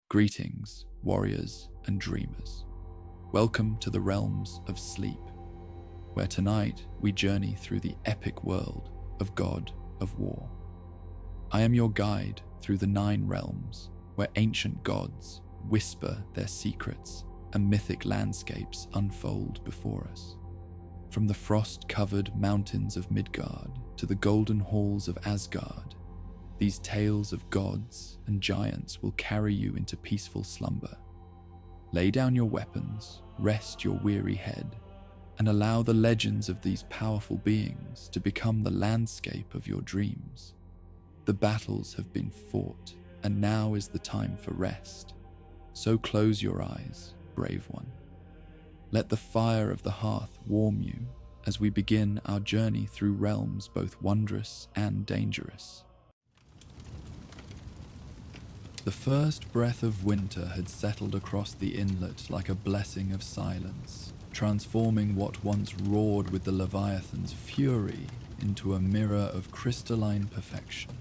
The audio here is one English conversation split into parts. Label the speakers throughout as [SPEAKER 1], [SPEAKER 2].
[SPEAKER 1] Greetings, warriors and dreamers. Welcome to the realms of sleep, where tonight we journey through the epic world of God of War. I am your guide through the 9 realms, where ancient gods whisper their secrets and mythic landscapes unfold before us. From the frost-covered mountains of Midgard to the golden halls of Asgard, these tales of gods and giants will carry you into peaceful slumber. Lay down your weapons, rest your weary head, and allow the legends of these powerful beings to become the landscape of your dreams. The battles have been fought, and now is the time for rest. So close your eyes, brave one. Let the fire of the hearth warm you as we begin our journey through realms both wondrous and dangerous. The first breath of winter had settled across the inlet like a blessing of silence, transforming what once roared with the Leviathan's fury into a mirror of crystalline perfection.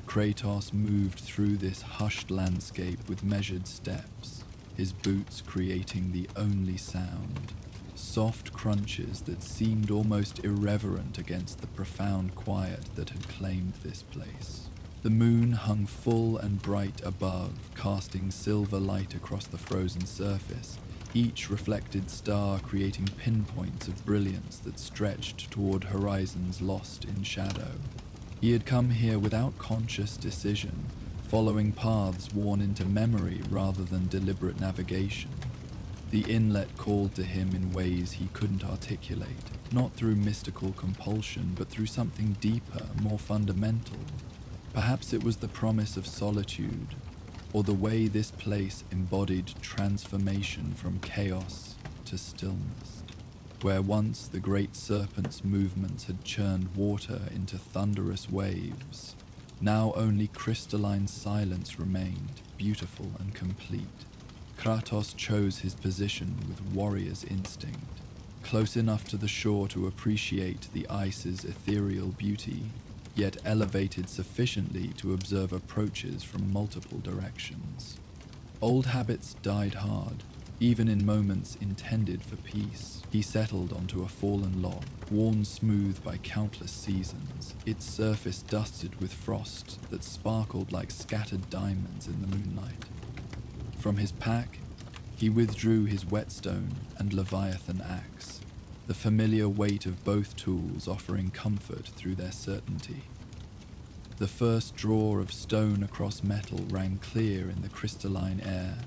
[SPEAKER 1] Kratos moved through this hushed landscape with measured steps, his boots creating the only sound, soft crunches that seemed almost irreverent against the profound quiet that had claimed this place. The moon hung full and bright above, casting silver light across the frozen surface, each reflected star creating pinpoints of brilliance that stretched toward horizons lost in shadow. He had come here without conscious decision, following paths worn into memory rather than deliberate navigation. The inlet called to him in ways he couldn't articulate, not through mystical compulsion, but through something deeper, more fundamental. Perhaps it was the promise of solitude, or the way this place embodied transformation from chaos to stillness, where once the great serpent's movements had churned water into thunderous waves, now only crystalline silence remained, beautiful and complete. Kratos chose his position with warrior's instinct, close enough to the shore to appreciate the ice's ethereal beauty, yet elevated sufficiently to observe approaches from multiple directions. Old habits died hard, even in moments intended for peace. He settled onto a fallen log, worn smooth by countless seasons, its surface dusted with frost that sparkled like scattered diamonds in the moonlight. From his pack, he withdrew his whetstone and Leviathan axe, the familiar weight of both tools offering comfort through their certainty. The first draw of stone across metal rang clear in the crystalline air,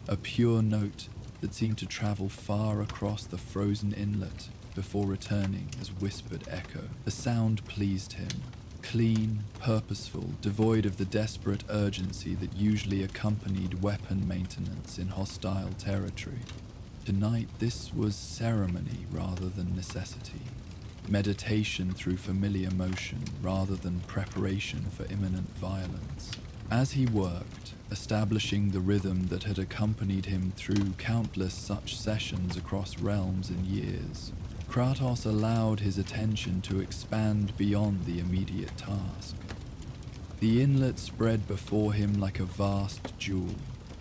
[SPEAKER 1] a pure note that seemed to travel far across the frozen inlet before returning as whispered echo. The sound pleased him, clean, purposeful, devoid of the desperate urgency that usually accompanied weapon maintenance in hostile territory. Tonight, this was ceremony rather than necessity, meditation through familiar motion rather than preparation for imminent violence. As he worked, establishing the rhythm that had accompanied him through countless such sessions across realms and years, Kratos allowed his attention to expand beyond the immediate task. The inlet spread before him like a vast jewel,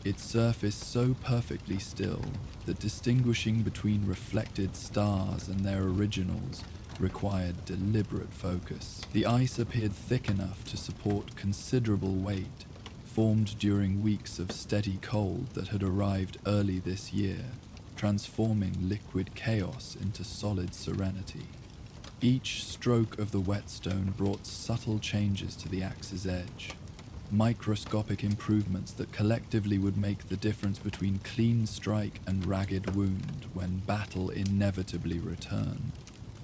[SPEAKER 1] its surface so perfectly still that distinguishing between reflected stars and their originals required deliberate focus. The ice appeared thick enough to support considerable weight, formed during weeks of steady cold that had arrived early this year, transforming liquid chaos into solid serenity. Each stroke of the whetstone brought subtle changes to the axe's edge, microscopic improvements that collectively would make the difference between clean strike and ragged wound when battle inevitably returned.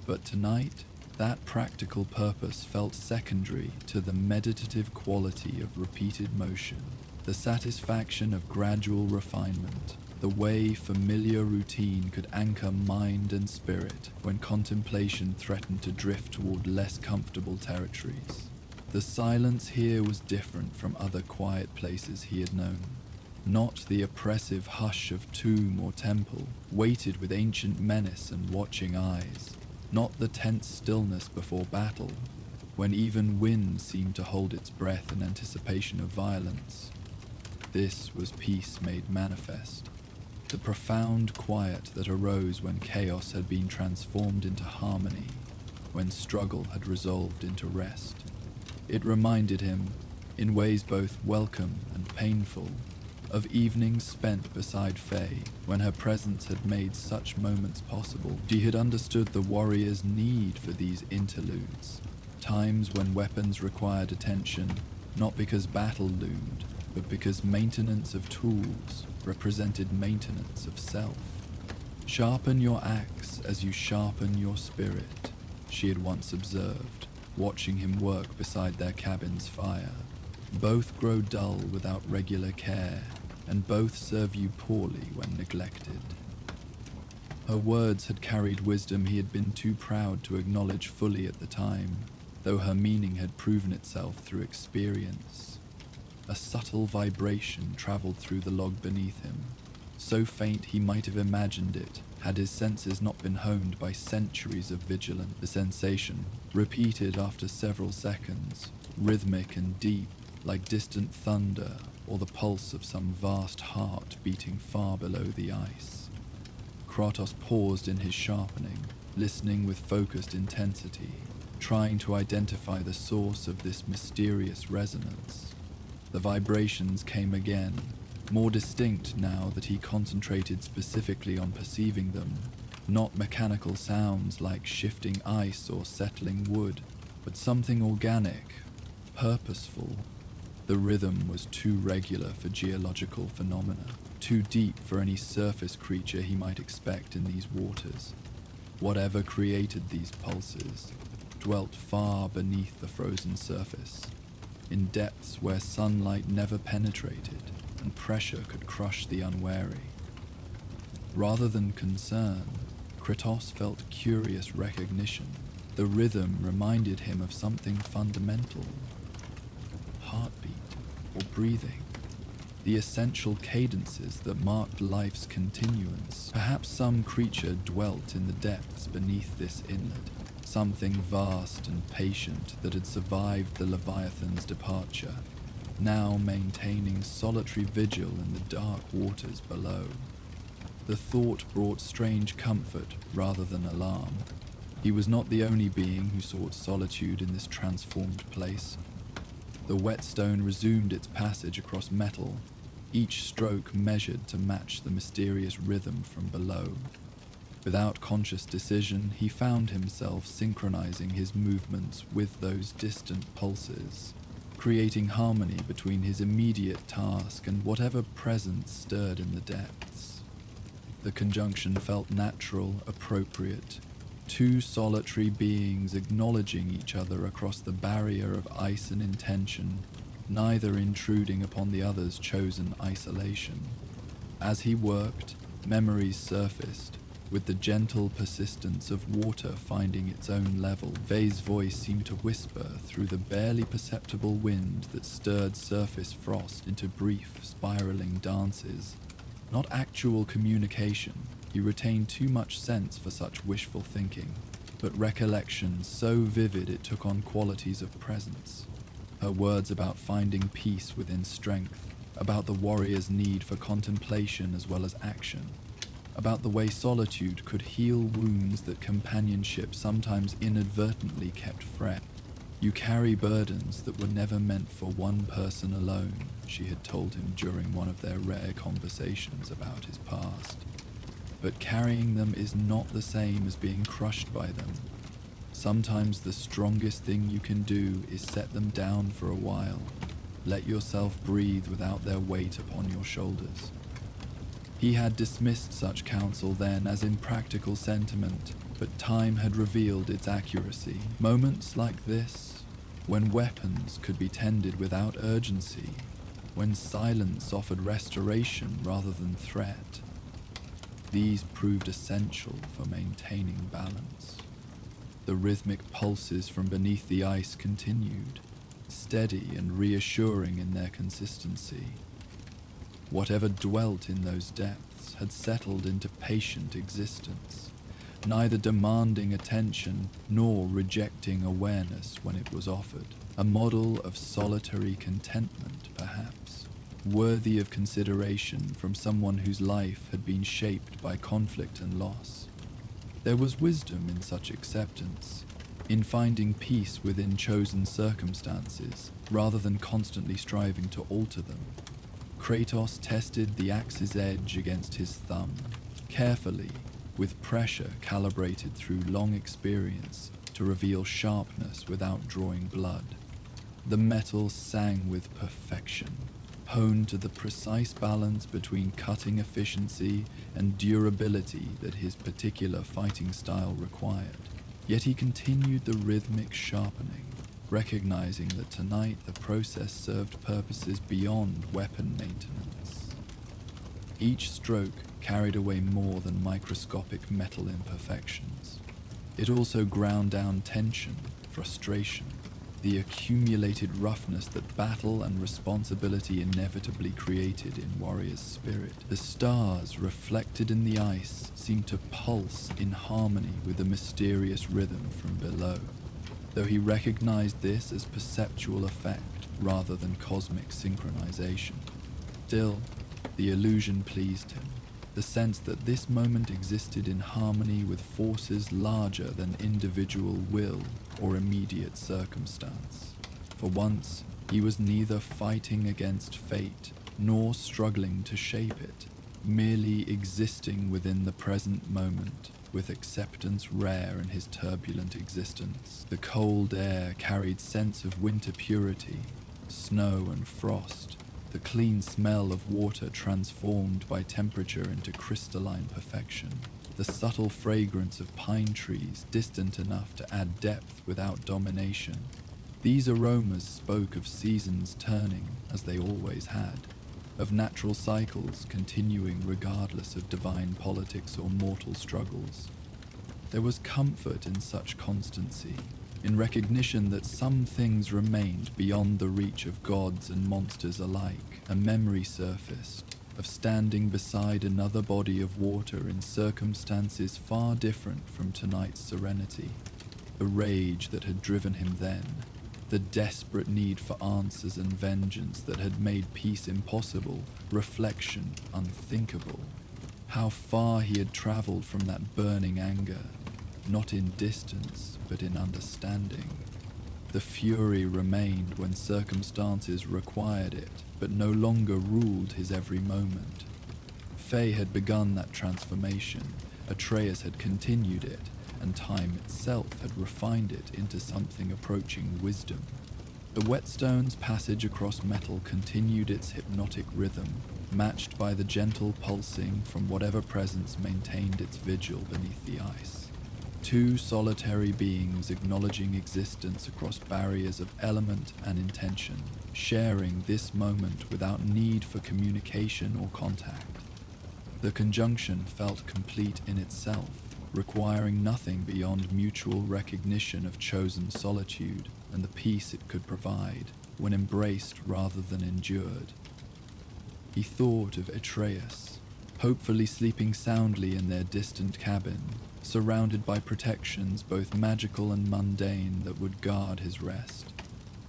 [SPEAKER 1] But tonight, that practical purpose felt secondary to the meditative quality of repeated motion, the satisfaction of gradual refinement, the way familiar routine could anchor mind and spirit when contemplation threatened to drift toward less comfortable territories. The silence here was different from other quiet places he had known. Not the oppressive hush of tomb or temple, weighted with ancient menace and watching eyes. Not the tense stillness before battle, when even wind seemed to hold its breath in anticipation of violence. This was peace made manifest, the profound quiet that arose when chaos had been transformed into harmony, when struggle had resolved into rest. It reminded him, in ways both welcome and painful, of evenings spent beside Faye, when her presence had made such moments possible. She had understood the warrior's need for these interludes, times when weapons required attention, not because battle loomed, but because maintenance of tools represented maintenance of self. Sharpen your axe as you sharpen your spirit, she had once observed, watching him work beside their cabin's fire. Both grow dull without regular care, and both serve you poorly when neglected. Her words had carried wisdom he had been too proud to acknowledge fully at the time, though her meaning had proven itself through experience. A subtle vibration traveled through the log beneath him, so faint he might have imagined it had his senses not been honed by centuries of vigilance. The sensation, repeated after several seconds, rhythmic and deep, like distant thunder or the pulse of some vast heart beating far below the ice. Kratos paused in his sharpening, listening with focused intensity, trying to identify the source of this mysterious resonance. The vibrations came again, more distinct now that he concentrated specifically on perceiving them, not mechanical sounds like shifting ice or settling wood, but something organic, purposeful. The rhythm was too regular for geological phenomena, too deep for any surface creature he might expect in these waters. Whatever created these pulses dwelt far beneath the frozen surface, in depths where sunlight never penetrated and pressure could crush the unwary. Rather than concern, Kratos felt curious recognition. The rhythm reminded him of something fundamental. Heartbeat or breathing. The essential cadences that marked life's continuance. Perhaps some creature dwelt in the depths beneath this inlet, something vast and patient that had survived the Leviathan's departure, now maintaining solitary vigil in the dark waters below. The thought brought strange comfort rather than alarm. He was not the only being who sought solitude in this transformed place. The whetstone resumed its passage across metal, each stroke measured to match the mysterious rhythm from below. Without conscious decision, he found himself synchronizing his movements with those distant pulses, creating harmony between his immediate task and whatever presence stirred in the depths. The conjunction felt natural, appropriate, two solitary beings acknowledging each other across the barrier of ice and intention, neither intruding upon the other's chosen isolation. As he worked, memories surfaced, with the gentle persistence of water finding its own level. Faye's voice seemed to whisper through the barely perceptible wind that stirred surface frost into brief, spiraling dances. Not actual communication. He retained too much sense for such wishful thinking, but recollection so vivid it took on qualities of presence. Her words about finding peace within strength, about the warrior's need for contemplation as well as action, about the way solitude could heal wounds that companionship sometimes inadvertently kept fresh. You carry burdens that were never meant for one person alone, she had told him during one of their rare conversations about his past. But carrying them is not the same as being crushed by them. Sometimes the strongest thing you can do is set them down for a while. Let yourself breathe without their weight upon your shoulders. He had dismissed such counsel then as impractical sentiment, but time had revealed its accuracy. Moments like this, when weapons could be tended without urgency, when silence offered restoration rather than threat, these proved essential for maintaining balance. The rhythmic pulses from beneath the ice continued, steady and reassuring in their consistency. Whatever dwelt in those depths had settled into patient existence, neither demanding attention nor rejecting awareness when it was offered. A model of solitary contentment, perhaps. worthy of consideration from someone whose life had been shaped by conflict and loss. There was wisdom in such acceptance, in finding peace within chosen circumstances, rather than constantly striving to alter them. Kratos tested the axe's edge against his thumb, carefully, with pressure calibrated through long experience to reveal sharpness without drawing blood. The metal sang with perfection, honed to the precise balance between cutting efficiency and durability that his particular fighting style required. Yet he continued the rhythmic sharpening, recognizing that tonight the process served purposes beyond weapon maintenance. Each stroke carried away more than microscopic metal imperfections. It also ground down tension, frustration, the accumulated roughness that battle and responsibility inevitably created in Warrior's spirit. The stars reflected in the ice seemed to pulse in harmony with the mysterious rhythm from below, though he recognized this as perceptual effect rather than cosmic synchronization. Still, the illusion pleased him, the sense that this moment existed in harmony with forces larger than individual will or immediate circumstance. For once, he was neither fighting against fate nor struggling to shape it, merely existing within the present moment, with acceptance rare in his turbulent existence. The cold air carried sense of winter purity, snow and frost, the clean smell of water transformed by temperature into crystalline perfection, the subtle fragrance of pine trees distant enough to add depth without domination. These aromas spoke of seasons turning, as they always had, of natural cycles continuing regardless of divine politics or mortal struggles. There was comfort in such constancy, in recognition that some things remained beyond the reach of gods and monsters alike. A memory surfaced of standing beside another body of water in circumstances far different from tonight's serenity. The rage that had driven him then, the desperate need for answers and vengeance that had made peace impossible, reflection unthinkable. How far he had traveled from that burning anger, not in distance, but in understanding. The fury remained when circumstances required it, but no longer ruled his every moment. Faye had begun that transformation, Atreus had continued it, and time itself had refined it into something approaching wisdom. The whetstone's passage across metal continued its hypnotic rhythm, matched by the gentle pulsing from whatever presence maintained its vigil beneath the ice. Two solitary beings acknowledging existence across barriers of element and intention, sharing this moment without need for communication or contact. The conjunction felt complete in itself, requiring nothing beyond mutual recognition of chosen solitude and the peace it could provide when embraced rather than endured. He thought of Atreus, hopefully sleeping soundly in their distant cabin, surrounded by protections both magical and mundane that would guard his rest.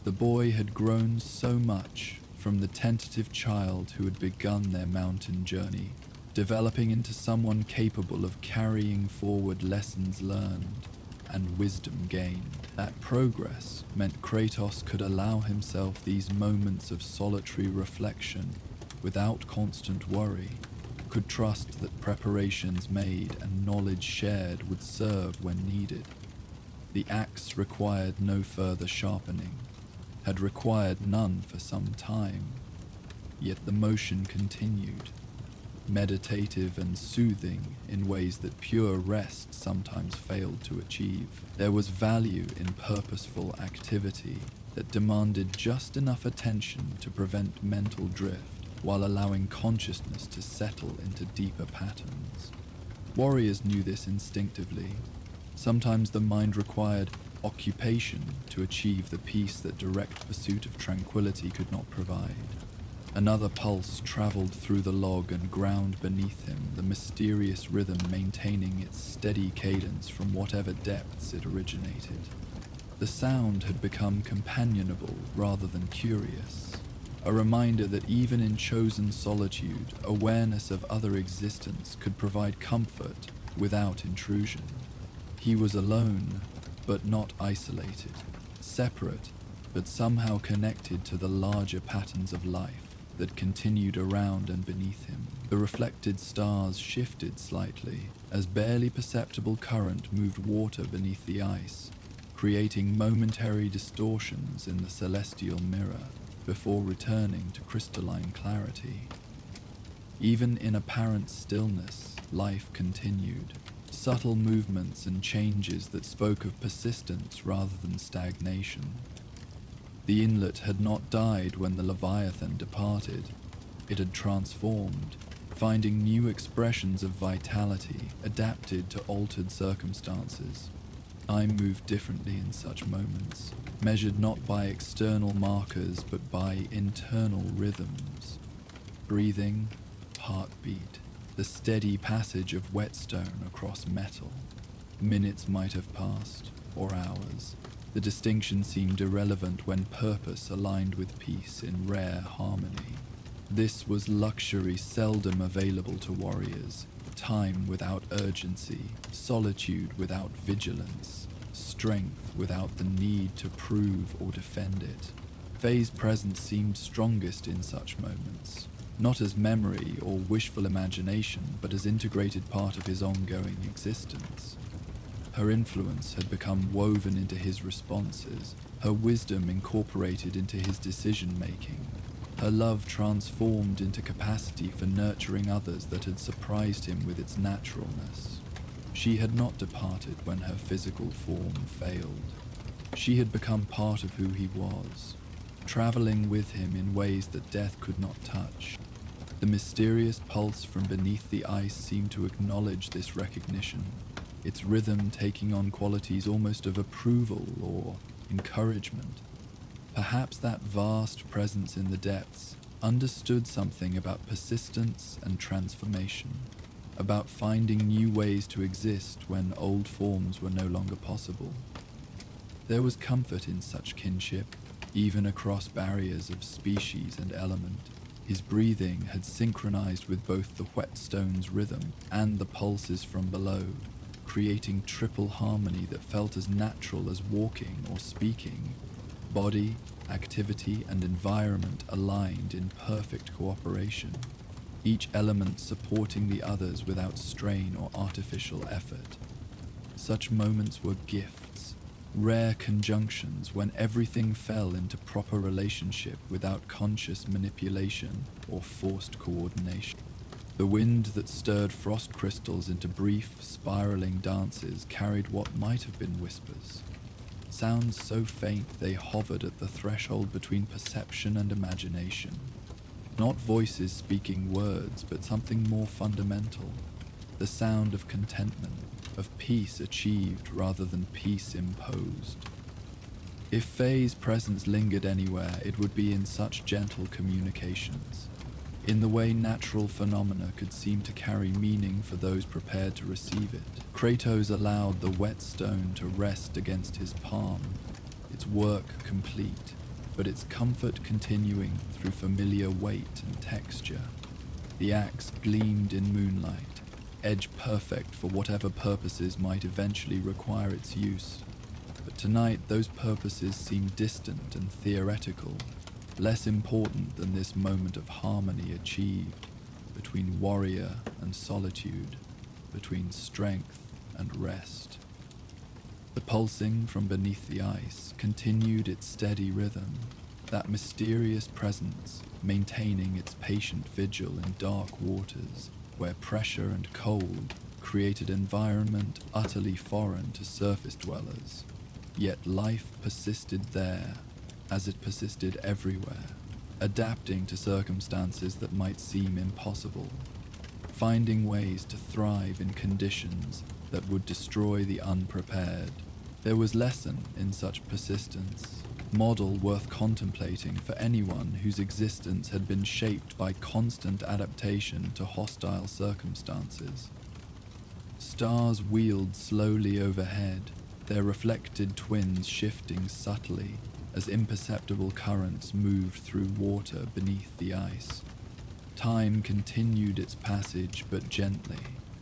[SPEAKER 1] The boy had grown so much from the tentative child who had begun their mountain journey, developing into someone capable of carrying forward lessons learned and wisdom gained. That progress meant Kratos could allow himself these moments of solitary reflection without constant worry, could trust that preparations made and knowledge shared would serve when needed. The axe required no further sharpening, had required none for some time, yet the motion continued, meditative and soothing in ways that pure rest sometimes failed to achieve. There was value in purposeful activity that demanded just enough attention to prevent mental drift, while allowing consciousness to settle into deeper patterns. Warriors knew this instinctively. Sometimes the mind required occupation to achieve the peace that direct pursuit of tranquility could not provide. Another pulse traveled through the log and ground beneath him, the mysterious rhythm maintaining its steady cadence from whatever depths it originated. The sound had become companionable rather than curious, a reminder that even in chosen solitude, awareness of other existence could provide comfort without intrusion. He was alone, but not isolated, separate, but somehow connected to the larger patterns of life that continued around and beneath him. The reflected stars shifted slightly as barely perceptible current moved water beneath the ice, creating momentary distortions in the celestial mirror before returning to crystalline clarity. Even in apparent stillness, life continued, subtle movements and changes that spoke of persistence rather than stagnation. The inlet had not died when the Leviathan departed. It had transformed, finding new expressions of vitality adapted to altered circumstances. Time moved differently in such moments, measured not by external markers but by internal rhythms. Breathing, heartbeat, the steady passage of whetstone across metal. Minutes might have passed, or hours. The distinction seemed irrelevant when purpose aligned with peace in rare harmony. This was luxury seldom available to warriors. Time without urgency, solitude without vigilance, strength without the need to prove or defend it. Faye's presence seemed strongest in such moments, not as memory or wishful imagination, but as integrated part of his ongoing existence. Her influence had become woven into his responses, her wisdom incorporated into his decision-making, her love transformed into capacity for nurturing others that had surprised him with its naturalness. She had not departed when her physical form failed. She had become part of who he was, traveling with him in ways that death could not touch. The mysterious pulse from beneath the ice seemed to acknowledge this recognition, its rhythm taking on qualities almost of approval or encouragement. Perhaps that vast presence in the depths understood something about persistence and transformation, about finding new ways to exist when old forms were no longer possible. There was comfort in such kinship, even across barriers of species and element. His breathing had synchronized with both the whetstone's rhythm and the pulses from below, creating triple harmony that felt as natural as walking or speaking. Body, activity, and environment aligned in perfect cooperation, each element supporting the others without strain or artificial effort. Such moments were gifts, rare conjunctions when everything fell into proper relationship without conscious manipulation or forced coordination. The wind that stirred frost crystals into brief, spiraling dances carried what might have been whispers. Sounds so faint they hovered at the threshold between perception and imagination. Not voices speaking words, but something more fundamental. The sound of contentment, of peace achieved rather than peace imposed. If Faye's presence lingered anywhere, it would be in such gentle communications, in the way natural phenomena could seem to carry meaning for those prepared to receive it. Kratos allowed the whetstone to rest against his palm, its work complete, but its comfort continuing through familiar weight and texture. The axe gleamed in moonlight, edge perfect for whatever purposes might eventually require its use. But tonight those purposes seemed distant and theoretical, less important than this moment of harmony achieved between warrior and solitude, between strength and rest. The pulsing from beneath the ice continued its steady rhythm, that mysterious presence maintaining its patient vigil in dark waters where pressure and cold created environment utterly foreign to surface dwellers. Yet life persisted there, as it persisted everywhere, adapting to circumstances that might seem impossible, finding ways to thrive in conditions that would destroy the unprepared. There was lesson in such persistence, model worth contemplating for anyone whose existence had been shaped by constant adaptation to hostile circumstances. Stars wheeled slowly overhead, their reflected twins shifting subtly as imperceptible currents moved through water beneath the ice. Time continued its passage, but gently,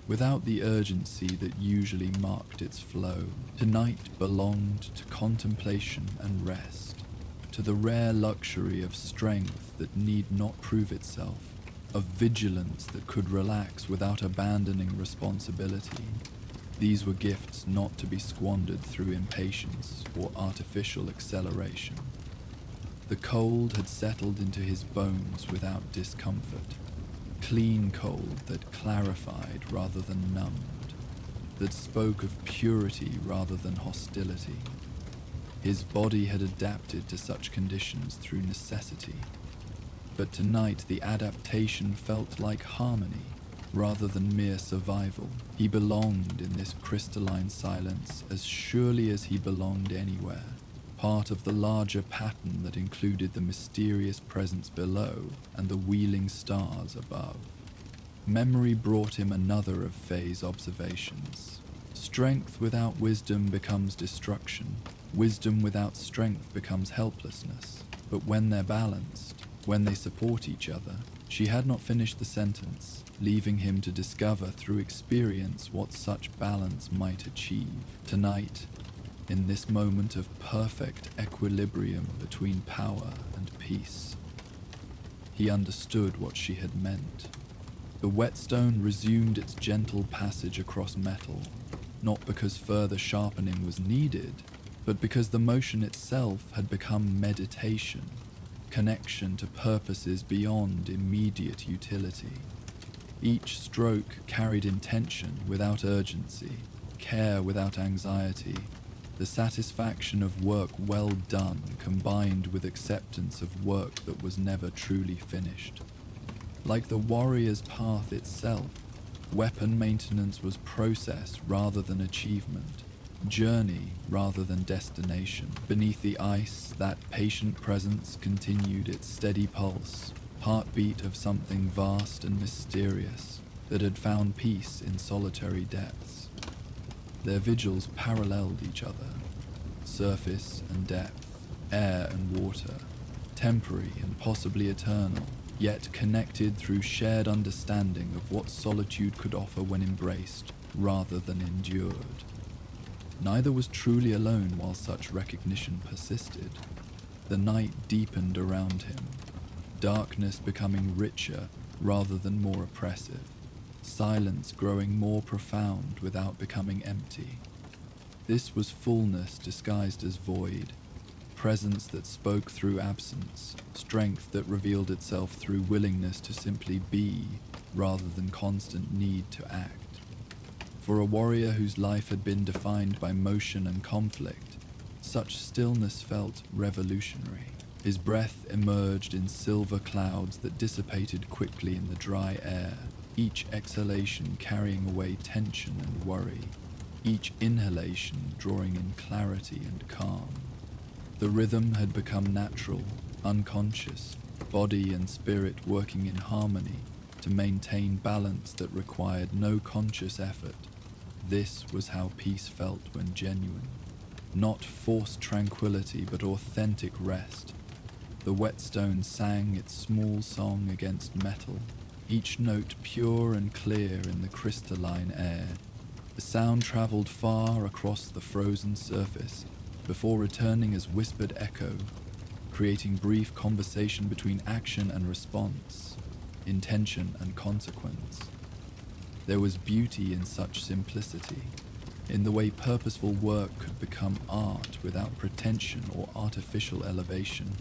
[SPEAKER 1] without the urgency that usually marked its flow. Tonight belonged to contemplation and rest, to the rare luxury of strength that need not prove itself, of vigilance that could relax without abandoning responsibility. These were gifts not to be squandered through impatience or artificial acceleration. The cold had settled into his bones without discomfort, clean cold that clarified rather than numbed, that spoke of purity rather than hostility. His body had adapted to such conditions through necessity, but tonight the adaptation felt like harmony rather than mere survival. He belonged in this crystalline silence as surely as he belonged anywhere, part of the larger pattern that included the mysterious presence below and the wheeling stars above. Memory brought him another of Faye's observations. Strength without wisdom becomes destruction. Wisdom without strength becomes helplessness. But when they're balanced, when they support each other, she had not finished the sentence, leaving him to discover through experience what such balance might achieve. Tonight, in this moment of perfect equilibrium between power and peace, he understood what she had meant. The whetstone resumed its gentle passage across metal, not because further sharpening was needed, but because the motion itself had become meditation, connection to purposes beyond immediate utility. Each stroke carried intention without urgency, care without anxiety, the satisfaction of work well done combined with acceptance of work that was never truly finished. Like the warrior's path itself, weapon maintenance was process rather than achievement, journey rather than destination. Beneath the ice, that patient presence continued its steady pulse, heartbeat of something vast and mysterious that had found peace in solitary depths. Their vigils paralleled each other, surface and depth, air and water, temporary and possibly eternal, yet connected through shared understanding of what solitude could offer when embraced rather than endured. Neither was truly alone while such recognition persisted. The night deepened around him, darkness becoming richer rather than more oppressive, silence growing more profound without becoming empty. This was fullness disguised as void, presence that spoke through absence, strength that revealed itself through willingness to simply be rather than constant need to act. For a warrior whose life had been defined by motion and conflict, such stillness felt revolutionary. His breath emerged in silver clouds that dissipated quickly in the dry air, each exhalation carrying away tension and worry, each inhalation drawing in clarity and calm. The rhythm had become natural, unconscious, body and spirit working in harmony to maintain balance that required no conscious effort. This was how peace felt when genuine. Not forced tranquility, but authentic rest. The whetstone sang its small song against metal, each note pure and clear in the crystalline air. The sound traveled far across the frozen surface before returning as whispered echo, creating brief conversation between action and response, intention and consequence. There was beauty in such simplicity, in the way purposeful work could become art without pretension or artificial elevation.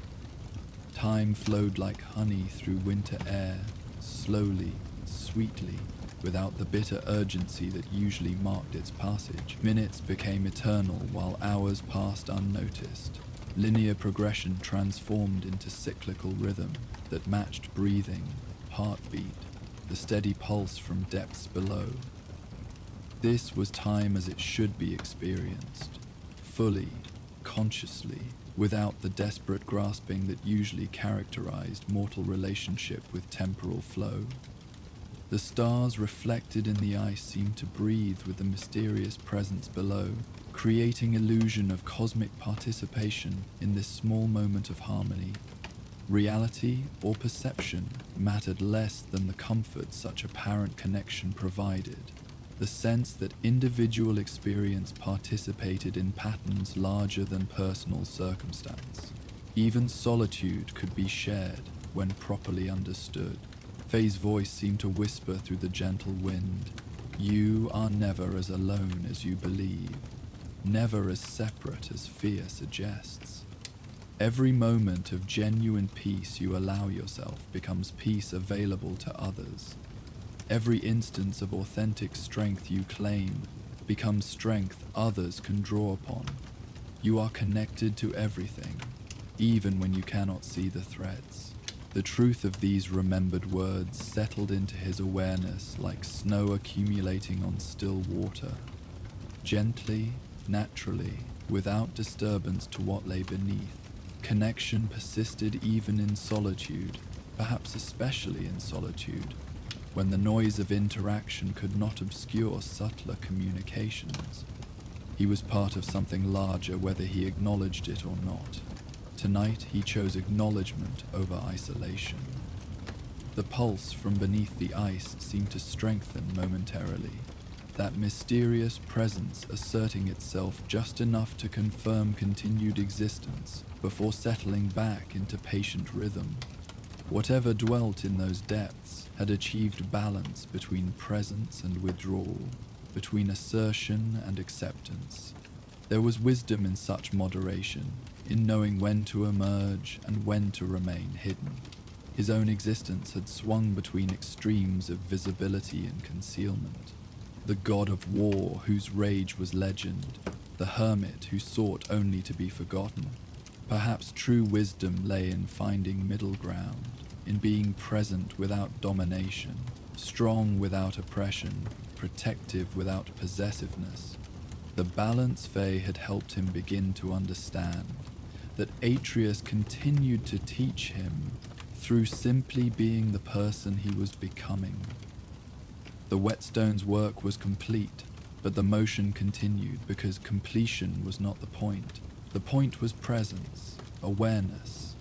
[SPEAKER 1] Time flowed like honey through winter air, slowly, sweetly, without the bitter urgency that usually marked its passage. Minutes became eternal while hours passed unnoticed. Linear progression transformed into cyclical rhythm that matched breathing, heartbeat, the steady pulse from depths below. This was time as it should be experienced, fully, consciously, without the desperate grasping that usually characterized mortal relationship with temporal flow. The stars reflected in the ice seemed to breathe with the mysterious presence below, creating illusion of cosmic participation in this small moment of harmony. Reality or perception mattered less than the comfort such apparent connection provided, the sense that individual experience participated in patterns larger than personal circumstance. Even solitude could be shared when properly understood. Faye's voice seemed to whisper through the gentle wind, "You are never as alone as you believe, never as separate as fear suggests. Every moment of genuine peace you allow yourself becomes peace available to others. Every instance of authentic strength you claim becomes strength others can draw upon. You are connected to everything, even when you cannot see the threads." The truth of these remembered words settled into his awareness like snow accumulating on still water. Gently, naturally, without disturbance to what lay beneath, connection persisted even in solitude, perhaps especially in solitude, when the noise of interaction could not obscure subtler communications. He was part of something larger whether he acknowledged it or not. Tonight he chose acknowledgement over isolation. The pulse from beneath the ice seemed to strengthen momentarily, that mysterious presence asserting itself just enough to confirm continued existence before settling back into patient rhythm. Whatever dwelt in those depths had achieved balance between presence and withdrawal, between assertion and acceptance. There was wisdom in such moderation, in knowing when to emerge and when to remain hidden. His own existence had swung between extremes of visibility and concealment. The god of war whose rage was legend, the hermit who sought only to be forgotten. Perhaps true wisdom lay in finding middle ground, in being present without domination, strong without oppression, protective without possessiveness. The balance Faye had helped him begin to understand, that Atreus continued to teach him through simply being the person he was becoming. The whetstone's work was complete, but the motion continued because completion was not the point. The point was presence, awareness,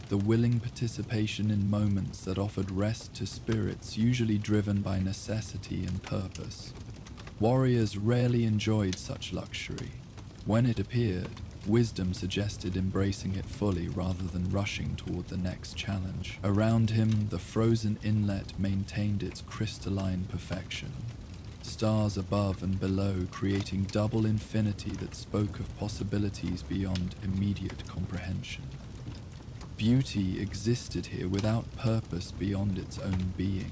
[SPEAKER 1] the willing participation in moments that offered rest to spirits usually driven by necessity and purpose. Warriors rarely enjoyed such luxury. When it appeared, wisdom suggested embracing it fully rather than rushing toward the next challenge. Around him, the frozen inlet maintained its crystalline perfection. Stars above and below creating double infinity that spoke of possibilities beyond immediate comprehension. Beauty existed here without purpose beyond its own being.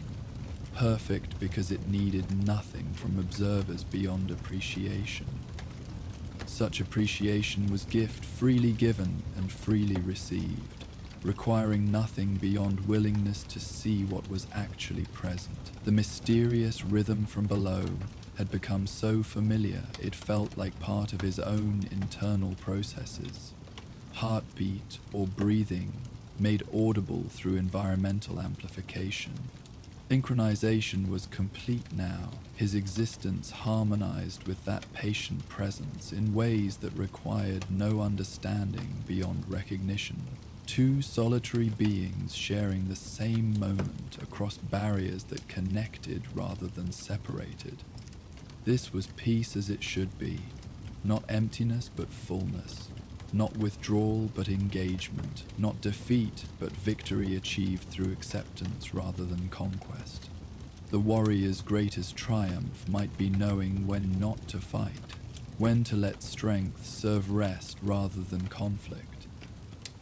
[SPEAKER 1] Perfect because it needed nothing from observers beyond appreciation. Such appreciation was gift freely given and freely received, requiring nothing beyond willingness to see what was actually present. The mysterious rhythm from below had become so familiar it felt like part of his own internal processes. Heartbeat or breathing made audible through environmental amplification. Synchronization was complete now, his existence harmonized with that patient presence in ways that required no understanding beyond recognition. Two solitary beings sharing the same moment across barriers that connected rather than separated. This was peace as it should be, not emptiness but fullness. Not withdrawal but engagement, not defeat but victory achieved through acceptance rather than conquest. The warrior's greatest triumph might be knowing when not to fight, when to let strength serve rest rather than conflict.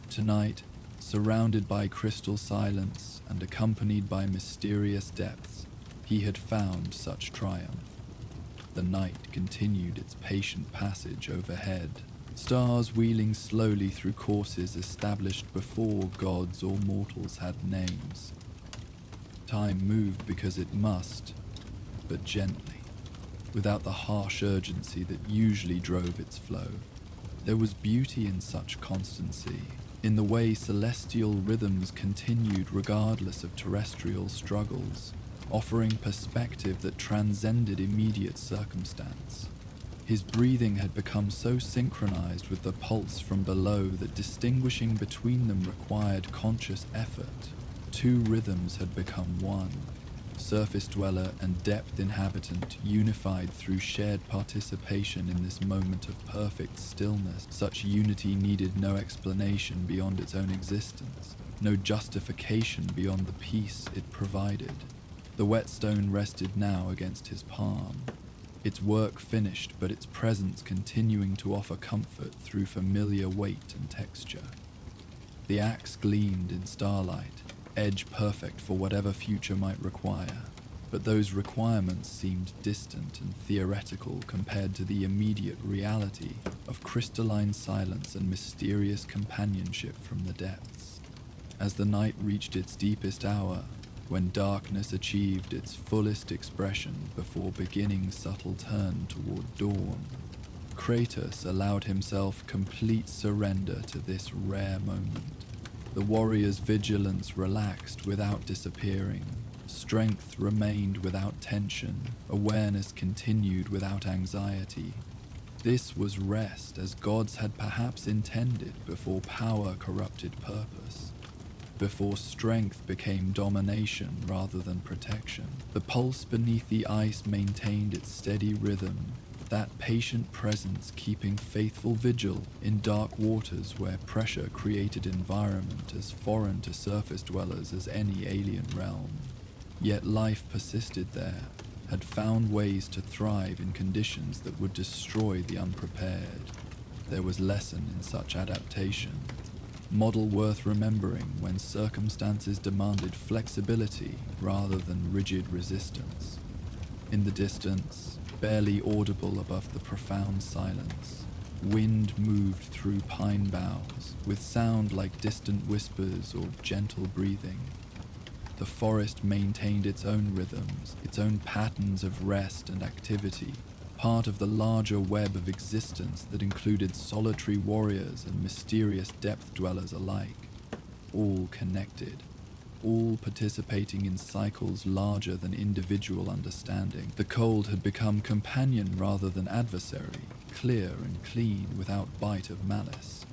[SPEAKER 1] Tonight, surrounded by crystal silence and accompanied by mysterious depths, he had found such triumph. The night continued its patient passage overhead, stars wheeling slowly through courses established before gods or mortals had names. Time moved because it must, but gently, without the harsh urgency that usually drove its flow. There was beauty in such constancy, in the way celestial rhythms continued regardless of terrestrial struggles. offering perspective that transcended immediate circumstance. His breathing had become so synchronized with the pulse from below that distinguishing between them required conscious effort. Two rhythms had become one, surface dweller and depth inhabitant unified through shared participation in this moment of perfect stillness. Such unity needed no explanation beyond its own existence, no justification beyond the peace it provided. The whetstone rested now against his palm, its work finished but its presence continuing to offer comfort through familiar weight and texture. The axe gleamed in starlight, edge perfect for whatever future might require, but those requirements seemed distant and theoretical compared to the immediate reality of crystalline silence and mysterious companionship from the depths. As the night reached its deepest hour, when darkness achieved its fullest expression before beginning subtle turn toward dawn, Kratos allowed himself complete surrender to this rare moment. The warrior's vigilance relaxed without disappearing. Strength remained without tension. Awareness continued without anxiety. This was rest as gods had perhaps intended before power corrupted purpose, before strength became domination rather than protection. The pulse beneath the ice maintained its steady rhythm, that patient presence keeping faithful vigil in dark waters where pressure created environment as foreign to surface dwellers as any alien realm. Yet life persisted there, had found ways to thrive in conditions that would destroy the unprepared. There was lesson in such adaptation, model worth remembering when circumstances demanded flexibility rather than rigid resistance. In the distance, barely audible above the profound silence, wind moved through pine boughs with sound like distant whispers or gentle breathing. The forest maintained its own rhythms, its own patterns of rest and activity, part of the larger web of existence that included solitary warriors and mysterious depth dwellers alike, all connected, all participating in cycles larger than individual understanding. The cold had become companion rather than adversary, clear and clean without bite of malice.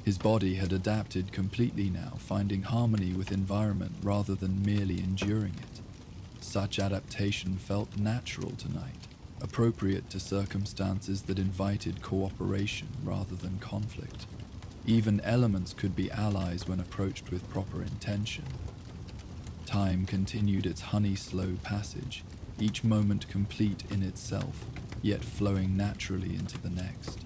[SPEAKER 1] His body had adapted completely now, finding harmony with environment rather than merely enduring it. Such adaptation felt natural tonight, appropriate to circumstances that invited cooperation rather than conflict. Even elements could be allies when approached with proper intention. Time continued its honey-slow passage, each moment complete in itself, yet flowing naturally into the next.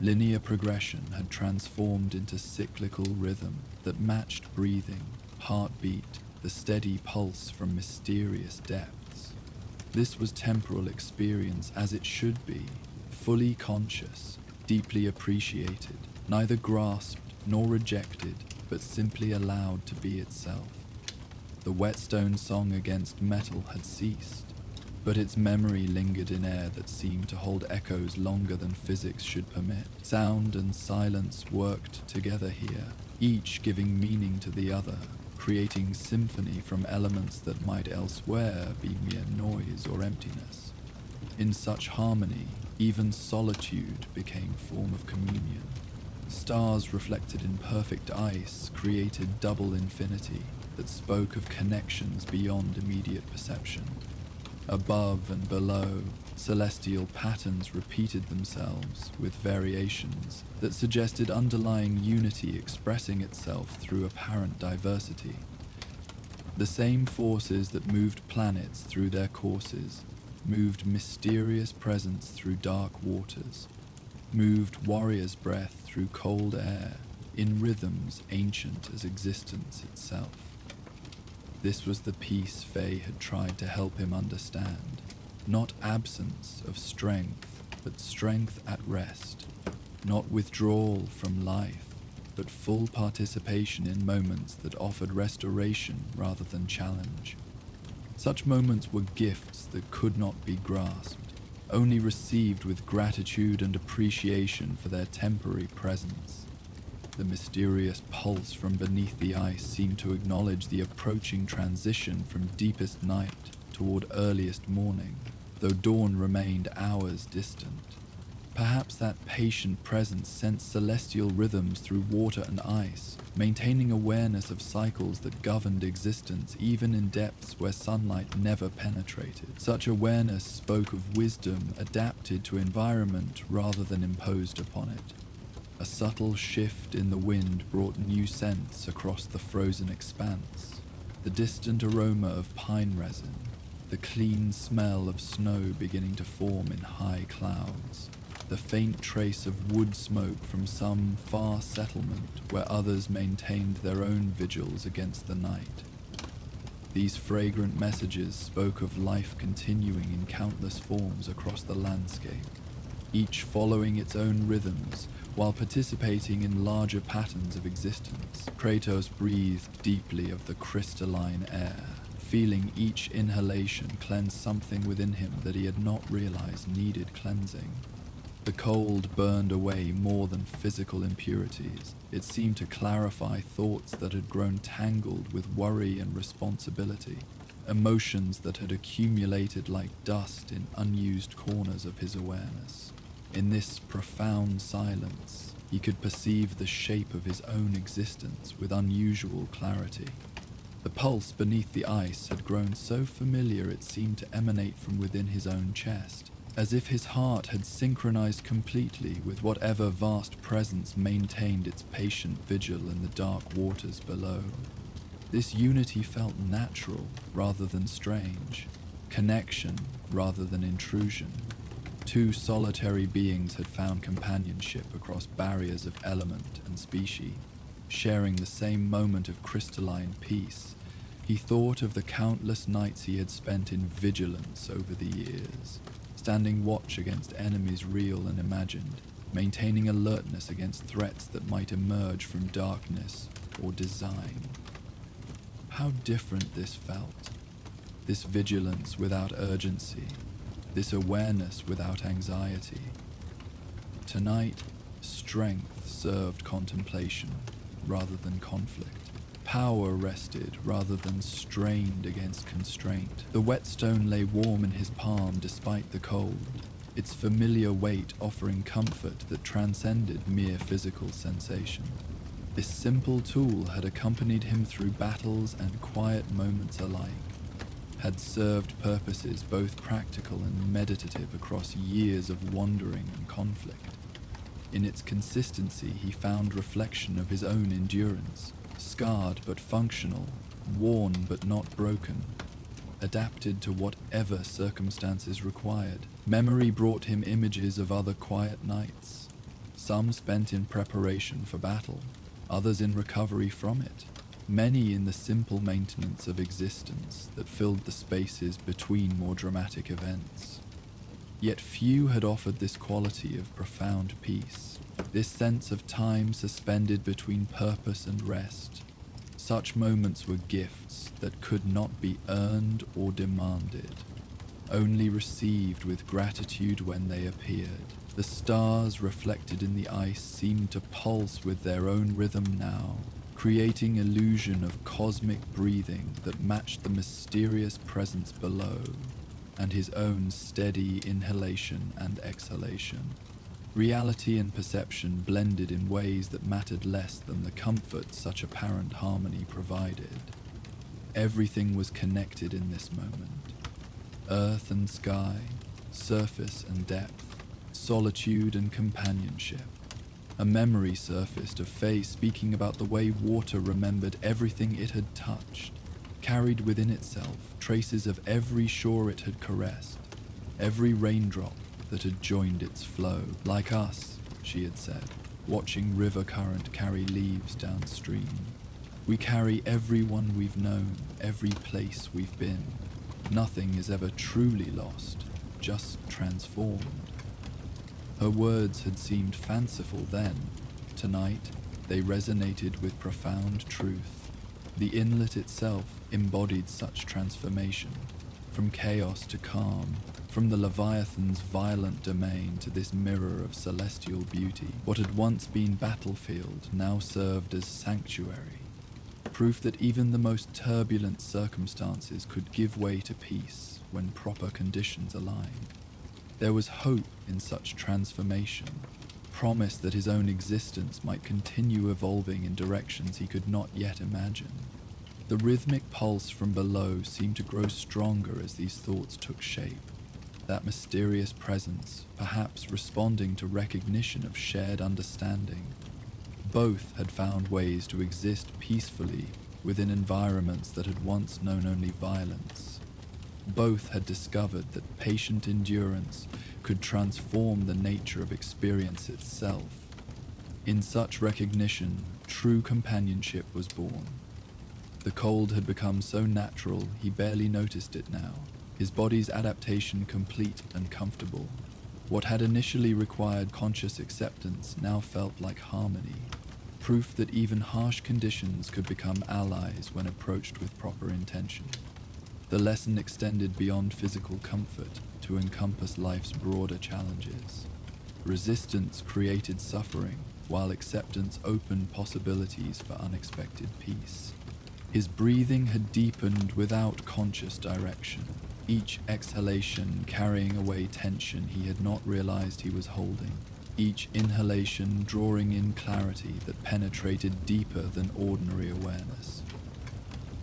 [SPEAKER 1] Linear progression had transformed into cyclical rhythm that matched breathing, heartbeat, the steady pulse from mysterious depths. This was temporal experience as it should be, fully conscious, deeply appreciated, neither grasped nor rejected, but simply allowed to be itself. The whetstone song against metal had ceased, but its memory lingered in air that seemed to hold echoes longer than physics should permit. Sound and silence worked together here, each giving meaning to the other, creating symphony from elements that might elsewhere be mere noise or emptiness. In such harmony, even solitude became form of communion. Stars reflected in perfect ice created double infinity that spoke of connections beyond immediate perception. Above and below, celestial patterns repeated themselves with variations that suggested underlying unity expressing itself through apparent diversity. The same forces that moved planets through their courses moved mysterious presence through dark waters, moved warrior's breath through cold air, in rhythms ancient as existence itself. This was the peace Faye had tried to help him understand. Not absence of strength, but strength at rest. Not withdrawal from life, but full participation in moments that offered restoration rather than challenge. Such moments were gifts that could not be grasped, only received with gratitude and appreciation for their temporary presence. The mysterious pulse from beneath the ice seemed to acknowledge the approaching transition from deepest night toward earliest morning, though dawn remained hours distant. Perhaps that patient presence sensed celestial rhythms through water and ice, maintaining awareness of cycles that governed existence even in depths where sunlight never penetrated. Such awareness spoke of wisdom adapted to environment rather than imposed upon it. A subtle shift in the wind brought new scents across the frozen expanse. The distant aroma of pine resin, the clean smell of snow beginning to form in high clouds, the faint trace of wood smoke from some far settlement where others maintained their own vigils against the night. These fragrant messages spoke of life continuing in countless forms across the landscape, each following its own rhythms while participating in larger patterns of existence. Kratos breathed deeply of the crystalline air, feeling each inhalation cleanse something within him that he had not realized needed cleansing. The cold burned away more than physical impurities. It seemed to clarify thoughts that had grown tangled with worry and responsibility, emotions that had accumulated like dust in unused corners of his awareness. In this profound silence, he could perceive the shape of his own existence with unusual clarity. The pulse beneath the ice had grown so familiar it seemed to emanate from within his own chest, as if his heart had synchronized completely with whatever vast presence maintained its patient vigil in the dark waters below. This unity felt natural rather than strange, connection rather than intrusion. Two solitary beings had found companionship across barriers of element and species, sharing the same moment of crystalline peace. He thought of the countless nights he had spent in vigilance over the years, standing watch against enemies real and imagined, maintaining alertness against threats that might emerge from darkness or design. How different this felt. This vigilance without urgency, this awareness without anxiety. Tonight, strength served contemplation rather than conflict. Power rested rather than strained against constraint. The whetstone lay warm in his palm despite the cold, its familiar weight offering comfort that transcended mere physical sensation. This simple tool had accompanied him through battles and quiet moments alike, had served purposes both practical and meditative across years of wandering and conflict. In its consistency, he found reflection of his own endurance, scarred but functional, worn but not broken, adapted to whatever circumstances required. Memory brought him images of other quiet nights, some spent in preparation for battle, others in recovery from it, many in the simple maintenance of existence that filled the spaces between more dramatic events. Yet few had offered this quality of profound peace, this sense of time suspended between purpose and rest. Such moments were gifts that could not be earned or demanded, only received with gratitude when they appeared. The stars reflected in the ice seemed to pulse with their own rhythm now, creating illusion of cosmic breathing that matched the mysterious presence below and his own steady inhalation and exhalation. Reality and perception blended in ways that mattered less than the comfort such apparent harmony provided. Everything was connected in this moment. Earth and sky, surface and depth, solitude and companionship. A memory surfaced of Faye speaking about the way water remembered everything it had touched, carried within itself traces of every shore it had caressed, every raindrop that had joined its flow. Like us, she had said, watching river current carry leaves downstream. We carry everyone we've known, every place we've been. Nothing is ever truly lost, just transformed. Her words had seemed fanciful then. Tonight, they resonated with profound truth. The inlet itself embodied such transformation, from chaos to calm, from the Leviathan's violent domain to this mirror of celestial beauty. What had once been battlefield now served as sanctuary, proof that even the most turbulent circumstances could give way to peace when proper conditions aligned. There was hope in such transformation, promise that his own existence might continue evolving in directions he could not yet imagine. The rhythmic pulse from below seemed to grow stronger as these thoughts took shape. That mysterious presence, perhaps responding to recognition of shared understanding. Both had found ways to exist peacefully within environments that had once known only violence. Both had discovered that patient endurance could transform the nature of experience itself. In such recognition, true companionship was born. The cold had become so natural he barely noticed it now, his body's adaptation complete and comfortable. What had initially required conscious acceptance now felt like harmony, proof that even harsh conditions could become allies when approached with proper intention. The lesson extended beyond physical comfort to encompass life's broader challenges. Resistance created suffering, while acceptance opened possibilities for unexpected peace. His breathing had deepened without conscious direction, each exhalation carrying away tension he had not realized he was holding, each inhalation drawing in clarity that penetrated deeper than ordinary awareness.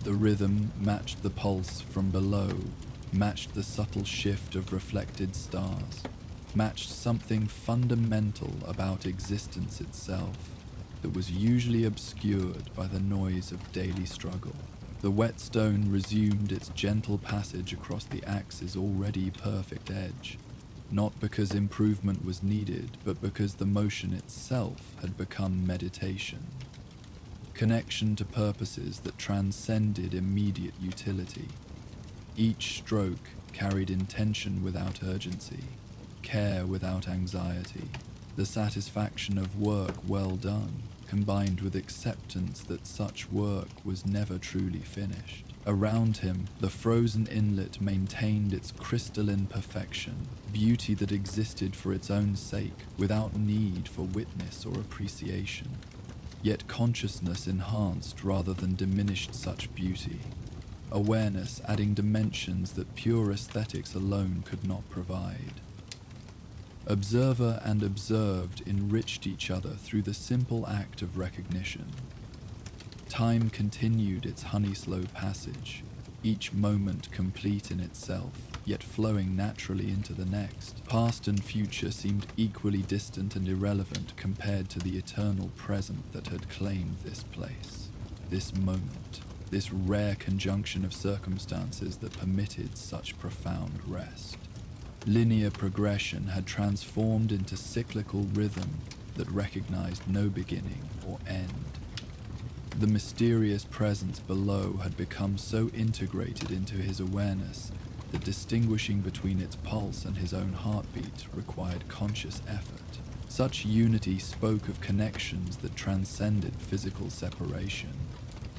[SPEAKER 1] The rhythm matched the pulse from below, matched the subtle shift of reflected stars, matched something fundamental about existence itself that was usually obscured by the noise of daily struggle. The whetstone resumed its gentle passage across the axe's already perfect edge, not because improvement was needed, but because the motion itself had become meditation. Connection to purposes that transcended immediate utility. Each stroke carried intention without urgency, care without anxiety, the satisfaction of work well done, combined with acceptance that such work was never truly finished. Around him, the frozen inlet maintained its crystalline perfection, beauty that existed for its own sake, without need for witness or appreciation. Yet consciousness enhanced rather than diminished such beauty. Awareness adding dimensions that pure aesthetics alone could not provide. Observer and observed enriched each other through the simple act of recognition. Time continued its honey-slow passage, each moment complete in itself, yet flowing naturally into the next. Past and future seemed equally distant and irrelevant compared to the eternal present that had claimed this place, this moment, this rare conjunction of circumstances that permitted such profound rest. Linear progression had transformed into cyclical rhythm that recognized no beginning or end. The mysterious presence below had become so integrated into his awareness that distinguishing between its pulse and his own heartbeat required conscious effort. Such unity spoke of connections that transcended physical separation,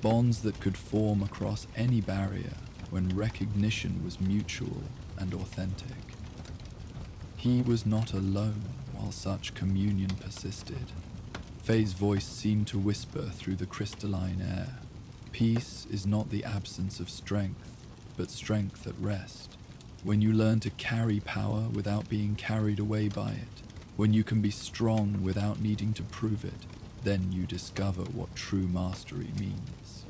[SPEAKER 1] bonds that could form across any barrier when recognition was mutual and authentic. He was not alone while such communion persisted. Faye's voice seemed to whisper through the crystalline air. Peace is not the absence of strength, but strength at rest. When you learn to carry power without being carried away by it, when you can be strong without needing to prove it, then you discover what true mastery means.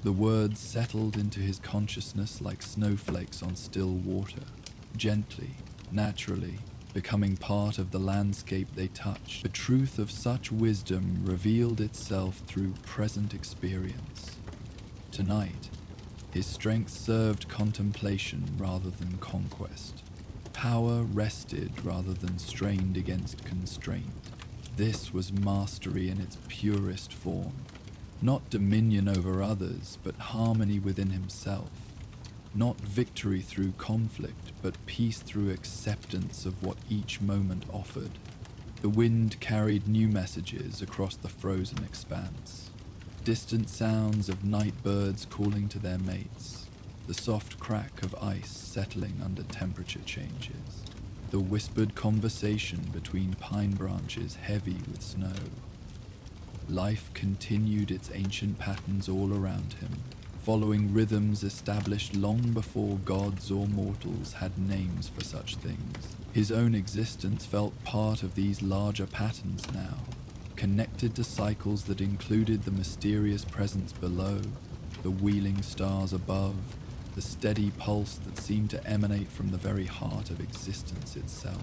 [SPEAKER 1] The words settled into his consciousness like snowflakes on still water, gently, naturally, becoming part of the landscape they touched. The truth of such wisdom revealed itself through present experience. Tonight, his strength served contemplation rather than conquest. Power rested rather than strained against constraint. This was mastery in its purest form. Not dominion over others, but harmony within himself. Not victory through conflict, but peace through acceptance of what each moment offered. The wind carried new messages across the frozen expanse. Distant sounds of night birds calling to their mates. the soft crack of ice settling under temperature changes, the whispered conversation between pine branches heavy with snow. Life continued its ancient patterns all around him, following rhythms established long before gods or mortals had names for such things. His own existence felt part of these larger patterns now, connected to cycles that included the mysterious presence below, the wheeling stars above, the steady pulse that seemed to emanate from the very heart of existence itself.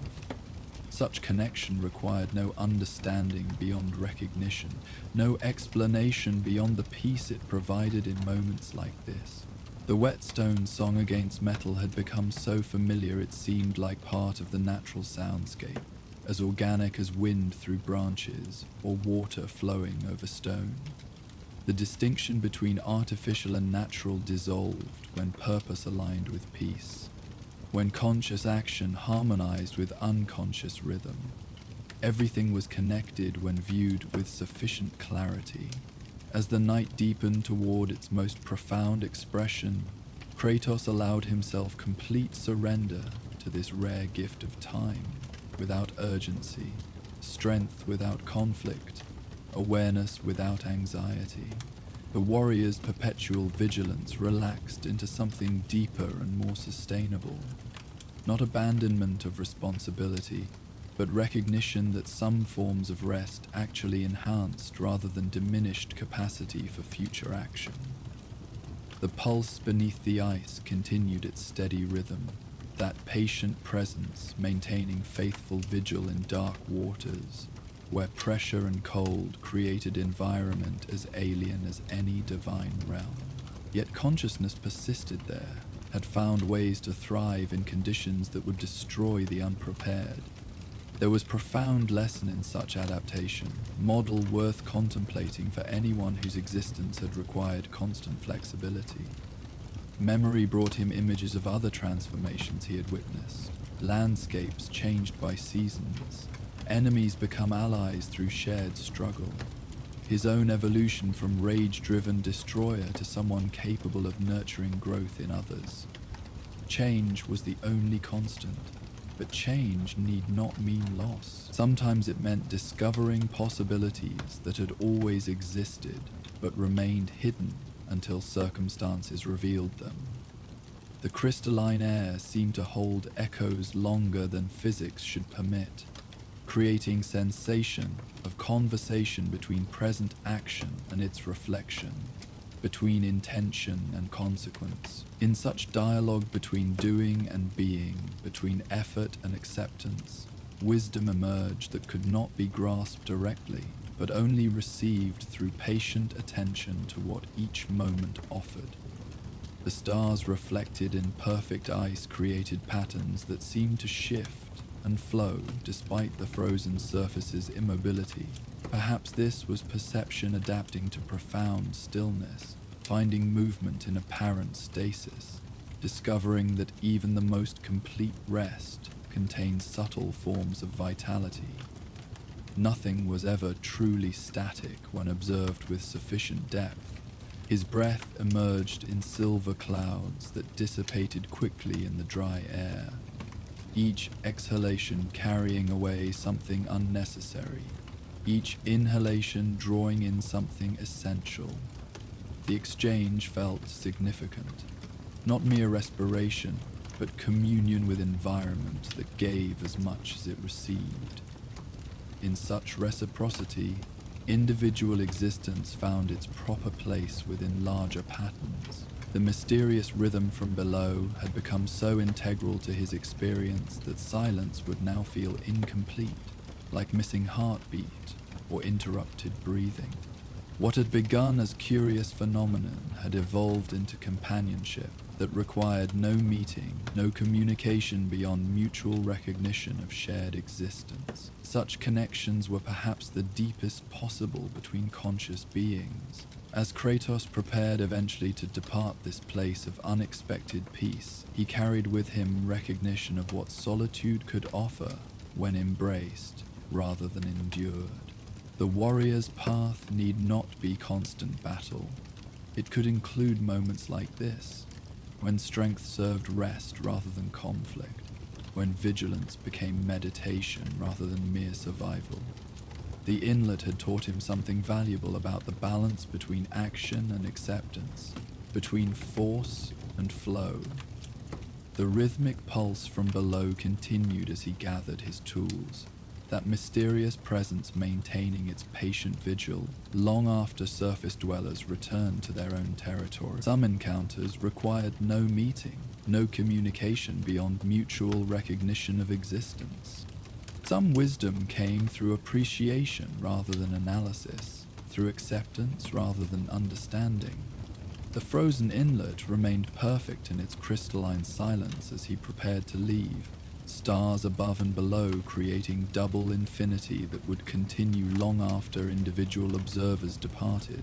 [SPEAKER 1] Such connection required no understanding beyond recognition, no explanation beyond the peace it provided in moments like this. The whetstone song against metal had become so familiar it seemed like part of the natural soundscape, as organic as wind through branches or water flowing over stone. The distinction between artificial and natural dissolved when purpose aligned with peace, when conscious action harmonized with unconscious rhythm. Everything was connected when viewed with sufficient clarity. As the night deepened toward its most profound expression, Kratos allowed himself complete surrender to this rare gift of time, without urgency, strength without conflict, awareness without anxiety. The warrior's perpetual vigilance relaxed into something deeper and more sustainable. Not abandonment of responsibility, but recognition that some forms of rest actually enhanced rather than diminished capacity for future action. The pulse beneath the ice continued its steady rhythm, that patient presence maintaining faithful vigil in dark waters, where pressure and cold created environment as alien as any divine realm. Yet consciousness persisted there, had found ways to thrive in conditions that would destroy the unprepared. There was profound lesson in such adaptation, model worth contemplating for anyone whose existence had required constant flexibility. Memory brought him images of other transformations he had witnessed, landscapes changed by seasons, enemies become allies through shared struggle, his own evolution from rage-driven destroyer to someone capable of nurturing growth in others. Change was the only constant, but change need not mean loss. Sometimes it meant discovering possibilities that had always existed, but remained hidden until circumstances revealed them. The crystalline air seemed to hold echoes longer than physics should permit, creating sensation of conversation between present action and its reflection, between intention and consequence. In such dialogue between doing and being, between effort and acceptance, wisdom emerged that could not be grasped directly, but only received through patient attention to what each moment offered. The stars reflected in perfect ice created patterns that seemed to shift and flow despite the frozen surface's immobility. Perhaps this was perception adapting to profound stillness, finding movement in apparent stasis, discovering that even the most complete rest contains subtle forms of vitality. Nothing was ever truly static when observed with sufficient depth. His breath emerged in silver clouds that dissipated quickly in the dry air, each exhalation carrying away something unnecessary, each inhalation drawing in something essential. The exchange felt significant, not mere respiration, but communion with environment that gave as much as it received. In such reciprocity, individual existence found its proper place within larger patterns. The mysterious rhythm from below had become so integral to his experience that silence would now feel incomplete, like missing heartbeat or interrupted breathing. What had begun as curious phenomenon had evolved into companionship that required no meeting, no communication beyond mutual recognition of shared existence. Such connections were perhaps the deepest possible between conscious beings. As Kratos prepared eventually to depart this place of unexpected peace, he carried with him recognition of what solitude could offer when embraced rather than endured. The warrior's path need not be constant battle. It could include moments like this, when strength served rest rather than conflict, when vigilance became meditation rather than mere survival. The inlet had taught him something valuable about the balance between action and acceptance, between force and flow. The rhythmic pulse from below continued as he gathered his tools, that mysterious presence maintaining its patient vigil long after surface dwellers returned to their own territory. Some encounters required no meeting, no communication beyond mutual recognition of existence. Some wisdom came through appreciation rather than analysis, through acceptance rather than understanding. The frozen inlet remained perfect in its crystalline silence as he prepared to leave, stars above and below creating double infinity that would continue long after individual observers departed.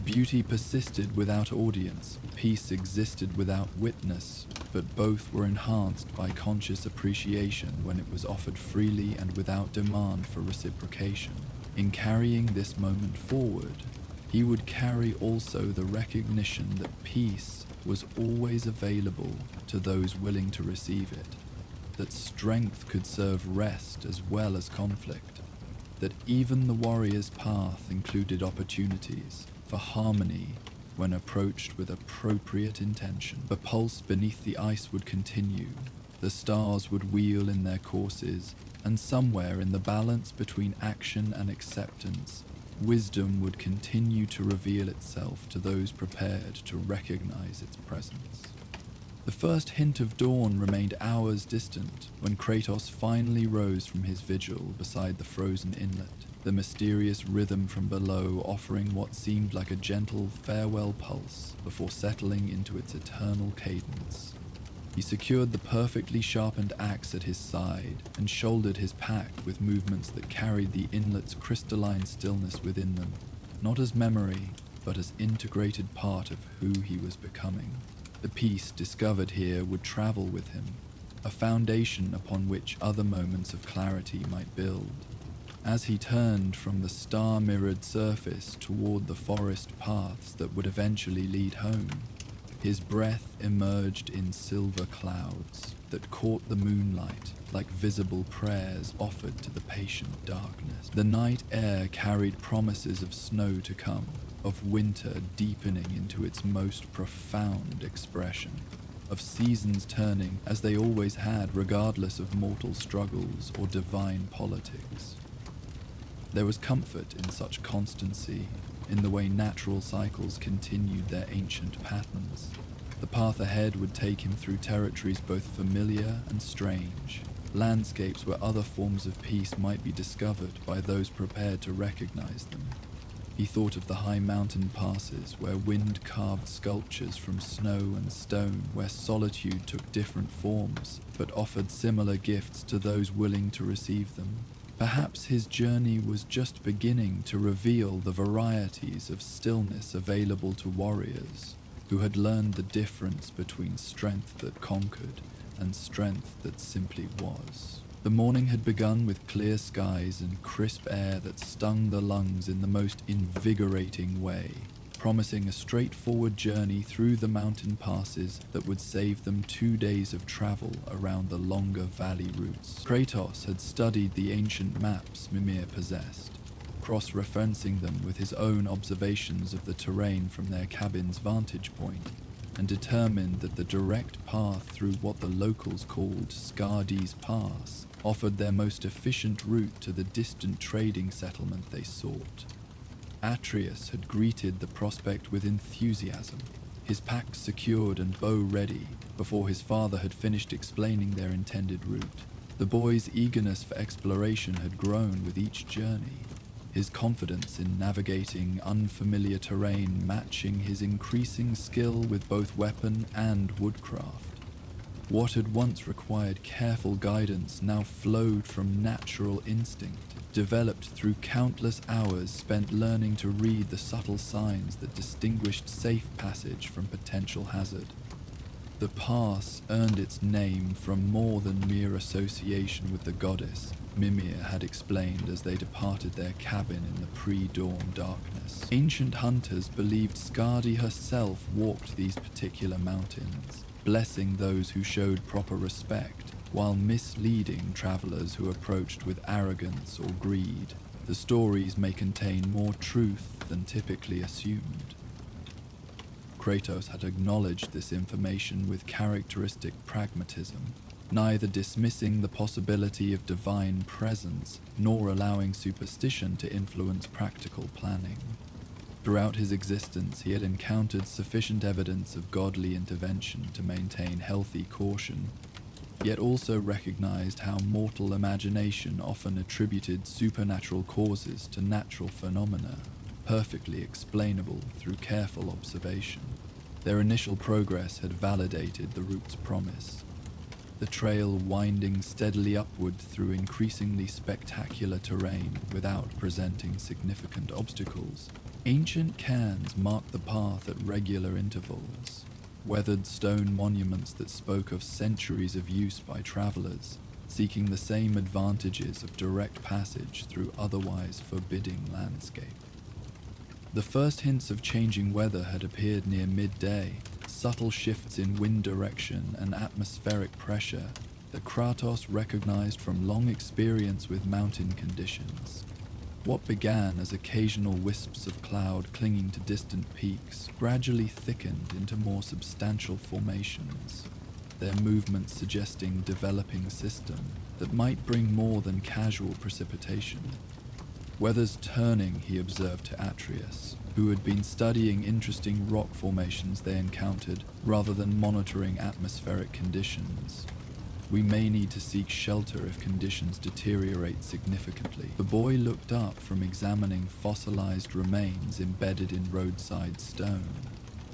[SPEAKER 1] Beauty persisted without audience, peace existed without witness, but both were enhanced by conscious appreciation when it was offered freely and without demand for reciprocation. In carrying this moment forward, he would carry also the recognition that peace was always available to those willing to receive it, that strength could serve rest as well as conflict, that even the warrior's path included opportunities for harmony when approached with appropriate intention. The pulse beneath the ice would continue, the stars would wheel in their courses, and somewhere in the balance between action and acceptance, wisdom would continue to reveal itself to those prepared to recognize its presence. The first hint of dawn remained hours distant when Kratos finally rose from his vigil beside the frozen inlet, the mysterious rhythm from below offering what seemed like a gentle farewell pulse before settling into its eternal cadence. He secured the perfectly sharpened axe at his side and shouldered his pack with movements that carried the inlet's crystalline stillness within them, not as memory, but as integrated part of who he was becoming. The peace discovered here would travel with him, a foundation upon which other moments of clarity might build. As he turned from the star-mirrored surface toward the forest paths that would eventually lead home, his breath emerged in silver clouds that caught the moonlight like visible prayers offered to the patient darkness. The night air carried promises of snow to come, of winter deepening into its most profound expression, of seasons turning as they always had regardless of mortal struggles or divine politics. There was comfort in such constancy, in the way natural cycles continued their ancient patterns. The path ahead would take him through territories both familiar and strange, landscapes where other forms of peace might be discovered by those prepared to recognize them. He thought of the high mountain passes where wind carved sculptures from snow and stone, where solitude took different forms, but offered similar gifts to those willing to receive them. Perhaps his journey was just beginning to reveal the varieties of stillness available to warriors who had learned the difference between strength that conquered and strength that simply was. The morning had begun with clear skies and crisp air that stung the lungs in the most invigorating way, promising a straightforward journey through the mountain passes that would save them 2 days of travel around the longer valley routes. Kratos had studied the ancient maps Mimir possessed, cross-referencing them with his own observations of the terrain from their cabin's vantage point, and determined that the direct path through what the locals called Skadi's Pass offered their most efficient route to the distant trading settlement they sought. Atreus had greeted the prospect with enthusiasm, his pack secured and bow ready before his father had finished explaining their intended route. The boy's eagerness for exploration had grown with each journey, his confidence in navigating unfamiliar terrain matching his increasing skill with both weapon and woodcraft. What had once required careful guidance now flowed from natural instinct, developed through countless hours spent learning to read the subtle signs that distinguished safe passage from potential hazard. The pass earned its name from more than mere association with the goddess, Mimir had explained as they departed their cabin in the pre-dawn darkness. Ancient hunters believed Skadi herself walked these particular mountains, blessing those who showed proper respect, while misleading travelers who approached with arrogance or greed. The stories may contain more truth than typically assumed. Kratos had acknowledged this information with characteristic pragmatism, neither dismissing the possibility of divine presence nor allowing superstition to influence practical planning. Throughout his existence, he had encountered sufficient evidence of godly intervention to maintain healthy caution, yet also recognized how mortal imagination often attributed supernatural causes to natural phenomena, perfectly explainable through careful observation. Their initial progress had validated the route's promise. The trail winding steadily upward through increasingly spectacular terrain without presenting significant obstacles. Ancient cairns marked the path at regular intervals, weathered stone monuments that spoke of centuries of use by travelers, seeking the same advantages of direct passage through otherwise forbidding landscape. The first hints of changing weather had appeared near midday, subtle shifts in wind direction and atmospheric pressure that Kratos recognized from long experience with mountain conditions. What began as occasional wisps of cloud clinging to distant peaks gradually thickened into more substantial formations, their movements suggesting developing system that might bring more than casual precipitation. Weather's turning, he observed to Atreus, who had been studying interesting rock formations they encountered rather than monitoring atmospheric conditions. We may need to seek shelter if conditions deteriorate significantly. The boy looked up from examining fossilized remains embedded in roadside stone,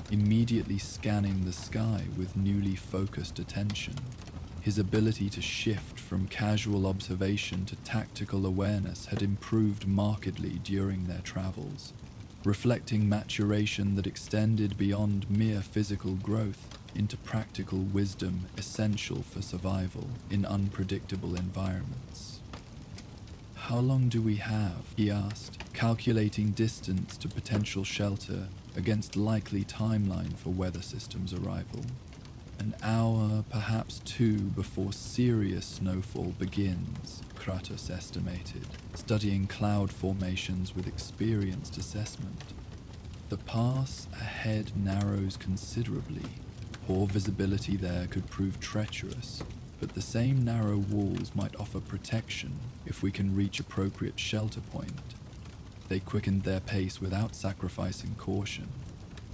[SPEAKER 1] immediately scanning the sky with newly focused attention. His ability to shift from casual observation to tactical awareness had improved markedly during their travels, reflecting maturation that extended beyond mere physical growth into practical wisdom essential for survival in unpredictable environments. "How long do we have?" he asked, calculating distance to potential shelter against likely timeline for weather systems arrival. "An hour, perhaps two, before serious snowfall begins," Kratos estimated, studying cloud formations with experienced assessment. "The pass ahead narrows considerably. Poor visibility there could prove treacherous, but the same narrow walls might offer protection if we can reach appropriate shelter point." They quickened their pace without sacrificing caution,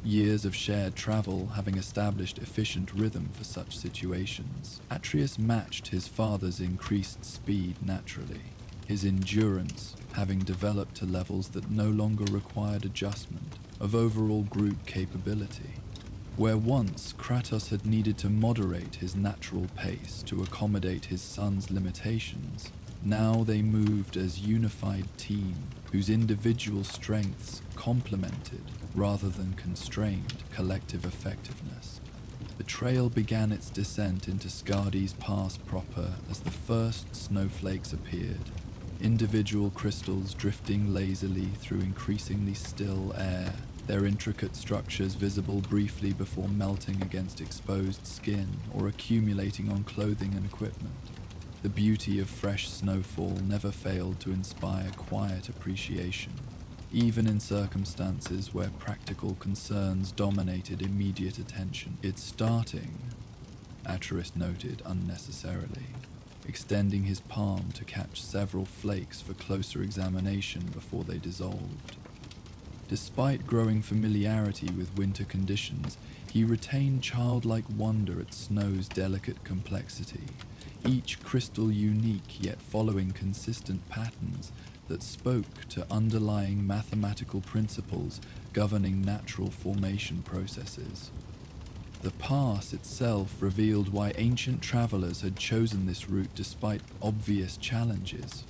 [SPEAKER 1] years of shared travel having established efficient rhythm for such situations. Atreus matched his father's increased speed naturally, his endurance having developed to levels that no longer required adjustment of overall group capability. Where once Kratos had needed to moderate his natural pace to accommodate his son's limitations, now they moved as unified team whose individual strengths complemented rather than constrained collective effectiveness. The trail began its descent into Skadi's Pass proper as the first snowflakes appeared, individual crystals drifting lazily through increasingly still air, their intricate structures visible briefly before melting against exposed skin or accumulating on clothing and equipment. The beauty of fresh snowfall never failed to inspire quiet appreciation, even in circumstances where practical concerns dominated immediate attention. "It's starting," Atreus noted unnecessarily, extending his palm to catch several flakes for closer examination before they dissolved. Despite growing familiarity with winter conditions, he retained childlike wonder at snow's delicate complexity, each crystal unique yet following consistent patterns that spoke to underlying mathematical principles governing natural formation processes. The pass itself revealed why ancient travelers had chosen this route despite obvious challenges.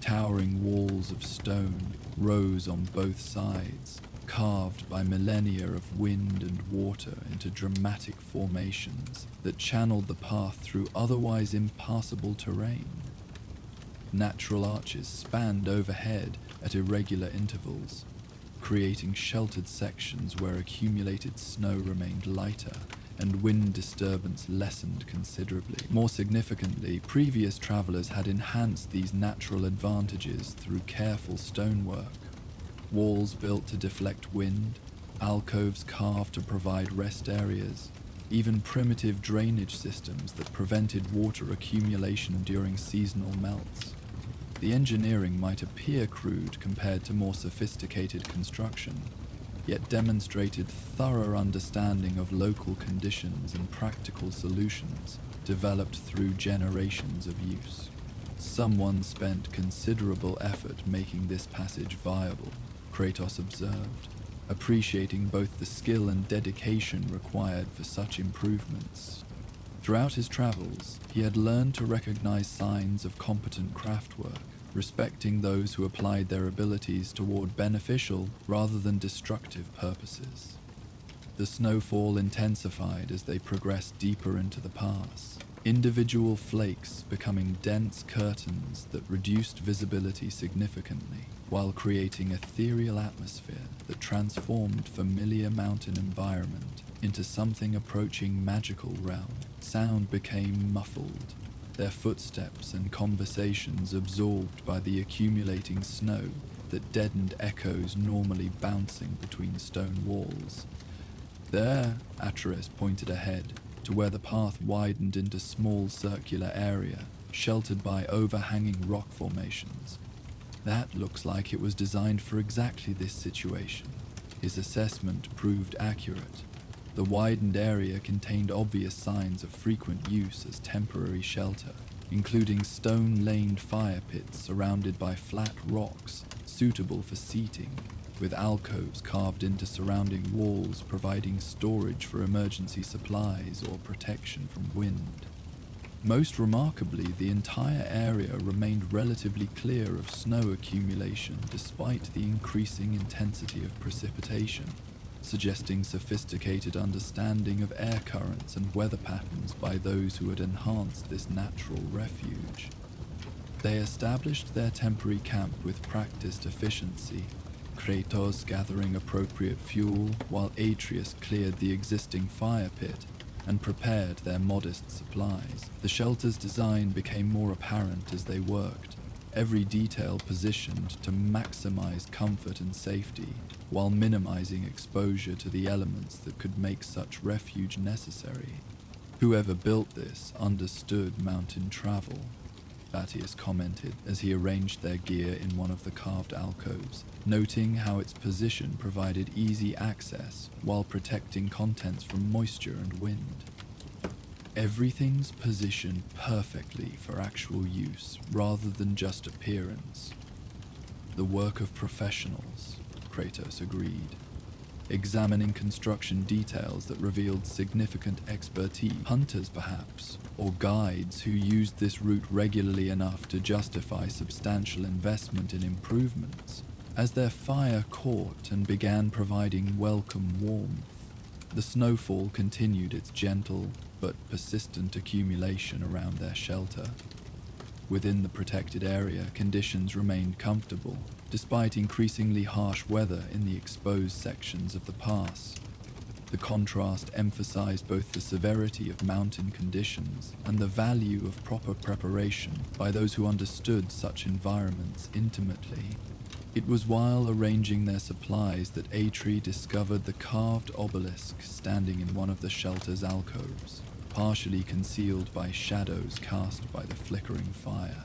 [SPEAKER 1] Towering walls of stone rose on both sides, carved by millennia of wind and water into dramatic formations that channeled the path through otherwise impassable terrain. Natural arches spanned overhead at irregular intervals, creating sheltered sections where accumulated snow remained lighter and wind disturbance lessened considerably. More significantly, previous travelers had enhanced these natural advantages through careful stonework. Walls built to deflect wind, alcoves carved to provide rest areas, even primitive drainage systems that prevented water accumulation during seasonal melts. The engineering might appear crude compared to more sophisticated construction, yet demonstrated thorough understanding of local conditions and practical solutions developed through generations of use. Someone spent considerable effort making this passage viable, Kratos observed, appreciating both the skill and dedication required for such improvements. Throughout his travels, he had learned to recognize signs of competent craftwork, respecting those who applied their abilities toward beneficial rather than destructive purposes. The snowfall intensified as they progressed deeper into the pass, individual flakes becoming dense curtains that reduced visibility significantly, while creating ethereal atmosphere that transformed familiar mountain environment into something approaching magical realm. Sound became muffled, their footsteps and conversations absorbed by the accumulating snow that deadened echoes normally bouncing between stone walls. There, Atreus pointed ahead, to where the path widened into small circular area, sheltered by overhanging rock formations. That looks like it was designed for exactly this situation. His assessment proved accurate. The widened area contained obvious signs of frequent use as temporary shelter, including stone-laned fire pits surrounded by flat rocks suitable for seating, with alcoves carved into surrounding walls providing storage for emergency supplies or protection from wind. Most remarkably, the entire area remained relatively clear of snow accumulation despite the increasing intensity of precipitation, suggesting sophisticated understanding of air currents and weather patterns by those who had enhanced this natural refuge. They established their temporary camp with practiced efficiency, Kratos gathering appropriate fuel while Atreus cleared the existing fire pit and prepared their modest supplies. The shelter's design became more apparent as they worked, every detail positioned to maximize comfort and safety while minimizing exposure to the elements that could make such refuge necessary. Whoever built this understood mountain travel, Batius commented as he arranged their gear in one of the carved alcoves, noting how its position provided easy access while protecting contents from moisture and wind. Everything's positioned perfectly for actual use rather than just appearance. The work of professionals, Kratos agreed, examining construction details that revealed significant expertise. Hunters, perhaps, or guides who used this route regularly enough to justify substantial investment in improvements. As their fire caught and began providing welcome warmth, the snowfall continued its gentle but persistent accumulation around their shelter. Within the protected area, conditions remained comfortable, despite increasingly harsh weather in the exposed sections of the pass. The contrast emphasized both the severity of mountain conditions and the value of proper preparation by those who understood such environments intimately. It was while arranging their supplies that Atri discovered the carved obelisk standing in one of the shelter's alcoves, partially concealed by shadows cast by the flickering fire.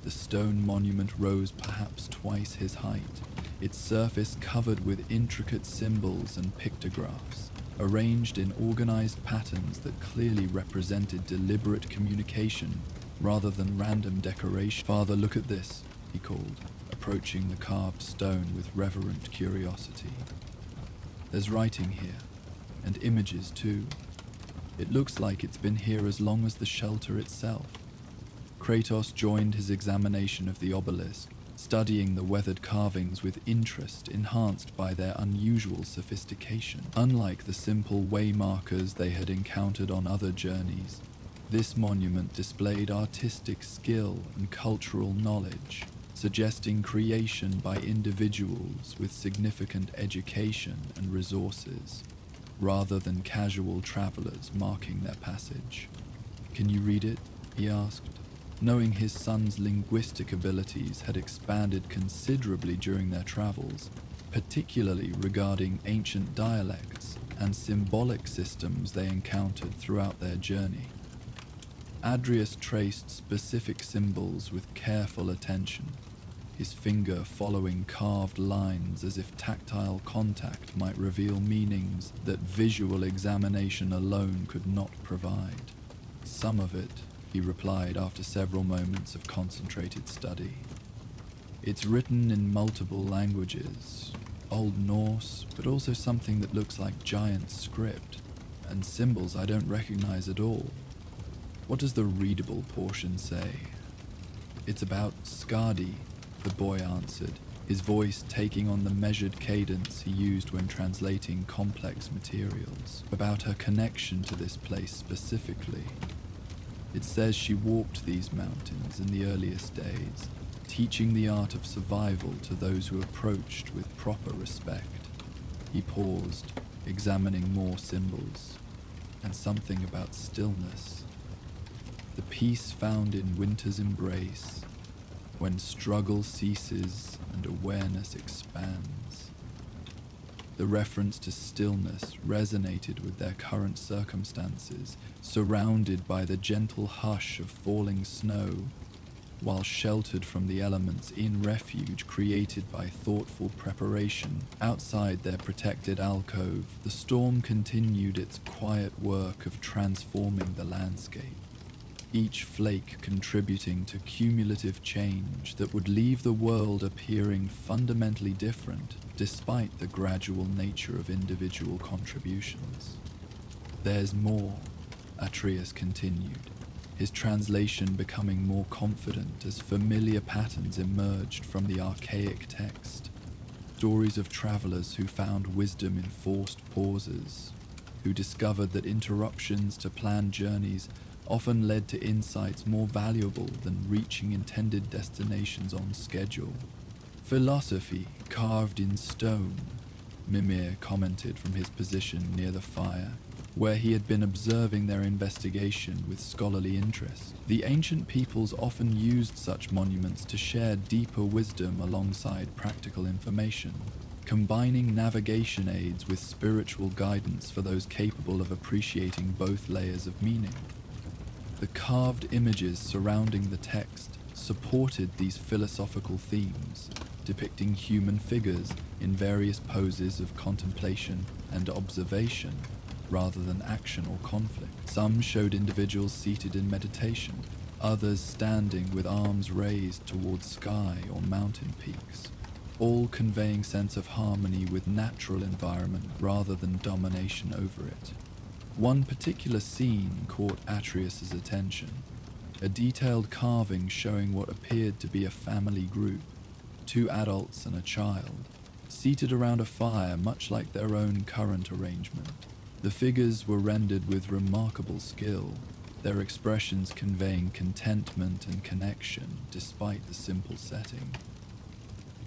[SPEAKER 1] The stone monument rose perhaps twice his height, its surface covered with intricate symbols and pictographs, arranged in organized patterns that clearly represented deliberate communication rather than random decoration. "Father, look at this," he called, approaching the carved stone with reverent curiosity. "There's writing here, and images too. It looks like it's been here as long as the shelter itself." Kratos joined his examination of the obelisk, studying the weathered carvings with interest enhanced by their unusual sophistication. Unlike the simple waymarkers they had encountered on other journeys, this monument displayed artistic skill and cultural knowledge, suggesting creation by individuals with significant education and resources. rather than casual travelers marking their passage. "Can you read it?" he asked, knowing his son's linguistic abilities had expanded considerably during their travels, particularly regarding ancient dialects and symbolic systems they encountered throughout their journey. Adrius traced specific symbols with careful attention, his finger following carved lines as if tactile contact might reveal meanings that visual examination alone could not provide. "Some of it," he replied after several moments of concentrated study. "It's written in multiple languages, Old Norse, but also something that looks like giant script, and symbols I don't recognize at all. What does the readable portion say?" "It's about Skadi," the boy answered, his voice taking on the measured cadence he used when translating complex materials, "about her connection to this place specifically. It says she walked these mountains in the earliest days, teaching the art of survival to those who approached with proper respect." He paused, examining more symbols, and something about stillness. "The peace found in winter's embrace, when struggle ceases and awareness expands." The reference to stillness resonated with their current circumstances, surrounded by the gentle hush of falling snow, while sheltered from the elements in refuge created by thoughtful preparation outside their protected alcove. The storm continued its quiet work of transforming the landscape, each flake contributing to cumulative change that would leave the world appearing fundamentally different despite the gradual nature of individual contributions. "There's more," Atreus continued, his translation becoming more confident as familiar patterns emerged from the archaic text. Stories of travelers who found wisdom in forced pauses, who discovered that interruptions to planned journeys often led to insights more valuable than reaching intended destinations on schedule. "Philosophy carved in stone," Mimir commented from his position near the fire, where he had been observing their investigation with scholarly interest. "The ancient peoples often used such monuments to share deeper wisdom alongside practical information, combining navigation aids with spiritual guidance for those capable of appreciating both layers of meaning." The carved images surrounding the text supported these philosophical themes, depicting human figures in various poses of contemplation and observation, rather than action or conflict. Some showed individuals seated in meditation, others standing with arms raised towards sky or mountain peaks, all conveying sense of harmony with natural environment rather than domination over it. One particular scene caught Atreus's attention, a detailed carving showing what appeared to be a family group, 2 adults and a child, seated around a fire much like their own current arrangement. The figures were rendered with remarkable skill, their expressions conveying contentment and connection despite the simple setting.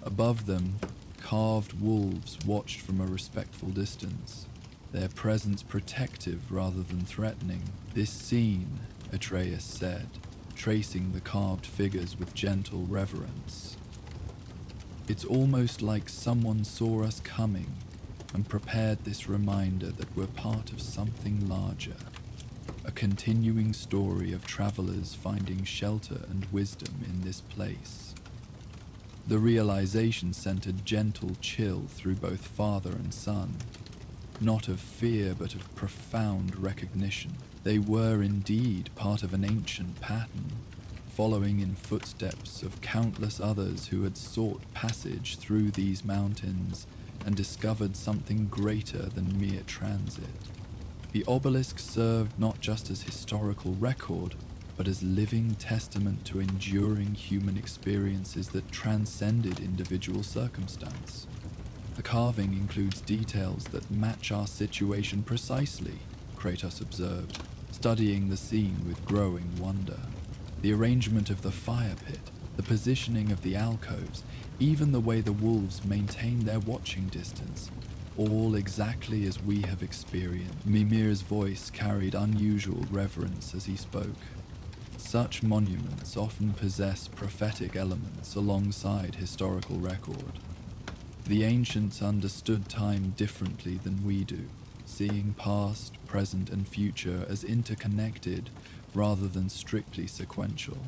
[SPEAKER 1] Above them, carved wolves watched from a respectful distance, their presence protective rather than threatening. "This scene," Atreus said, tracing the carved figures with gentle reverence. "It's almost like someone saw us coming and prepared this reminder that we're part of something larger, a continuing story of travelers finding shelter and wisdom in this place." The realization sent a gentle chill through both father and son, not of fear but of profound recognition. They were indeed part of an ancient pattern, following in footsteps of countless others who had sought passage through these mountains and discovered something greater than mere transit. The obelisk served not just as historical record, but as living testament to enduring human experiences that transcended individual circumstance. "The carving includes details that match our situation precisely," Kratos observed, studying the scene with growing wonder. "The arrangement of the fire pit, the positioning of the alcoves, even the way the wolves maintain their watching distance. all exactly as we have experienced. Mimir's voice carried unusual reverence as he spoke. Such monuments often possess prophetic elements alongside historical record. The ancients understood time differently than we do, seeing past, present, and future as interconnected rather than strictly sequential.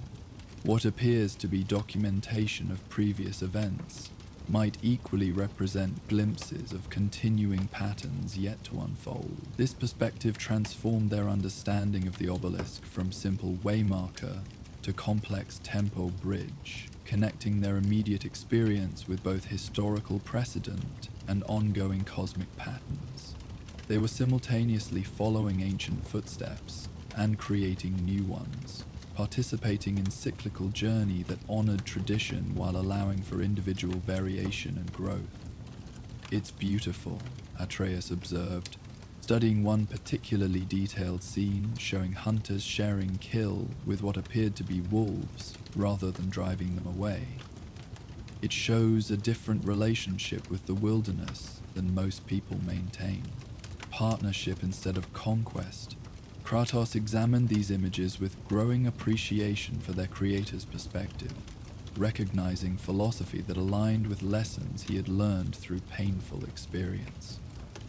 [SPEAKER 1] What appears to be documentation of previous events might equally represent glimpses of continuing patterns yet to unfold. This perspective transformed their understanding of the obelisk from simple waymarker to complex temporal bridge, connecting their immediate experience with both historical precedent and ongoing cosmic patterns. They were simultaneously following ancient footsteps and creating new ones, participating in cyclical journey that honored tradition while allowing for individual variation and growth. "It's beautiful," Atreus observed, studying one particularly detailed scene showing hunters sharing kill with what appeared to be wolves rather than driving them away. "It shows a different relationship with the wilderness than most people maintain. Partnership instead of conquest." Kratos examined these images with growing appreciation for their creator's perspective, recognizing philosophy that aligned with lessons he had learned through painful experience.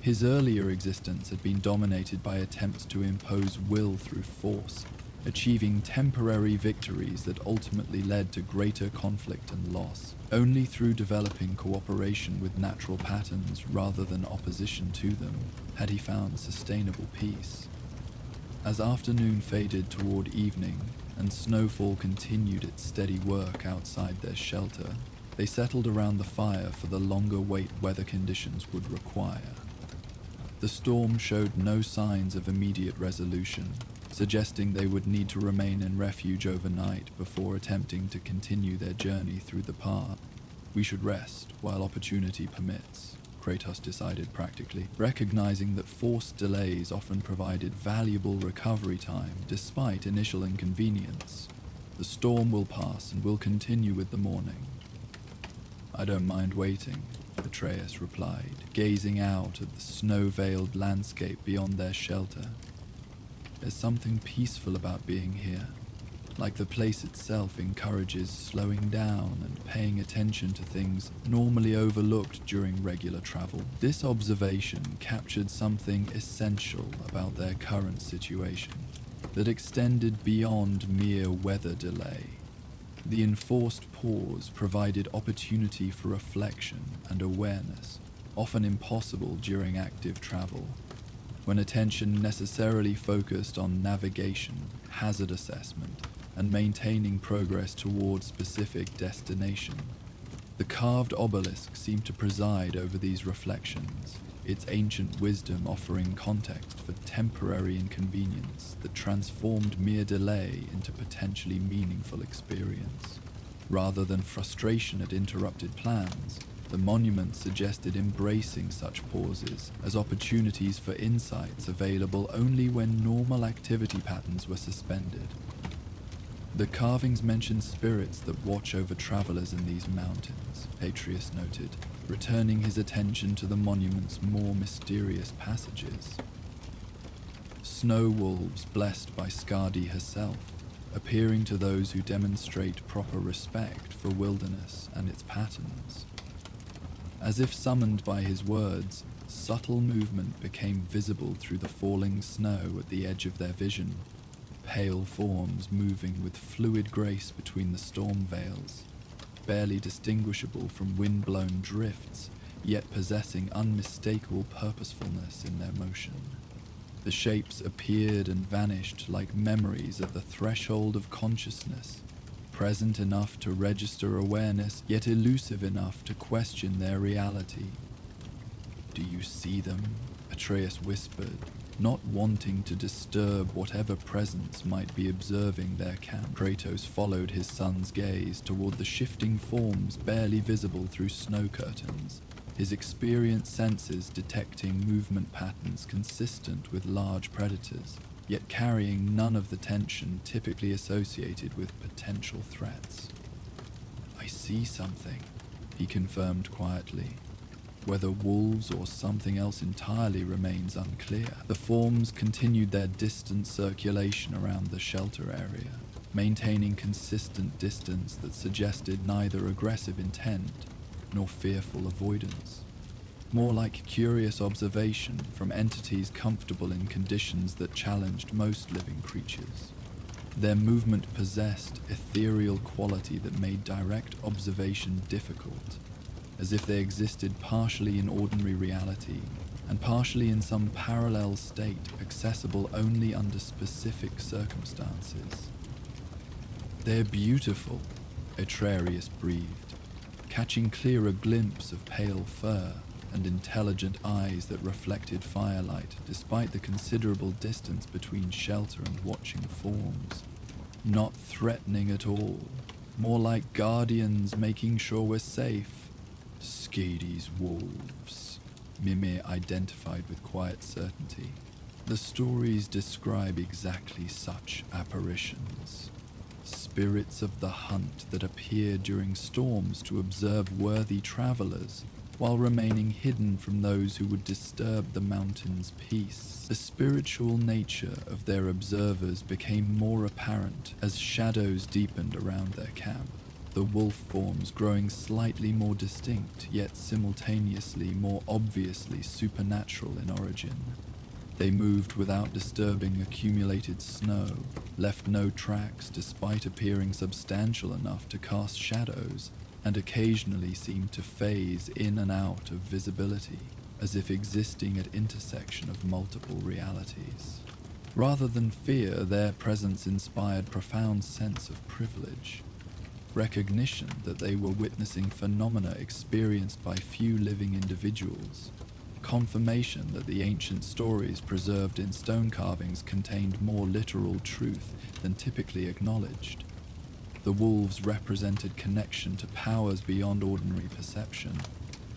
[SPEAKER 1] His earlier existence had been dominated by attempts to impose will through force, achieving temporary victories that ultimately led to greater conflict and loss. Only through developing cooperation with natural patterns rather than opposition to them had he found sustainable peace. As afternoon faded toward evening and snowfall continued its steady work outside their shelter, they settled around the fire for the longer wait weather conditions would require. The storm showed no signs of immediate resolution, suggesting they would need to remain in refuge overnight before attempting to continue their journey through the path. "We should rest while opportunity permits," Kratos decided practically, recognizing that forced delays often provided valuable recovery time despite initial inconvenience. "The storm will pass and we'll continue with the morning." "I don't mind waiting," Atreus replied, gazing out at the snow-veiled landscape beyond their shelter. "There's something peaceful about being here, like the place itself encourages slowing down and paying attention to things normally overlooked during regular travel." This observation captured something essential about their current situation that extended beyond mere weather delay. The enforced pause provided opportunity for reflection and awareness, often impossible during active travel, when attention necessarily focused on navigation, hazard assessment, and maintaining progress toward specific destination. The carved obelisk seemed to preside over these reflections, its ancient wisdom offering context for temporary inconvenience that transformed mere delay into potentially meaningful experience. Rather than frustration at interrupted plans, the monument suggested embracing such pauses as opportunities for insights available only when normal activity patterns were suspended. The carvings mentioned spirits that watch over travelers in these mountains, Atreus noted, returning his attention to the monument's more mysterious passages. Snow wolves blessed by Skadi herself, appearing to those who demonstrate proper respect for wilderness and its patterns. As if summoned by his words, subtle movement became visible through the falling snow at the edge of their vision, pale forms moving with fluid grace between the storm veils, barely distinguishable from wind-blown drifts, yet possessing unmistakable purposefulness in their motion. The shapes appeared and vanished like memories at the threshold of consciousness, present enough to register awareness, yet elusive enough to question their reality. "Do you see them?" Atreus whispered, not wanting to disturb whatever presence might be observing their camp. Kratos followed his son's gaze toward the shifting forms barely visible through snow curtains, his experienced senses detecting movement patterns consistent with large predators, yet carrying none of the tension typically associated with potential threats. "I see something," he confirmed quietly. Whether wolves or something else entirely remains unclear. The forms continued their distant circulation around the shelter area, maintaining consistent distance that suggested neither aggressive intent nor fearful avoidance. More like curious observation from entities comfortable in conditions that challenged most living creatures. Their movement possessed ethereal quality that made direct observation difficult, as if they existed partially in ordinary reality and partially in some parallel state accessible only under specific circumstances. "They're beautiful," Atrarius breathed, catching clear a glimpse of pale fur and intelligent eyes that reflected firelight despite the considerable distance between shelter and watching forms. "Not threatening at all, more like guardians making sure we're safe." "Skadi's wolves," Mimir identified with quiet certainty. "The stories describe exactly such apparitions. Spirits of the hunt that appear during storms to observe worthy travelers while remaining hidden from those who would disturb the mountain's peace. The spiritual nature of their observers became more apparent as shadows deepened around their camp, the wolf forms growing slightly more distinct, yet simultaneously more obviously supernatural in origin. They moved without disturbing accumulated snow, left no tracks despite appearing substantial enough to cast shadows, and occasionally seemed to phase in and out of visibility, as if existing at intersection of multiple realities. Rather than fear, their presence inspired profound sense of privilege. Recognition that they were witnessing phenomena experienced by few living individuals. Confirmation that the ancient stories preserved in stone carvings contained more literal truth than typically acknowledged. The wolves represented connection to powers beyond ordinary perception,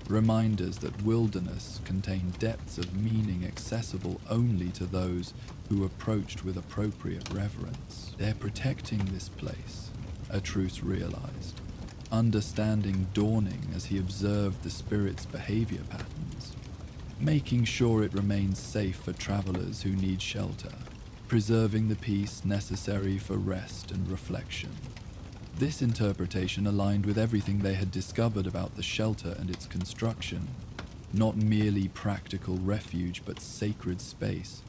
[SPEAKER 1] reminders that wilderness contained depths of meaning accessible only to those who approached with appropriate reverence. "They're protecting this place," Atrus realized, understanding dawning as he observed the spirit's behavior patterns, making sure it remains safe for travelers who need shelter, preserving the peace necessary for rest and reflection. This interpretation aligned with everything they had discovered about the shelter and its construction, not merely practical refuge but sacred space,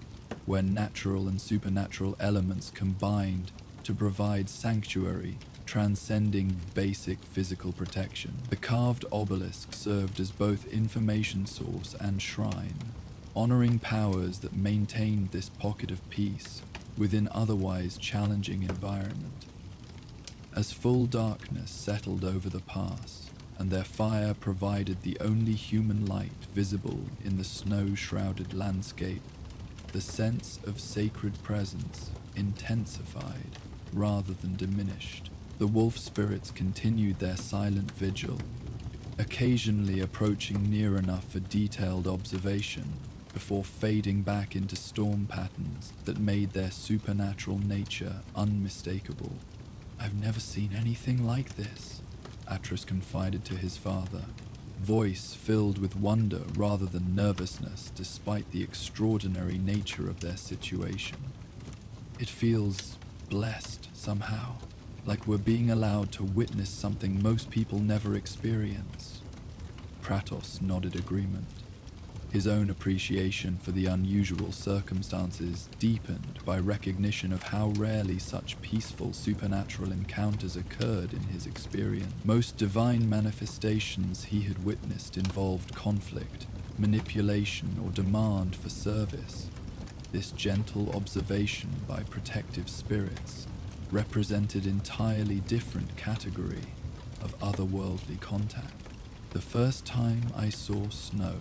[SPEAKER 1] where natural and supernatural elements combined to provide sanctuary, transcending basic physical protection. The carved obelisk served as both information source and shrine, honoring powers that maintained this pocket of peace within otherwise challenging environment. As full darkness settled over the pass, and their fire provided the only human light visible in the snow-shrouded landscape, the sense of sacred presence intensified rather than diminished. The wolf spirits continued their silent vigil, occasionally approaching near enough for detailed observation before fading back into storm patterns that made their supernatural nature unmistakable. "I've never seen anything like this," Atrus confided to his father, voice filled with wonder rather than nervousness despite the extraordinary nature of their situation. "It feels blessed somehow, like we're being allowed to witness something most people never experience." Kratos nodded agreement. His own appreciation for the unusual circumstances deepened by recognition of how rarely such peaceful supernatural encounters occurred in his experience. Most divine manifestations he had witnessed involved conflict, manipulation, or demand for service. This gentle observation by protective spirits represented entirely different category of otherworldly contact. "The first time I saw snow,"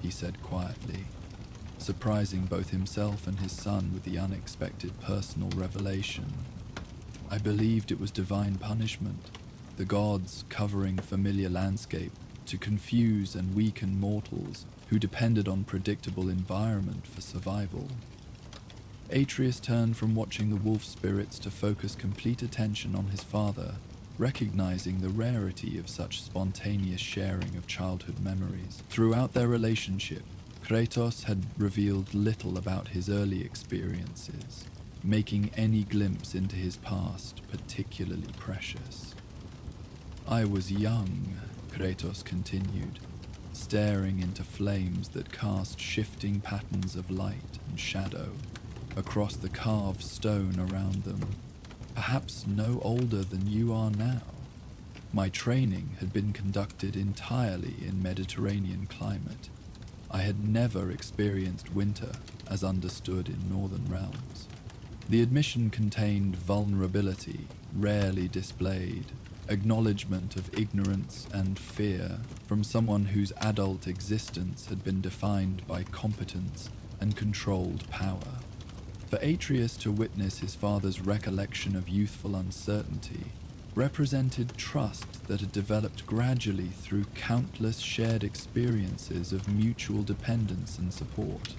[SPEAKER 1] he said quietly, surprising both himself and his son with the unexpected personal revelation. "I believed it was divine punishment, the gods covering familiar landscape to confuse and weaken mortals who depended on predictable environment for survival." Atreus turned from watching the wolf spirits to focus complete attention on his father, recognizing the rarity of such spontaneous sharing of childhood memories. Throughout their relationship, Kratos had revealed little about his early experiences, making any glimpse into his past particularly precious. "I was young," Kratos continued, staring into flames that cast shifting patterns of light and shadow across the carved stone around them. "Perhaps no older than you are now. My training had been conducted entirely in Mediterranean climate. I had never experienced winter as understood in northern realms." The admission contained vulnerability, rarely displayed, acknowledgement of ignorance and fear from someone whose adult existence had been defined by competence and controlled power. For Atreus to witness his father's recollection of youthful uncertainty represented trust that had developed gradually through countless shared experiences of mutual dependence and support.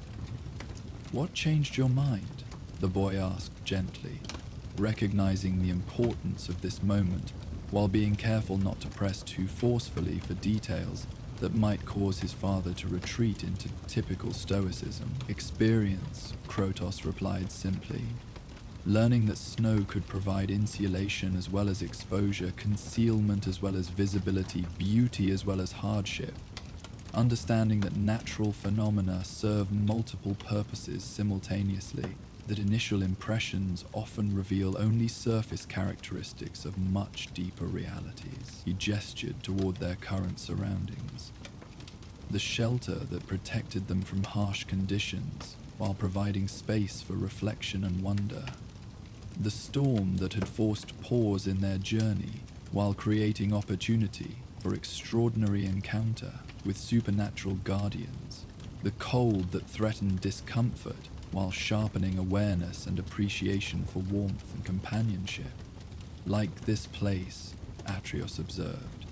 [SPEAKER 1] "What changed your mind?" the boy asked gently, recognizing the importance of this moment while being careful not to press too forcefully for details that might cause his father to retreat into typical stoicism. "Experience," Kratos replied simply. "Learning that snow could provide insulation as well as exposure, concealment as well as visibility, beauty as well as hardship. Understanding that natural phenomena serve multiple purposes simultaneously, that initial impressions often reveal only surface characteristics of much deeper realities." He gestured toward their current surroundings. The shelter that protected them from harsh conditions while providing space for reflection and wonder. The storm that had forced pause in their journey while creating opportunity for extraordinary encounter with supernatural guardians. The cold that threatened discomfort while sharpening awareness and appreciation for warmth and companionship. "Like this place," Atreus observed,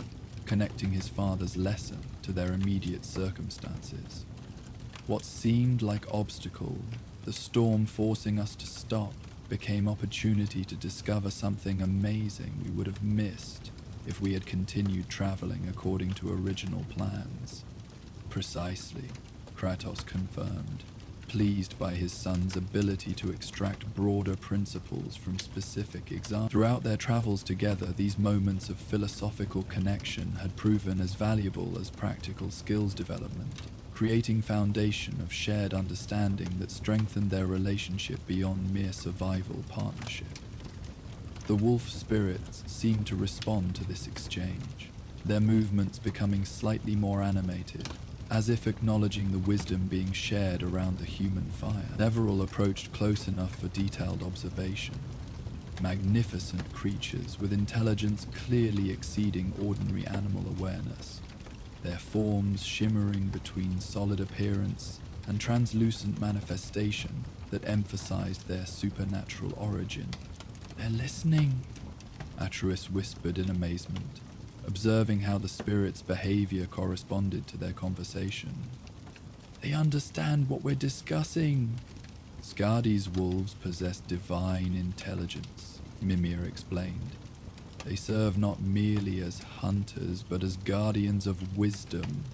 [SPEAKER 1] connecting his father's lesson to their immediate circumstances. "What seemed like obstacle, the storm forcing us to stop, became opportunity to discover something amazing we would have missed if we had continued traveling according to original plans." "Precisely," Kratos confirmed, pleased by his son's ability to extract broader principles from specific examples. Throughout their travels together, these moments of philosophical connection had proven as valuable as practical skills development, creating foundation of shared understanding that strengthened their relationship beyond mere survival partnership. The wolf spirits seemed to respond to this exchange, their movements becoming slightly more animated, as if acknowledging the wisdom being shared around the human fire. Several approached close enough for detailed observation. Magnificent creatures with intelligence clearly exceeding ordinary animal awareness, their forms shimmering between solid appearance and translucent manifestation that emphasized their supernatural origin. "They're listening," Atreus whispered in amazement, observing how the spirit's behavior corresponded to their conversation. "They understand what we're discussing." "Skadi's wolves possess divine intelligence," Mimir explained. "They serve not merely as hunters, but as guardians of wisdom,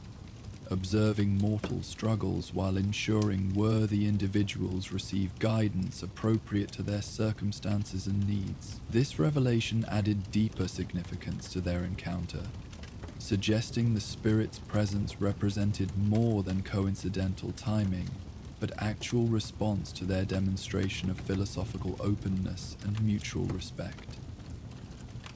[SPEAKER 1] observing mortal struggles while ensuring worthy individuals receive guidance appropriate to their circumstances and needs." This revelation added deeper significance to their encounter, suggesting the spirit's presence represented more than coincidental timing, but actual response to their demonstration of philosophical openness and mutual respect.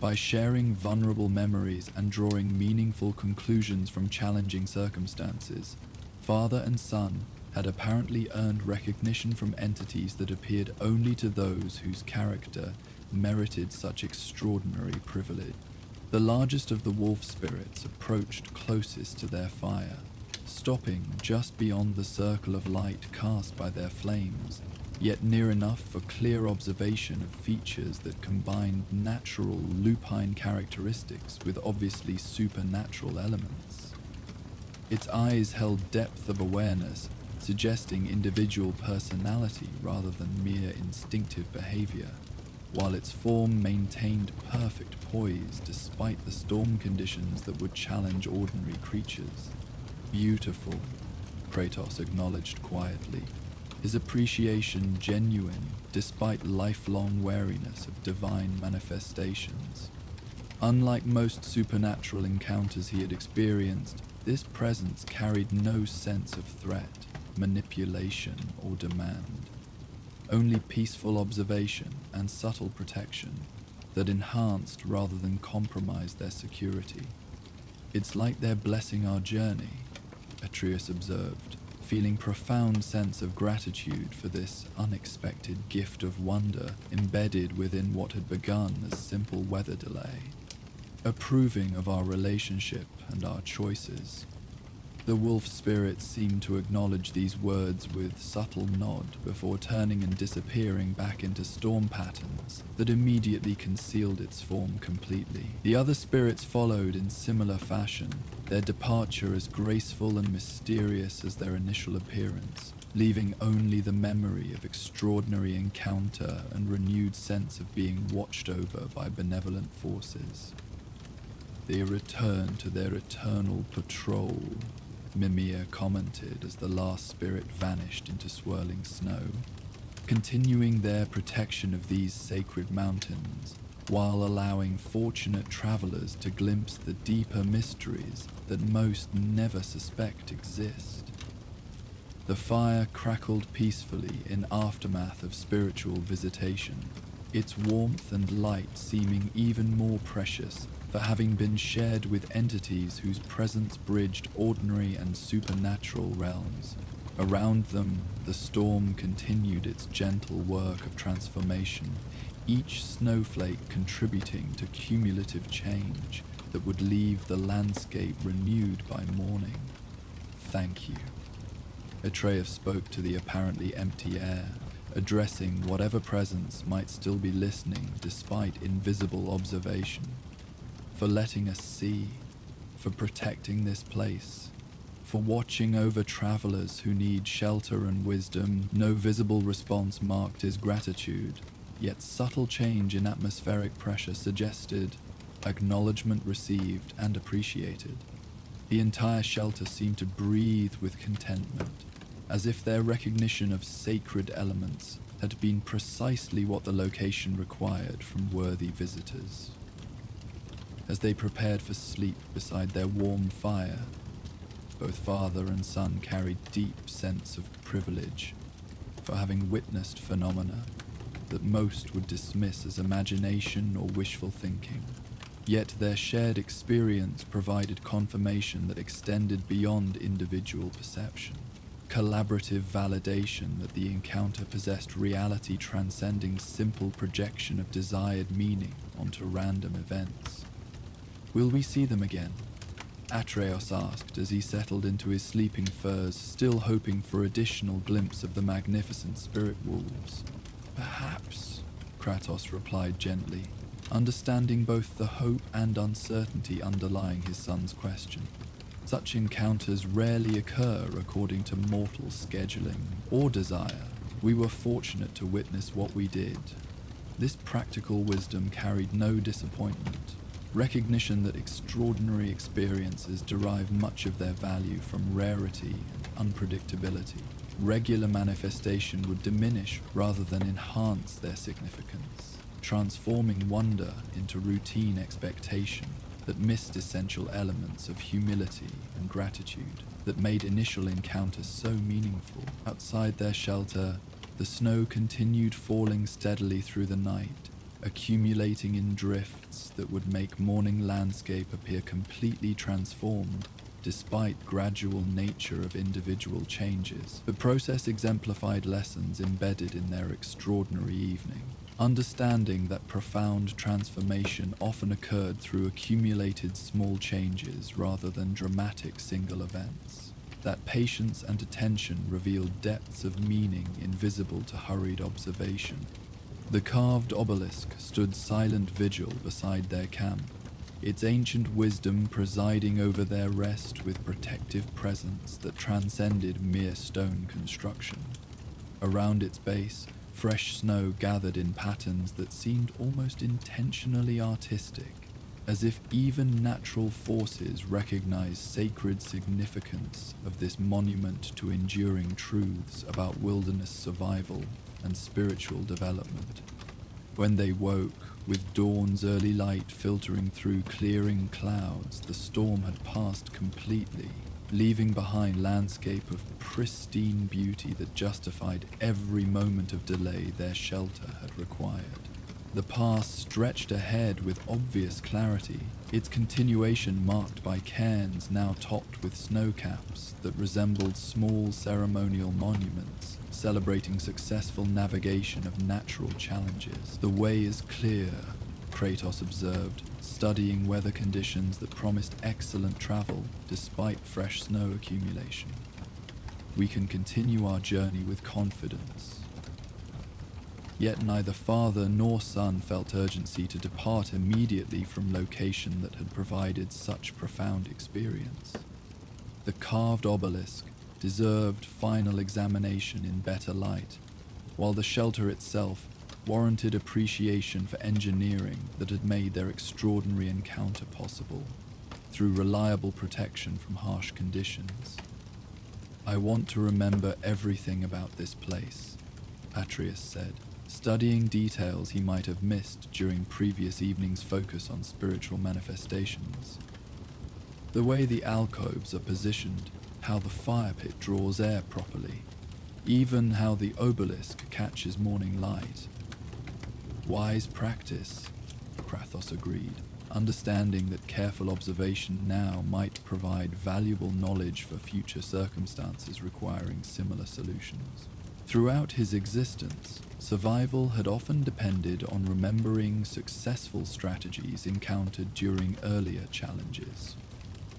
[SPEAKER 1] By sharing vulnerable memories and drawing meaningful conclusions from challenging circumstances, father and son had apparently earned recognition from entities that appeared only to those whose character merited such extraordinary privilege. The largest of the wolf spirits approached closest to their fire, stopping just beyond the circle of light cast by their flames, yet near enough for clear observation of features that combined natural lupine characteristics with obviously supernatural elements. Its eyes held depth of awareness, suggesting individual personality rather than mere instinctive behavior. while its form maintained perfect poise despite the storm conditions that would challenge ordinary creatures. Beautiful, Kratos acknowledged quietly, his appreciation genuine despite lifelong wariness of divine manifestations. Unlike most supernatural encounters he had experienced, this presence carried no sense of threat, manipulation, or demand. Only peaceful observation and subtle protection that enhanced rather than compromised their security. "It's like they're blessing our journey," Atreus observed, feeling profound sense of gratitude for this unexpected gift of wonder embedded within what had begun as simple weather delay. Approving of our relationship and our choices. The wolf spirit seemed to acknowledge these words with subtle nod before turning and disappearing back into storm patterns that immediately concealed its form completely. The other spirits followed in similar fashion, their departure as graceful and mysterious as their initial appearance, leaving only the memory of extraordinary encounter and renewed sense of being watched over by benevolent forces. "They return to their eternal patrol," Mimir commented as the last spirit vanished into swirling snow, continuing their protection of these sacred mountains, while allowing fortunate travelers to glimpse the deeper mysteries that most never suspect exist. The fire crackled peacefully in aftermath of spiritual visitation, its warmth and light seeming even more precious for having been shared with entities whose presence bridged ordinary and supernatural realms. Around them, the storm continued its gentle work of transformation, each snowflake contributing to cumulative change that would leave the landscape renewed by morning. "Thank you." Atreus spoke to the apparently empty air, addressing whatever presence might still be listening despite invisible observation. "For letting us see, for protecting this place, for watching over travelers who need shelter and wisdom." No visible response marked his gratitude, yet subtle change in atmospheric pressure suggested acknowledgement received and appreciated. The entire shelter seemed to breathe with contentment, as if their recognition of sacred elements had been precisely what the location required from worthy visitors. As they prepared for sleep beside their warm fire, both father and son carried deep sense of privilege for having witnessed phenomena that most would dismiss as imagination or wishful thinking. Yet their shared experience provided confirmation that extended beyond individual perception, collaborative validation that the encounter possessed reality transcending simple projection of desired meaning onto random events. "Will we see them again?" Atreus asked as he settled into his sleeping furs, still hoping for additional glimpse of the magnificent spirit wolves. "Perhaps," Kratos replied gently, understanding both the hope and uncertainty underlying his son's question. Such encounters rarely occur according to mortal scheduling or desire. We were fortunate to witness what we did. This practical wisdom carried no disappointment. Recognition that extraordinary experiences derive much of their value from rarity and unpredictability. Regular manifestation would diminish rather than enhance their significance, transforming wonder into routine expectation that missed essential elements of humility and gratitude that made initial encounters so meaningful. Outside their shelter, the snow continued falling steadily through the night, accumulating in drifts that would make morning landscape appear completely transformed despite gradual nature of individual changes. The process exemplified lessons embedded in their extraordinary evening. Understanding that profound transformation often occurred through accumulated small changes rather than dramatic single events. That patience and attention revealed depths of meaning invisible to hurried observation. The carved obelisk stood silent vigil beside their camp, its ancient wisdom presiding over their rest with protective presence that transcended mere stone construction. Around its base, Fresh snow gathered in patterns that seemed almost intentionally artistic, as if even natural forces recognized sacred significance of this monument to enduring truths about wilderness survival and spiritual development. When they woke, with dawn's early light filtering through clearing clouds, the storm had passed completely, leaving behind landscape of pristine beauty that justified every moment of delay their shelter had required. The pass stretched ahead with obvious clarity, its continuation marked by cairns now topped with snowcaps that resembled small ceremonial monuments, celebrating successful navigation of natural challenges. "The way is clear," Kratos observed, studying weather conditions that promised excellent travel despite fresh snow accumulation. "We can continue our journey with confidence." Yet neither father nor son felt urgency to depart immediately from location that had provided such profound experience. The carved obelisk deserved final examination in better light, while the shelter itself warranted appreciation for engineering that had made their extraordinary encounter possible, through reliable protection from harsh conditions. "I want to remember everything about this place," Atreus said, studying details he might have missed during previous evening's focus on spiritual manifestations. The way the alcoves are positioned, how the fire pit draws air properly, even how the obelisk catches morning light. "Wise practice," Kratos agreed, understanding that careful observation now might provide valuable knowledge for future circumstances requiring similar solutions. Throughout his existence, survival had often depended on remembering successful strategies encountered during earlier challenges.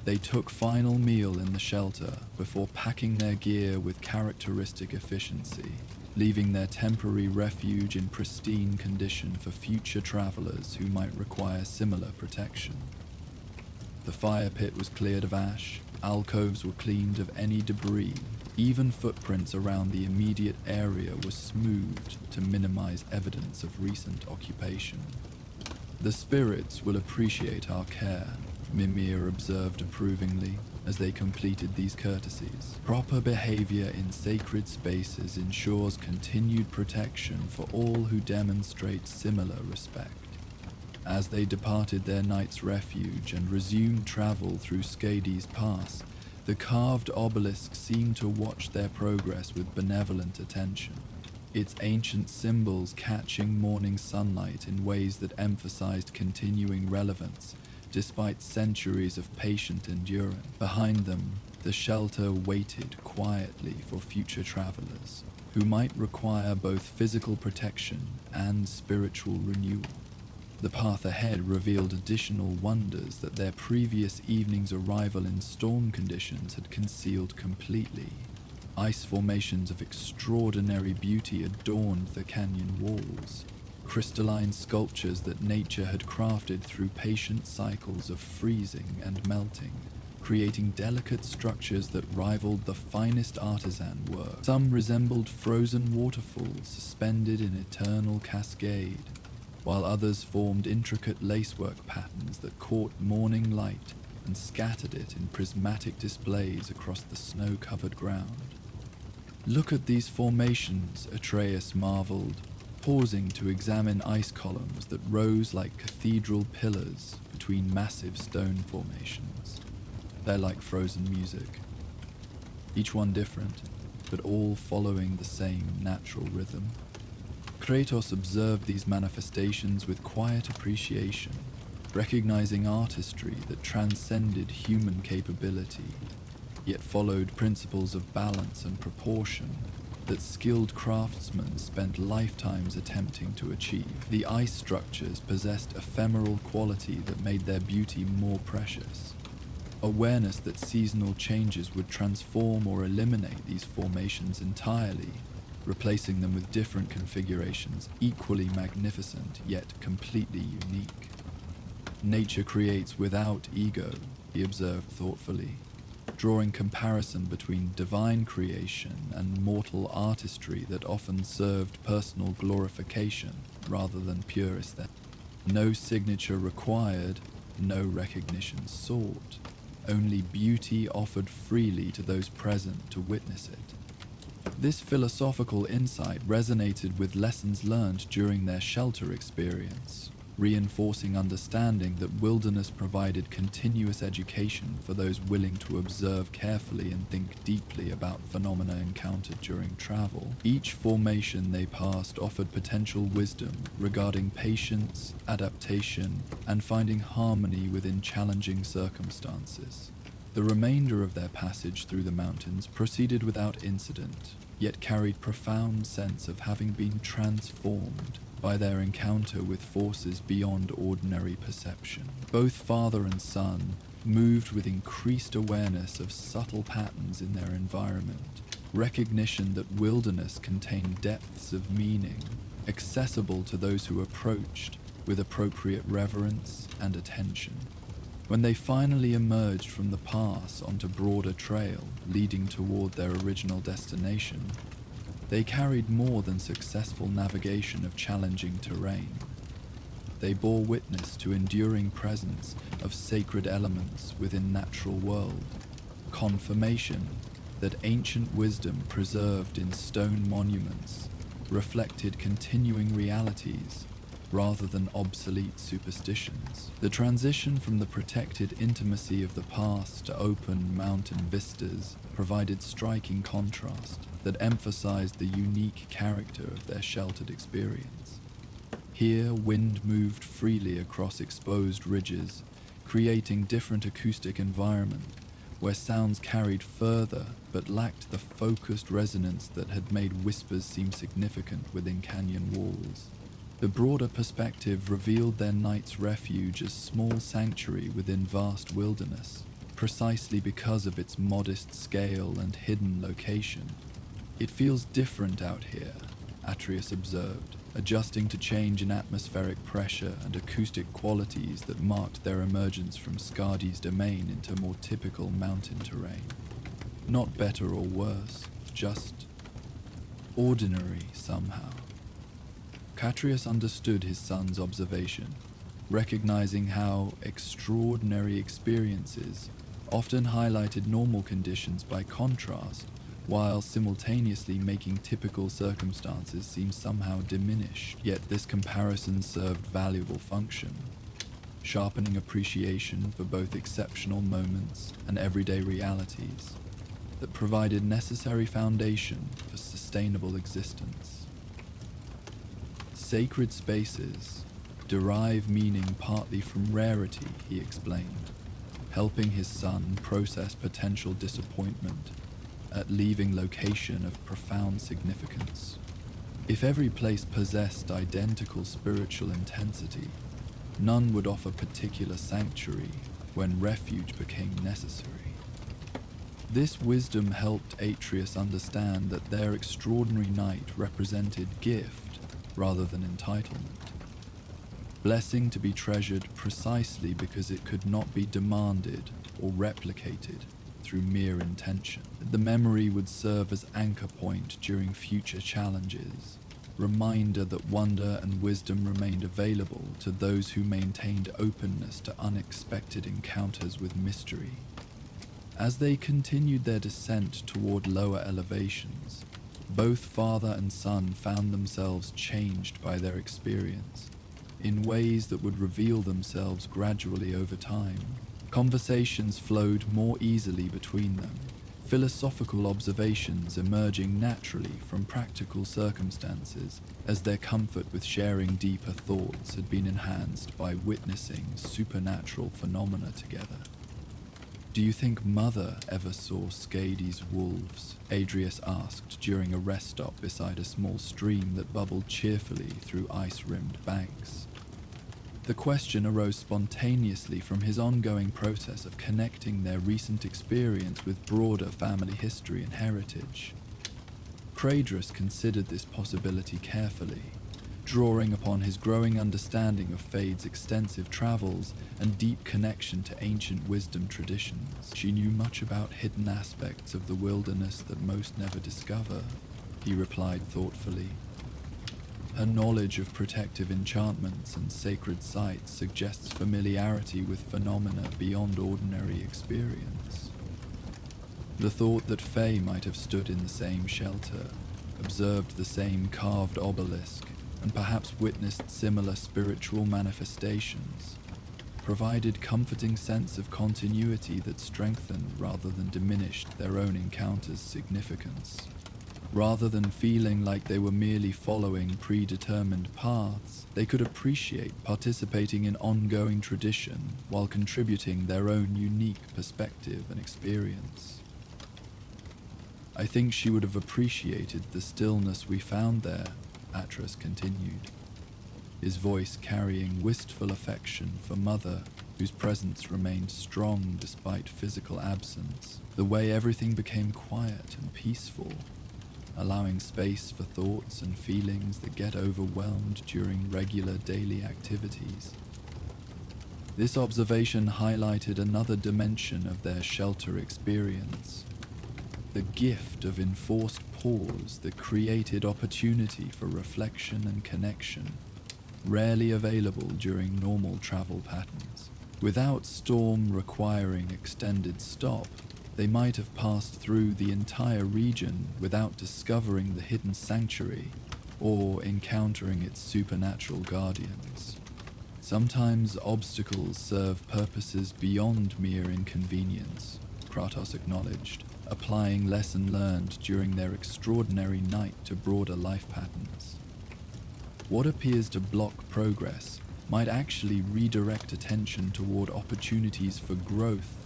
[SPEAKER 1] They took final meal in the shelter before packing their gear with characteristic efficiency, leaving their temporary refuge in pristine condition for future travelers who might require similar protection. The fire pit was cleared of ash, alcoves were cleaned of any debris, even footprints around the immediate area were smoothed to minimize evidence of recent occupation. "The spirits will appreciate our care," Mimir observed approvingly as they completed these courtesies. "Proper behavior in sacred spaces ensures continued protection for all who demonstrate similar respect." As they departed their night's refuge and resumed travel through Skades Pass, the carved obelisk seemed to watch their progress with benevolent attention, its ancient symbols catching morning sunlight in ways that emphasized continuing relevance despite centuries of patient endurance. Behind them, the shelter waited quietly for future travelers who might require both physical protection and spiritual renewal. The path ahead revealed additional wonders that their previous evening's arrival in storm conditions had concealed completely. Ice formations of extraordinary beauty adorned the canyon walls, crystalline sculptures that nature had crafted through patient cycles of freezing and melting, creating delicate structures that rivaled the finest artisan work. Some resembled frozen waterfalls suspended in eternal cascade, while others formed intricate lacework patterns that caught morning light and scattered it in prismatic displays across the snow-covered ground. "Look at these formations," Atreus marveled, pausing to examine ice columns that rose like cathedral pillars between massive stone formations. "They're like frozen music. Each one different, but all following the same natural rhythm." Kratos observed these manifestations with quiet appreciation, recognizing artistry that transcended human capability, yet followed principles of balance and proportion that skilled craftsmen spent lifetimes attempting to achieve. The ice structures possessed ephemeral quality that made their beauty more precious. Awareness that seasonal changes would transform or eliminate these formations entirely, replacing them with different configurations, equally magnificent yet completely unique. "Nature creates without ego," he observed thoughtfully, drawing comparison between divine creation and mortal artistry that often served personal glorification rather than pure aesthetic. No signature required, no recognition sought, only beauty offered freely to those present to witness it. This philosophical insight resonated with lessons learned during their shelter experience, reinforcing understanding that wilderness provided continuous education for those willing to observe carefully and think deeply about phenomena encountered during travel. Each formation they passed offered potential wisdom regarding patience, adaptation, and finding harmony within challenging circumstances. The remainder of their passage through the mountains proceeded without incident, yet carried profound sense of having been transformed by their encounter with forces beyond ordinary perception. Both father and son moved with increased awareness of subtle patterns in their environment, recognition that wilderness contained depths of meaning, accessible to those who approached with appropriate reverence and attention. When they finally emerged from the pass onto broader trail leading toward their original destination, they carried more than successful navigation of challenging terrain. They bore witness to enduring presence of sacred elements within natural world, confirmation that ancient wisdom preserved in stone monuments reflected continuing realities rather than obsolete superstitions. The transition from the protected intimacy of the past to open mountain vistas provided striking contrast that emphasized the unique character of their sheltered experience. Here, wind moved freely across exposed ridges, creating different acoustic environment, where sounds carried further but lacked the focused resonance that had made whispers seem significant within canyon walls. The broader perspective revealed their night's refuge as small sanctuary within vast wilderness, precisely because of its modest scale and hidden location. "It feels different out here," Atreus observed, adjusting to change in atmospheric pressure and acoustic qualities that marked their emergence from Skadi's domain into more typical mountain terrain. Not better or worse, just ordinary somehow. Atreus understood his son's observation, recognizing how extraordinary experiences often highlighted normal conditions by contrast, while simultaneously making typical circumstances seem somehow diminished. Yet this comparison served valuable function, sharpening appreciation for both exceptional moments and everyday realities that provided necessary foundation for sustainable existence. Sacred spaces derive meaning partly from rarity, he explained, helping his son process potential disappointment at leaving location of profound significance. If every place possessed identical spiritual intensity, none would offer particular sanctuary when refuge became necessary. This wisdom helped Atreus understand that their extraordinary night represented gift rather than entitlement. Blessing to be treasured precisely because it could not be demanded or replicated through mere intention. The memory would serve as anchor point during future challenges, reminder that wonder and wisdom remained available to those who maintained openness to unexpected encounters with mystery. As they continued their descent toward lower elevations, both father and son found themselves changed by their experience in ways that would reveal themselves gradually over time. Conversations flowed more easily between them, philosophical observations emerging naturally from practical circumstances as their comfort with sharing deeper thoughts had been enhanced by witnessing supernatural phenomena together. "Do you think Mother ever saw Skadi's wolves?" Atreus asked during a rest stop beside a small stream that bubbled cheerfully through ice-rimmed banks. The question arose spontaneously from his ongoing process of connecting their recent experience with broader family history and heritage. Kratos considered this possibility carefully, Drawing upon his growing understanding of Fade's extensive travels and deep connection to ancient wisdom traditions, she knew much about hidden aspects of the wilderness that most never discover, he replied thoughtfully. Her knowledge of protective enchantments and sacred sites suggests familiarity with phenomena beyond ordinary experience. The thought that Faye might have stood in the same shelter, observed the same carved obelisk, and perhaps witnessed similar spiritual manifestations, provided comforting sense of continuity that strengthened rather than diminished their own encounter's significance. Rather than feeling like they were merely following predetermined paths, they could appreciate participating in ongoing tradition while contributing their own unique perspective and experience. I think she would have appreciated the stillness we found there, Atras continued, his voice carrying wistful affection for Mother, whose presence remained strong despite physical absence, the way everything became quiet and peaceful, allowing space for thoughts and feelings that get overwhelmed during regular daily activities. This observation highlighted another dimension of their shelter experience, the gift of enforced pause that created opportunity for reflection and connection, rarely available during normal travel patterns. Without storm requiring extended stop, they might have passed through the entire region without discovering the hidden sanctuary or encountering its supernatural guardians. Sometimes obstacles serve purposes beyond mere inconvenience, Kratos acknowledged, applying lesson learned during their extraordinary night to broader life patterns. What appears to block progress might actually redirect attention toward opportunities for growth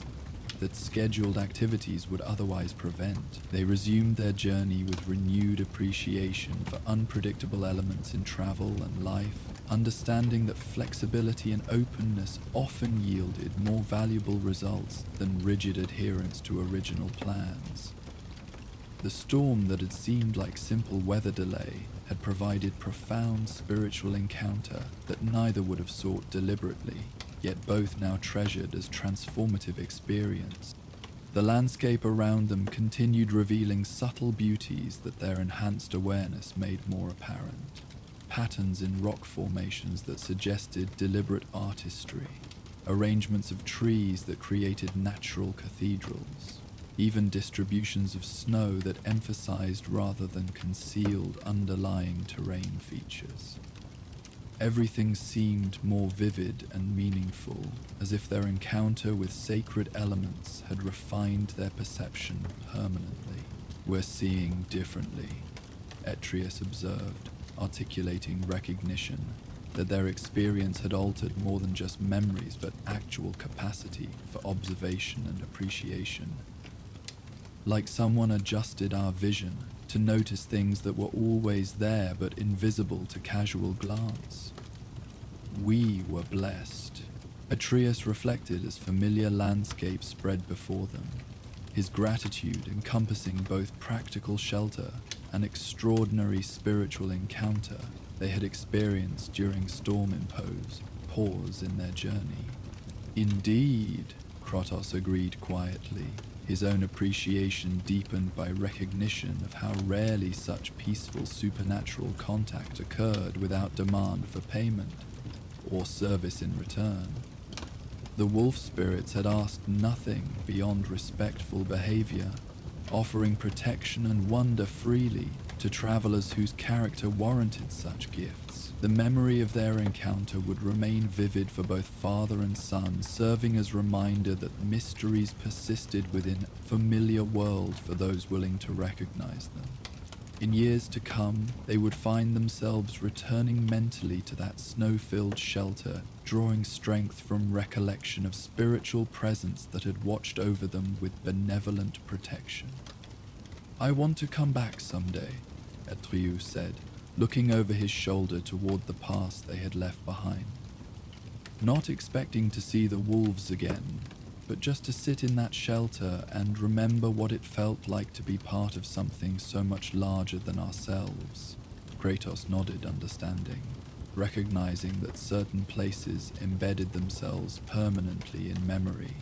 [SPEAKER 1] that scheduled activities would otherwise prevent. They resumed their journey with renewed appreciation for unpredictable elements in travel and life, understanding that flexibility and openness often yielded more valuable results than rigid adherence to original plans. The storm that had seemed like simple weather delay had provided profound spiritual encounter that neither would have sought deliberately, yet both now treasured as transformative experience. The landscape around them continued revealing subtle beauties that their enhanced awareness made more apparent. Patterns in rock formations that suggested deliberate artistry, arrangements of trees that created natural cathedrals, even distributions of snow that emphasized rather than concealed underlying terrain features. Everything seemed more vivid and meaningful, as if their encounter with sacred elements had refined their perception permanently. "We're seeing differently," Atreus observed, articulating recognition that their experience had altered more than just memories but actual capacity for observation and appreciation. Like someone adjusted our vision to notice things that were always there but invisible to casual glance. We were blessed, Atreus reflected as familiar landscapes spread before them, his gratitude encompassing both practical shelter and extraordinary spiritual encounter they had experienced during storm-imposed pause in their journey. Indeed, Kratos agreed quietly, his own appreciation deepened by recognition of how rarely such peaceful supernatural contact occurred without demand for payment or service in return. The wolf spirits had asked nothing beyond respectful behavior, offering protection and wonder freely to travelers whose character warranted such gifts. The memory of their encounter would remain vivid for both father and son, serving as reminder that mysteries persisted within a familiar world for those willing to recognize them. In years to come, they would find themselves returning mentally to that snow-filled shelter, drawing strength from recollection of spiritual presence that had watched over them with benevolent protection. "I want to come back someday," Atreus said, looking over his shoulder toward the past they had left behind. Not expecting to see the wolves again, but just to sit in that shelter and remember what it felt like to be part of something so much larger than ourselves. Kratos nodded understanding, recognizing that certain places embedded themselves permanently in memory,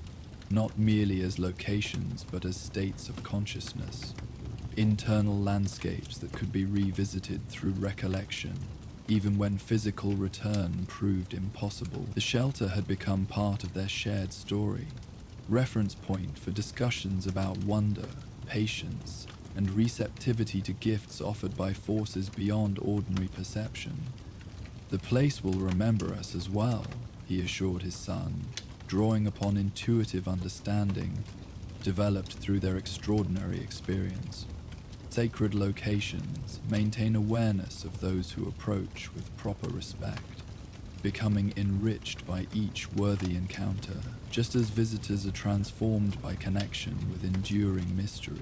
[SPEAKER 1] not merely as locations but as states of consciousness, internal landscapes that could be revisited through recollection, even when physical return proved impossible. The shelter had become part of their shared story, reference point for discussions about wonder, patience, and receptivity to gifts offered by forces beyond ordinary perception. "The place will remember us as well," he assured his son, drawing upon intuitive understanding developed through their extraordinary experience. Sacred locations maintain awareness of those who approach with proper respect, becoming enriched by each worthy encounter, just as visitors are transformed by connection with enduring mysteries.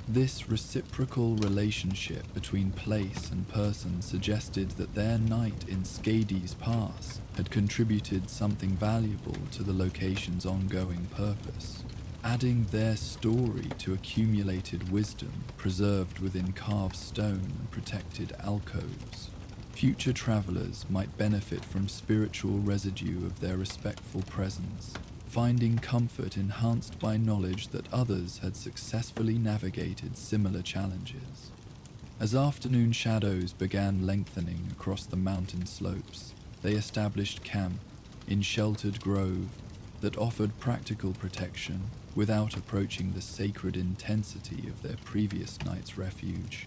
[SPEAKER 1] This reciprocal relationship between place and person suggested that their night in Skades Pass had contributed something valuable to the location's ongoing purpose, adding their story to accumulated wisdom preserved within carved stone and protected alcoves. Future travelers might benefit from spiritual residue of their respectful presence, finding comfort enhanced by knowledge that others had successfully navigated similar challenges. As afternoon shadows began lengthening across the mountain slopes, they established camp in sheltered grove that offered practical protection without approaching the sacred intensity of their previous night's refuge.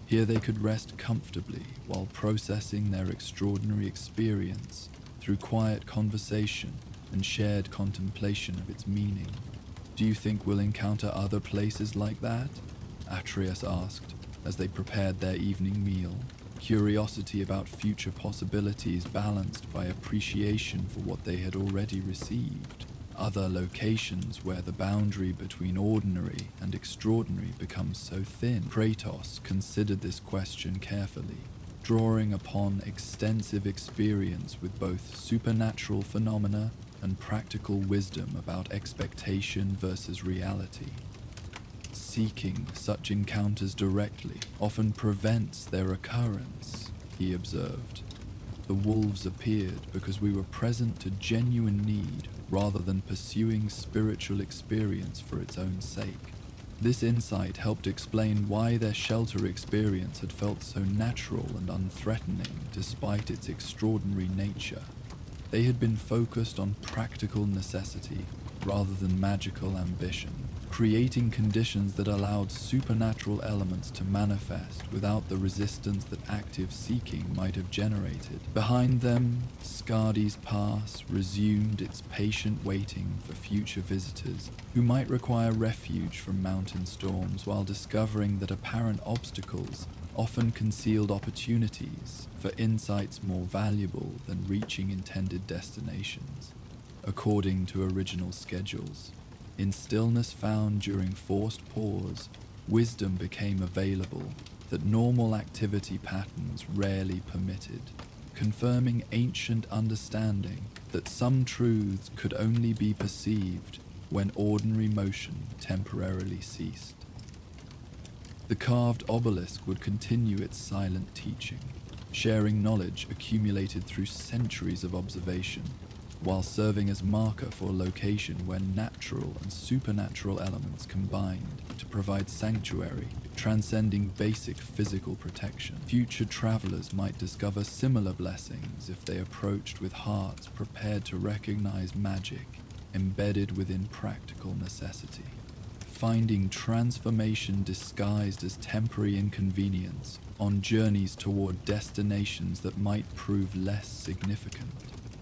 [SPEAKER 1] Here they could rest comfortably while processing their extraordinary experience through quiet conversation and shared contemplation of its meaning. "Do you think we'll encounter other places like that?" Atreus asked as they prepared their evening meal, curiosity about future possibilities balanced by appreciation for what they had already received. Other locations where the boundary between ordinary and extraordinary becomes so thin. Kratos considered this question carefully, drawing upon extensive experience with both supernatural phenomena and practical wisdom about expectation versus reality. Seeking such encounters directly often prevents their occurrence, he observed. The wolves appeared because we were present to genuine need rather than pursuing spiritual experience for its own sake. This insight helped explain why their shelter experience had felt so natural and unthreatening despite its extraordinary nature. They had been focused on practical necessity rather than magical ambition, creating conditions that allowed supernatural elements to manifest without the resistance that active seeking might have generated. Behind them, Skades Pass resumed its patient waiting for future visitors who might require refuge from mountain storms, while discovering that apparent obstacles often concealed opportunities for insights more valuable than reaching intended destinations. According to original schedules, in stillness found during forced pause, wisdom became available that normal activity patterns rarely permitted, confirming ancient understanding that some truths could only be perceived when ordinary motion temporarily ceased. The carved obelisk would continue its silent teaching, sharing knowledge accumulated through centuries of observation, while serving as marker for a location where natural and supernatural elements combined to provide sanctuary, transcending basic physical protection. Future travelers might discover similar blessings if they approached with hearts prepared to recognize magic embedded within practical necessity. Finding transformation disguised as temporary inconvenience on journeys toward destinations that might prove less significant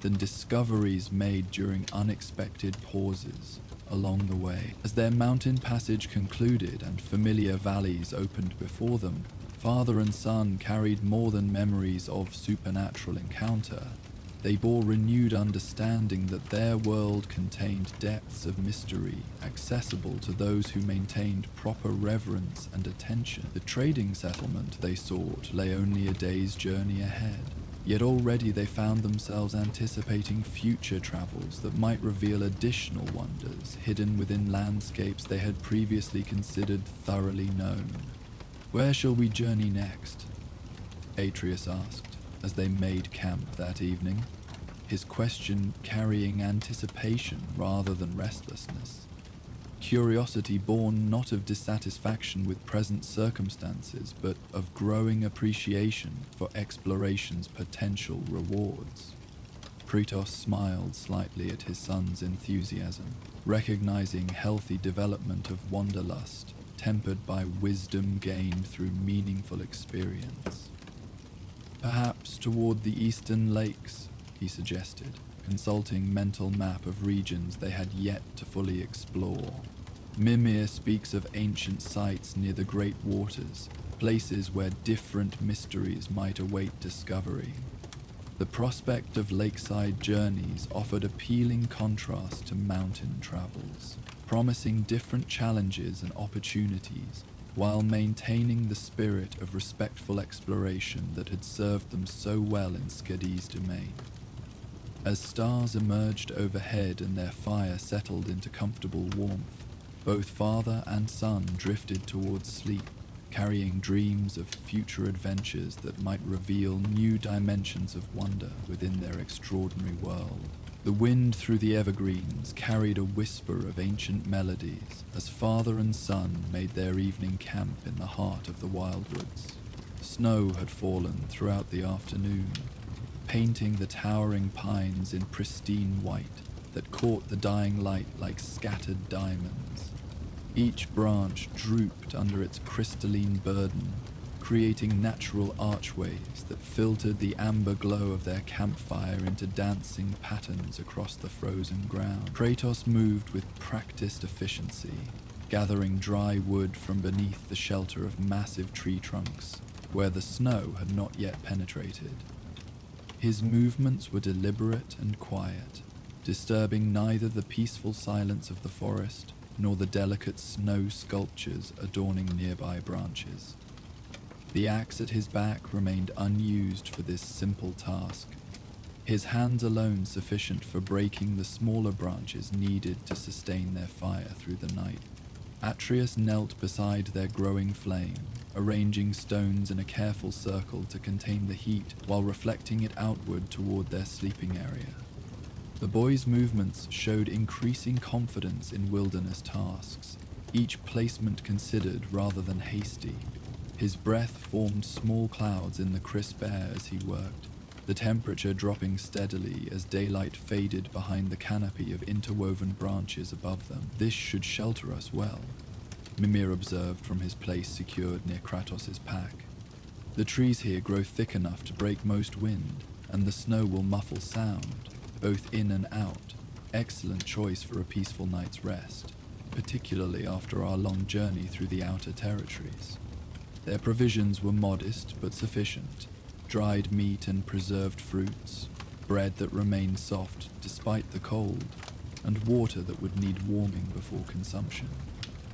[SPEAKER 1] than discoveries made during unexpected pauses along the way. As their mountain passage concluded and familiar valleys opened before them, father and son carried more than memories of supernatural encounter. They bore renewed understanding that their world contained depths of mystery accessible to those who maintained proper reverence and attention. The trading settlement they sought lay only a day's journey ahead, yet already they found themselves anticipating future travels that might reveal additional wonders hidden within landscapes they had previously considered thoroughly known. "Where shall we journey next?" Atreus asked as they made camp that evening, his question carrying anticipation rather than restlessness. Curiosity born not of dissatisfaction with present circumstances, but of growing appreciation for exploration's potential rewards. Kratos smiled slightly at his son's enthusiasm, recognizing healthy development of wanderlust, tempered by wisdom gained through meaningful experience. Perhaps toward the eastern lakes, he suggested, consulting mental map of regions they had yet to fully explore. Mimir speaks of ancient sites near the great waters, places where different mysteries might await discovery. The prospect of lakeside journeys offered appealing contrast to mountain travels, promising different challenges and opportunities while maintaining the spirit of respectful exploration that had served them so well in Skadi's domain. As stars emerged overhead and their fire settled into comfortable warmth, both father and son drifted towards sleep, carrying dreams of future adventures that might reveal new dimensions of wonder within their extraordinary world. The wind through the evergreens carried a whisper of ancient melodies as father and son made their evening camp in the heart of the wildwoods. Snow had fallen throughout the afternoon, painting the towering pines in pristine white that caught the dying light like scattered diamonds. Each branch drooped under its crystalline burden, creating natural archways that filtered the amber glow of their campfire into dancing patterns across the frozen ground. Kratos moved with practiced efficiency, gathering dry wood from beneath the shelter of massive tree trunks, where the snow had not yet penetrated. His movements were deliberate and quiet, disturbing neither the peaceful silence of the forest nor the delicate snow sculptures adorning nearby branches. The axe at his back remained unused for this simple task, his hands alone sufficient for breaking the smaller branches needed to sustain their fire through the night. Atreus knelt beside their growing flame, arranging stones in a careful circle to contain the heat while reflecting it outward toward their sleeping area. The boy's movements showed increasing confidence in wilderness tasks, each placement considered rather than hasty. His breath formed small clouds in the crisp air as he worked, the temperature dropping steadily as daylight faded behind the canopy of interwoven branches above them. "This should shelter us well," Mimir observed from his place secured near Kratos' pack. "The trees here grow thick enough to break most wind, and the snow will muffle sound, both in and out. Excellent choice for a peaceful night's rest, particularly after our long journey through the outer territories." Their provisions were modest but sufficient: dried meat and preserved fruits, bread that remained soft despite the cold, and water that would need warming before consumption.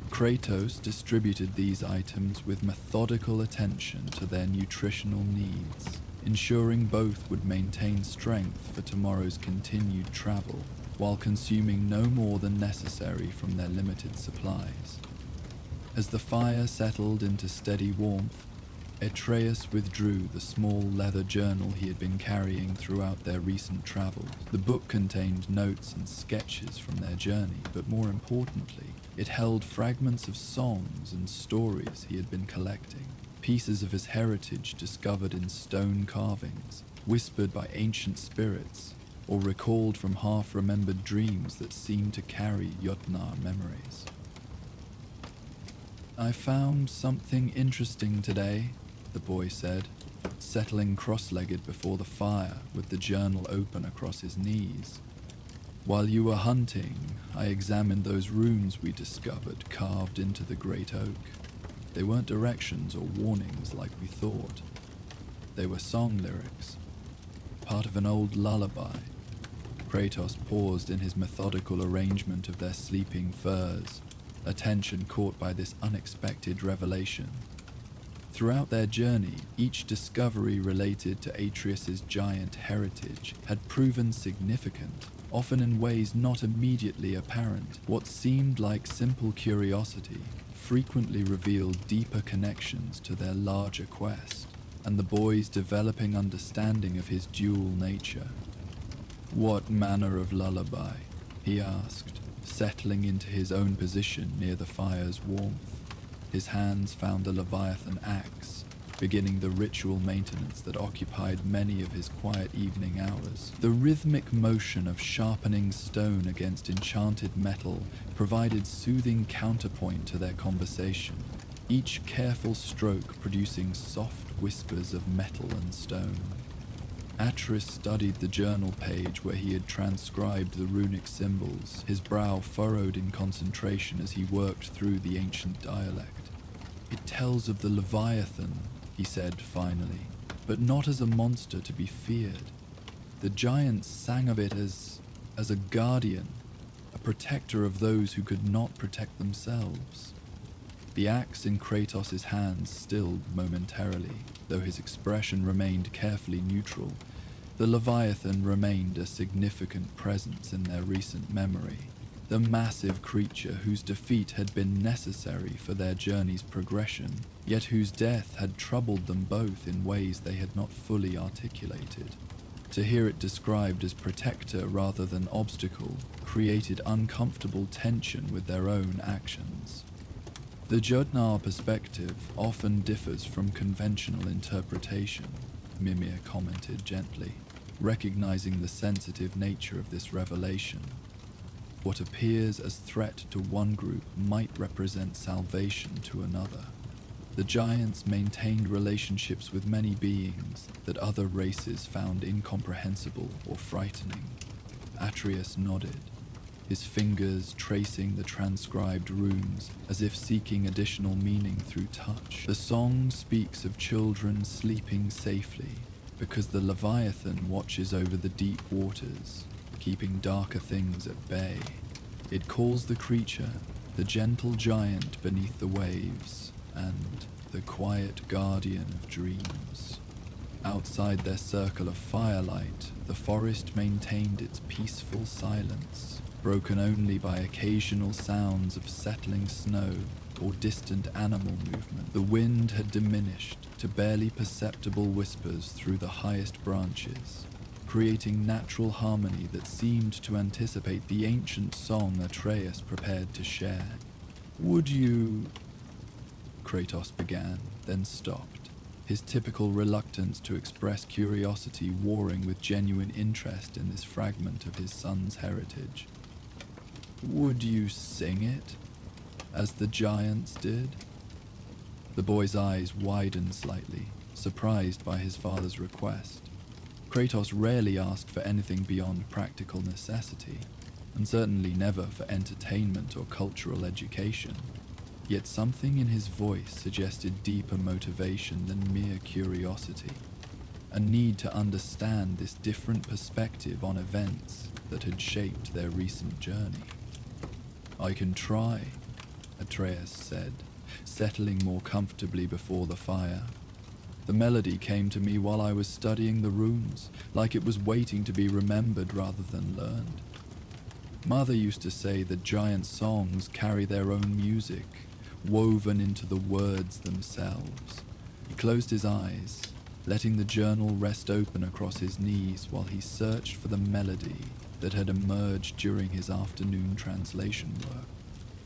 [SPEAKER 1] Kratos distributed these items with methodical attention to their nutritional needs, ensuring both would maintain strength for tomorrow's continued travel, while consuming no more than necessary from their limited supplies. As the fire settled into steady warmth, Atreus withdrew the small leather journal he had been carrying throughout their recent travels. The book contained notes and sketches from their journey, but more importantly, it held fragments of songs and stories he had been collecting, pieces of his heritage discovered in stone carvings, whispered by ancient spirits, or recalled from half-remembered dreams that seemed to carry Jotnar memories. "I found something interesting today," the boy said, settling cross-legged before the fire with the journal open across his knees. "While you were hunting, I examined those runes we discovered carved into the great oak. They weren't directions or warnings like we thought. They were song lyrics, part of an old lullaby." Kratos paused in his methodical arrangement of their sleeping furs, attention caught by this unexpected revelation. Throughout their journey, each discovery related to Atreus' giant heritage had proven significant, often in ways not immediately apparent. What seemed like simple curiosity frequently revealed deeper connections to their larger quest. and the boy's developing understanding of his dual nature. "What manner of lullaby?" he asked, settling into his own position near the fire's warmth. His hands found the Leviathan axe, beginning the ritual maintenance that occupied many of his quiet evening hours. The rhythmic motion of sharpening stone against enchanted metal provided soothing counterpoint to their conversation, each careful stroke producing soft whispers of metal and stone. Atreus studied the journal page where he had transcribed the runic symbols, his brow furrowed in concentration as he worked through the ancient dialect. "It tells of the Leviathan," he said finally, "but not as a monster to be feared. The giants sang of it as a guardian, a protector of those who could not protect themselves." The axe in Kratos' hands stilled momentarily, though his expression remained carefully neutral. The Leviathan remained a significant presence in their recent memory, the massive creature whose defeat had been necessary for their journey's progression, yet whose death had troubled them both in ways they had not fully articulated. To hear it described as protector rather than obstacle created uncomfortable tension with their own actions. The Jotnar perspective often differs from conventional interpretation, Mimir commented gently, recognizing the sensitive nature of this revelation. What appears as threat to one group might represent salvation to another. The giants maintained relationships with many beings that other races found incomprehensible or frightening. Atreus nodded, his fingers tracing the transcribed runes as if seeking additional meaning through touch. The song speaks of children sleeping safely because the Leviathan watches over the deep waters, keeping darker things at bay. It calls the creature the gentle giant beneath the waves and the quiet guardian of dreams. Outside their circle of firelight, the forest maintained its peaceful silence, broken only by occasional sounds of settling snow or distant animal movement. The wind had diminished to barely perceptible whispers through the highest branches, creating natural harmony that seemed to anticipate the ancient song Atreus prepared to share. "Would you..." Kratos began, then stopped, his typical reluctance to express curiosity warring with genuine interest in this fragment of his son's heritage. "Would you sing it, as the giants did?" The boy's eyes widened slightly, surprised by his father's request. Kratos rarely asked for anything beyond practical necessity, and certainly never for entertainment or cultural education. Yet something in his voice suggested deeper motivation than mere curiosity, a need to understand this different perspective on events that had shaped their recent journey. "I can try," Atreus said, settling more comfortably before the fire. "The melody came to me while I was studying the runes, like it was waiting to be remembered rather than learned. Mother used to say that giant songs carry their own music, woven into the words themselves." He closed his eyes, letting the journal rest open across his knees while he searched for the melody that had emerged during his afternoon translation work.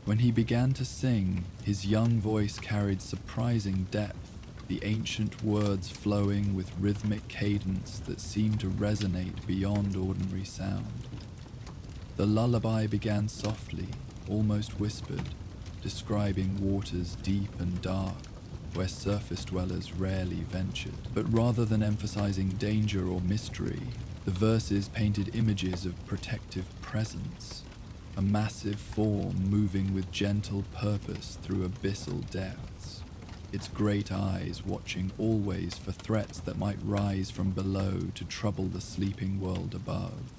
[SPEAKER 1] When he began to sing, his young voice carried surprising depth, the ancient words flowing with rhythmic cadence that seemed to resonate beyond ordinary sound. The lullaby began softly, almost whispered, describing waters deep and dark, where surface dwellers rarely ventured. But rather than emphasizing danger or mystery, the verses painted images of protective presence, a massive form moving with gentle purpose through abyssal depths, its great eyes watching always for threats that might rise from below to trouble the sleeping world above.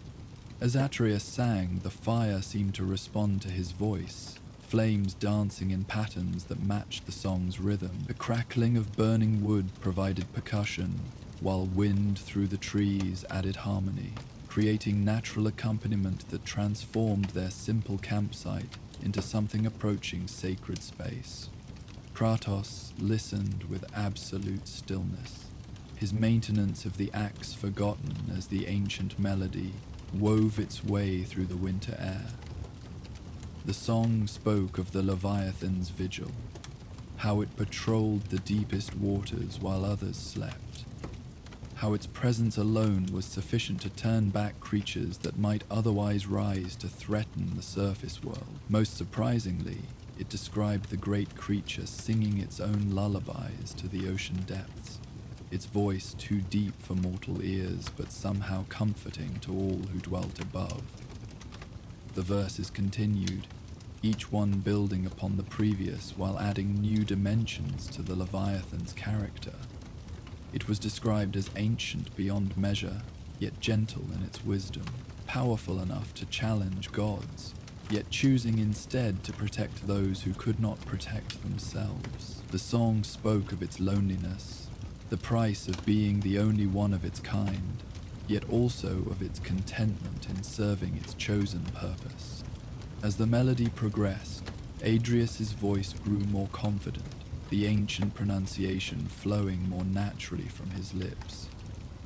[SPEAKER 1] As Atreus sang, the fire seemed to respond to his voice, flames dancing in patterns that matched the song's rhythm. The crackling of burning wood provided percussion, while wind through the trees added harmony, creating natural accompaniment that transformed their simple campsite into something approaching sacred space. Kratos listened with absolute stillness, his maintenance of the axe forgotten as the ancient melody wove its way through the winter air. The song spoke of the Leviathan's vigil, how it patrolled the deepest waters while others slept, how its presence alone was sufficient to turn back creatures that might otherwise rise to threaten the surface world. Most surprisingly, it described the great creature singing its own lullabies to the ocean depths, its voice too deep for mortal ears but somehow comforting to all who dwelt above. The verses continued, each one building upon the previous while adding new dimensions to the Leviathan's character. It was described as ancient beyond measure, yet gentle in its wisdom, powerful enough to challenge gods, yet choosing instead to protect those who could not protect themselves. The song spoke of its loneliness, the price of being the only one of its kind, yet also of its contentment in serving its chosen purpose. As the melody progressed, Adrius's voice grew more confident, the ancient pronunciation flowing more naturally from his lips.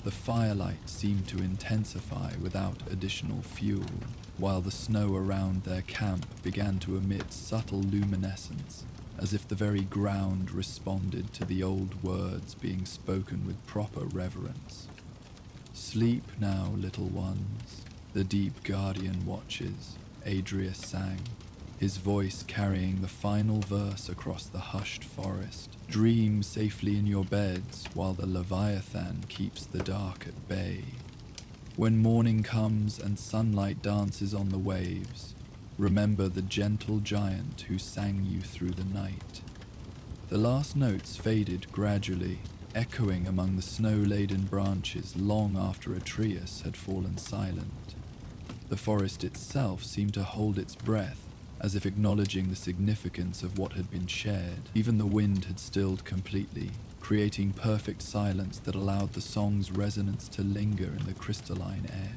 [SPEAKER 1] The firelight seemed to intensify without additional fuel, while the snow around their camp began to emit subtle luminescence, as if the very ground responded to the old words being spoken with proper reverence. "Sleep now, little ones, the deep guardian watches," Adrius sang, his voice carrying the final verse across the hushed forest. "Dream safely in your beds while the Leviathan keeps the dark at bay. When morning comes and sunlight dances on the waves, remember the gentle giant who sang you through the night." The last notes faded gradually, echoing among the snow-laden branches long after Atreus had fallen silent. The forest itself seemed to hold its breath, as if acknowledging the significance of what had been shared. Even the wind had stilled completely, creating perfect silence that allowed the song's resonance to linger in the crystalline air.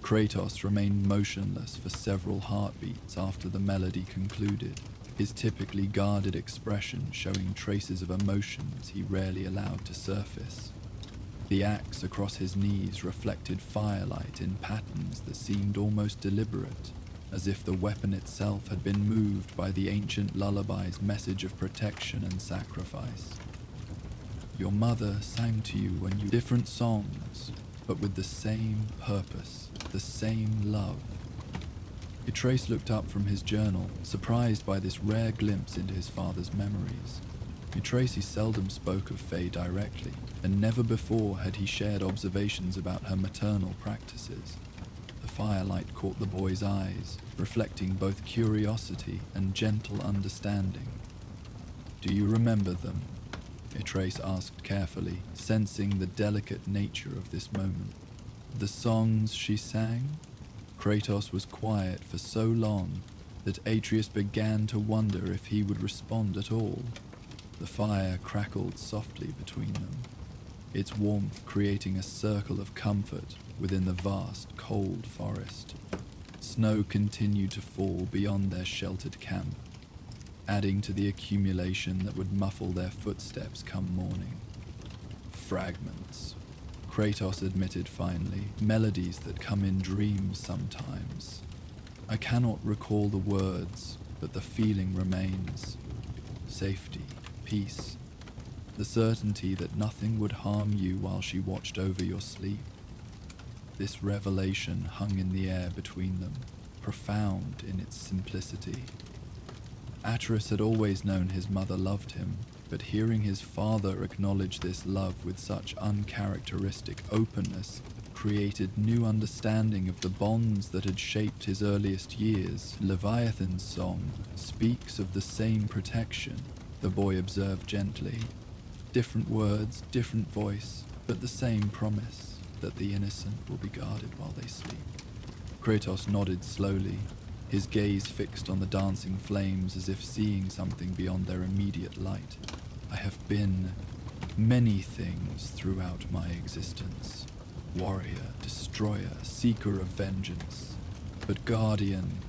[SPEAKER 1] Kratos remained motionless for several heartbeats after the melody concluded, his typically guarded expression showing traces of emotions he rarely allowed to surface. The axe across his knees reflected firelight in patterns that seemed almost deliberate, as if the weapon itself had been moved by the ancient lullaby's message of protection and sacrifice. "Your mother sang to you when you different songs, but with the same purpose, the same love." Atreus looked up from his journal, surprised by this rare glimpse into his father's memories. Atreus seldom spoke of Faye directly, and never before had he shared observations about her maternal practices. The firelight caught the boy's eyes, reflecting both curiosity and gentle understanding. "Do you remember them?" Atreus asked carefully, sensing the delicate nature of this moment. "The songs she sang?" Kratos was quiet for so long that Atreus began to wonder if he would respond at all. The fire crackled softly between them, its warmth creating a circle of comfort within the vast, cold forest. Snow continued to fall beyond their sheltered camp, adding to the accumulation that would muffle their footsteps come morning. "Fragments," Kratos admitted finally, "melodies that come in dreams sometimes. I cannot recall the words, but the feeling remains. Safety, peace, the certainty that nothing would harm you while she watched over your sleep." This revelation hung in the air between them, profound in its simplicity. Atreus had always known his mother loved him, but hearing his father acknowledge this love with such uncharacteristic openness created new understanding of the bonds that had shaped his earliest years. Leviathan's song speaks of the same protection, the boy observed gently. Different words, different voice, but the same promise that the innocent will be guarded while they sleep. Kratos nodded slowly, his gaze fixed on the dancing flames as if seeing something beyond their immediate light. "I have been many things throughout my existence. Warrior, destroyer, seeker of vengeance. But guardian,"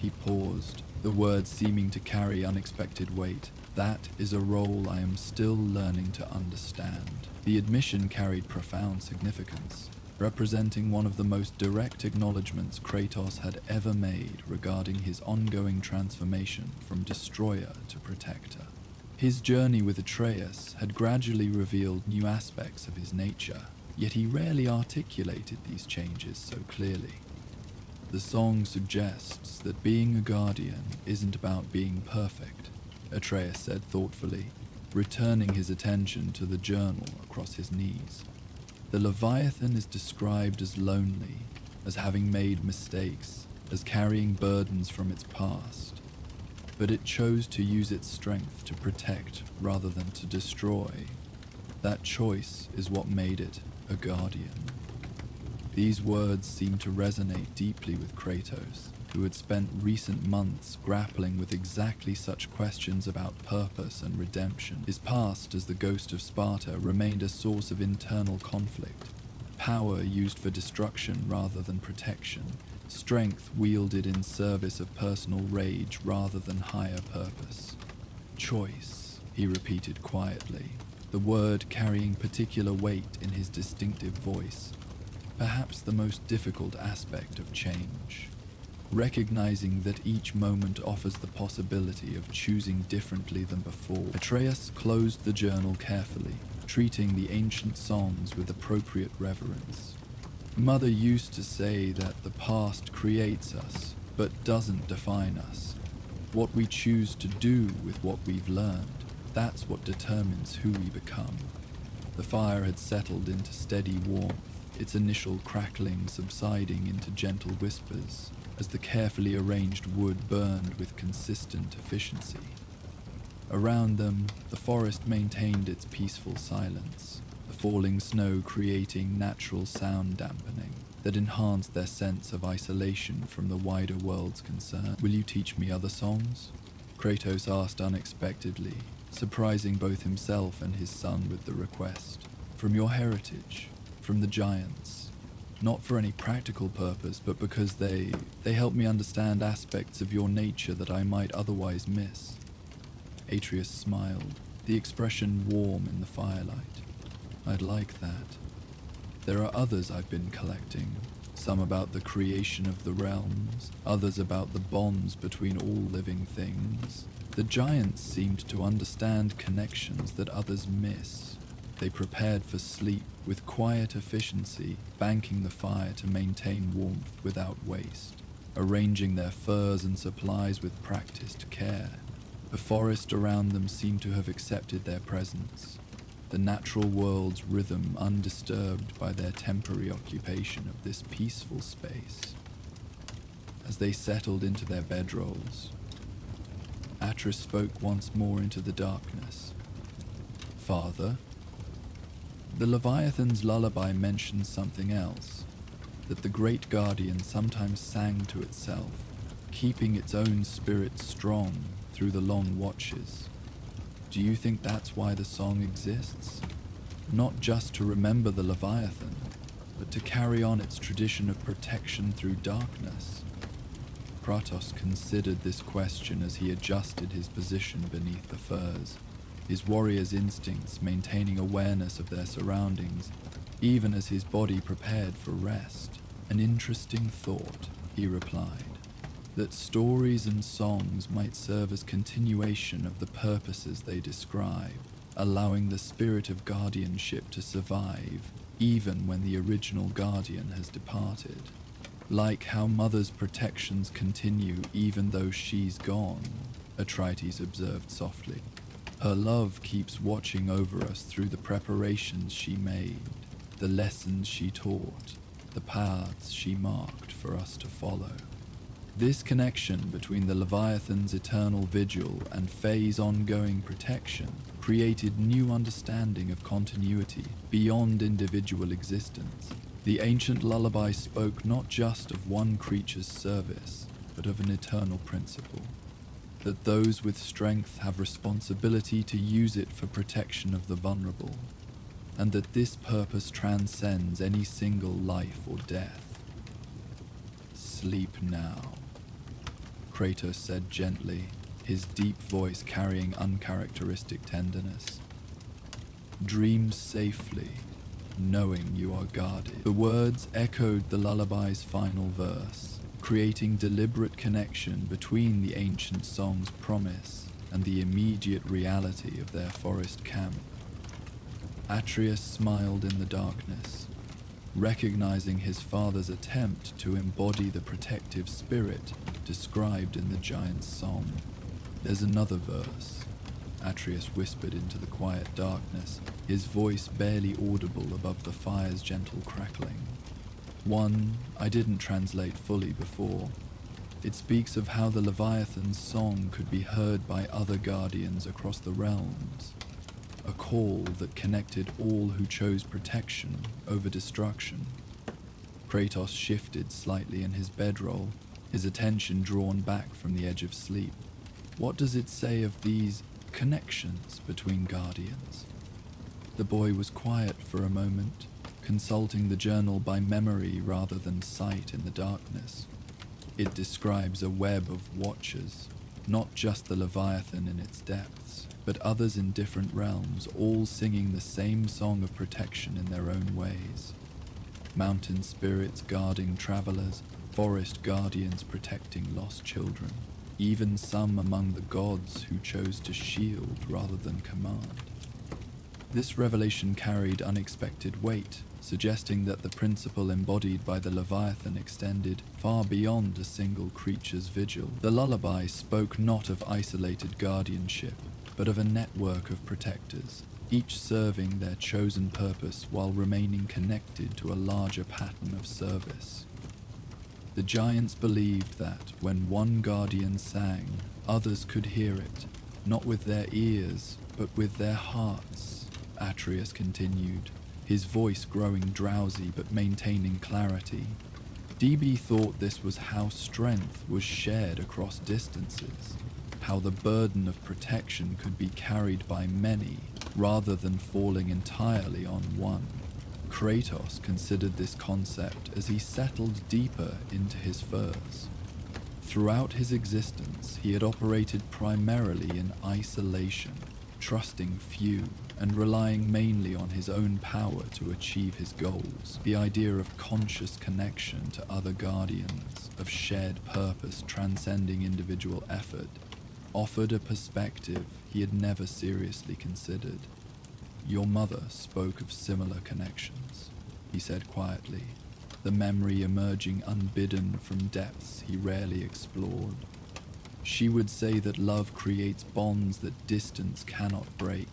[SPEAKER 1] He paused, the words seeming to carry unexpected weight. That is a role I am still learning to understand. The admission carried profound significance, representing one of the most direct acknowledgements Kratos had ever made regarding his ongoing transformation from destroyer to protector. His journey with Atreus had gradually revealed new aspects of his nature, yet he rarely articulated these changes so clearly. The song suggests that being a guardian isn't about being perfect, Atreus said thoughtfully, returning his attention to the journal across his knees. The Leviathan is described as lonely, as having made mistakes, as carrying burdens from its past, but it chose to use its strength to protect rather than to destroy. That choice is what made it a guardian. These words seemed to resonate deeply with Kratos, who had spent recent months grappling with exactly such questions about purpose and redemption. His past as the ghost of Sparta remained a source of internal conflict, power used for destruction rather than protection, strength wielded in service of personal rage rather than higher purpose. Choice, he repeated quietly, the word carrying particular weight in his distinctive voice, perhaps the most difficult aspect of change. Recognizing that each moment offers the possibility of choosing differently than before, Atreus closed the journal carefully, treating the ancient songs with appropriate reverence. Mother used to say that the past creates us, but doesn't define us. What we choose to do with what we've learned, that's what determines who we become. The fire had settled into steady warmth, its initial crackling subsiding into gentle whispers as the carefully arranged wood burned with consistent efficiency. Around them, the forest maintained its peaceful silence, the falling snow creating natural sound dampening that enhanced their sense of isolation from the wider world's concern. "Will you teach me other songs?" Kratos asked unexpectedly, surprising both himself and his son with the request. "From your heritage, from the giants, not for any practical purpose, but because they help me understand aspects of your nature that I might otherwise miss." Atreus smiled, the expression warm in the firelight. "I'd like that. There are others I've been collecting, some about the creation of the realms, others about the bonds between all living things. The giants seemed to understand connections that others miss. They prepared for sleep with quiet efficiency, banking the fire to maintain warmth without waste, arranging their furs and supplies with practiced care. The forest around them seemed to have accepted their presence, the natural world's rhythm undisturbed by their temporary occupation of this peaceful space. As they settled into their bedrolls, Atreus spoke once more into the darkness. "Father?" The Leviathan's lullaby mentioned something else, that the great guardian sometimes sang to itself, keeping its own spirit strong through the long watches. Do you think that's why the song exists? Not just to remember the Leviathan, but to carry on its tradition of protection through darkness? Kratos considered this question as he adjusted his position beneath the firs, his warrior's instincts maintaining awareness of their surroundings, even as his body prepared for rest. "An interesting thought," he replied, "that stories and songs might serve as continuation of the purposes they describe, allowing the spirit of guardianship to survive, even when the original guardian has departed. Like how Mother's protections continue even though she's gone," Atrides observed softly. "Her love keeps watching over us through the preparations she made, the lessons she taught, the paths she marked for us to follow." This connection between the Leviathan's eternal vigil and Faye's ongoing protection created new understanding of continuity beyond individual existence. The ancient lullaby spoke not just of one creature's service, but of an eternal principle, that those with strength have responsibility to use it for protection of the vulnerable, and that this purpose transcends any single life or death. "Sleep now," Kratos said gently, his deep voice carrying uncharacteristic tenderness. Dream safely, knowing you are guarded. The words echoed the lullaby's final verse, creating deliberate connection between the ancient song's promise and the immediate reality of their forest camp. Atreus smiled in the darkness, recognizing his father's attempt to embody the protective spirit described in the giant's song. There's another verse, Atreus whispered into the quiet darkness, his voice barely audible above the fire's gentle crackling. One I didn't translate fully before. It speaks of how the Leviathan's song could be heard by other guardians across the realms, a call that connected all who chose protection over destruction. Kratos shifted slightly in his bedroll, his attention drawn back from the edge of sleep. What does it say of these connections between guardians? The boy was quiet for a moment, consulting the journal by memory rather than sight in the darkness. It describes a web of watchers, not just the Leviathan in its depths, but others in different realms, all singing the same song of protection in their own ways. Mountain spirits guarding travelers, forest guardians protecting lost children, even some among the gods who chose to shield rather than command. This revelation carried unexpected weight, suggesting that the principle embodied by the Leviathan extended far beyond a single creature's vigil. The lullaby spoke not of isolated guardianship, but of a network of protectors, each serving their chosen purpose while remaining connected to a larger pattern of service. The giants believed that when one guardian sang, others could hear it, not with their ears, but with their hearts, Atreus continued, his voice growing drowsy but maintaining clarity. DB thought this was how strength was shared across distances, how the burden of protection could be carried by many rather than falling entirely on one. Kratos considered this concept as he settled deeper into his furs. Throughout his existence, he had operated primarily in isolation, trusting few and relying mainly on his own power to achieve his goals. The idea of conscious connection to other guardians, of shared purpose transcending individual effort, offered a perspective he had never seriously considered. Your mother spoke of similar connections, he said quietly, the memory emerging unbidden from depths he rarely explored. She would say that love creates bonds that distance cannot break,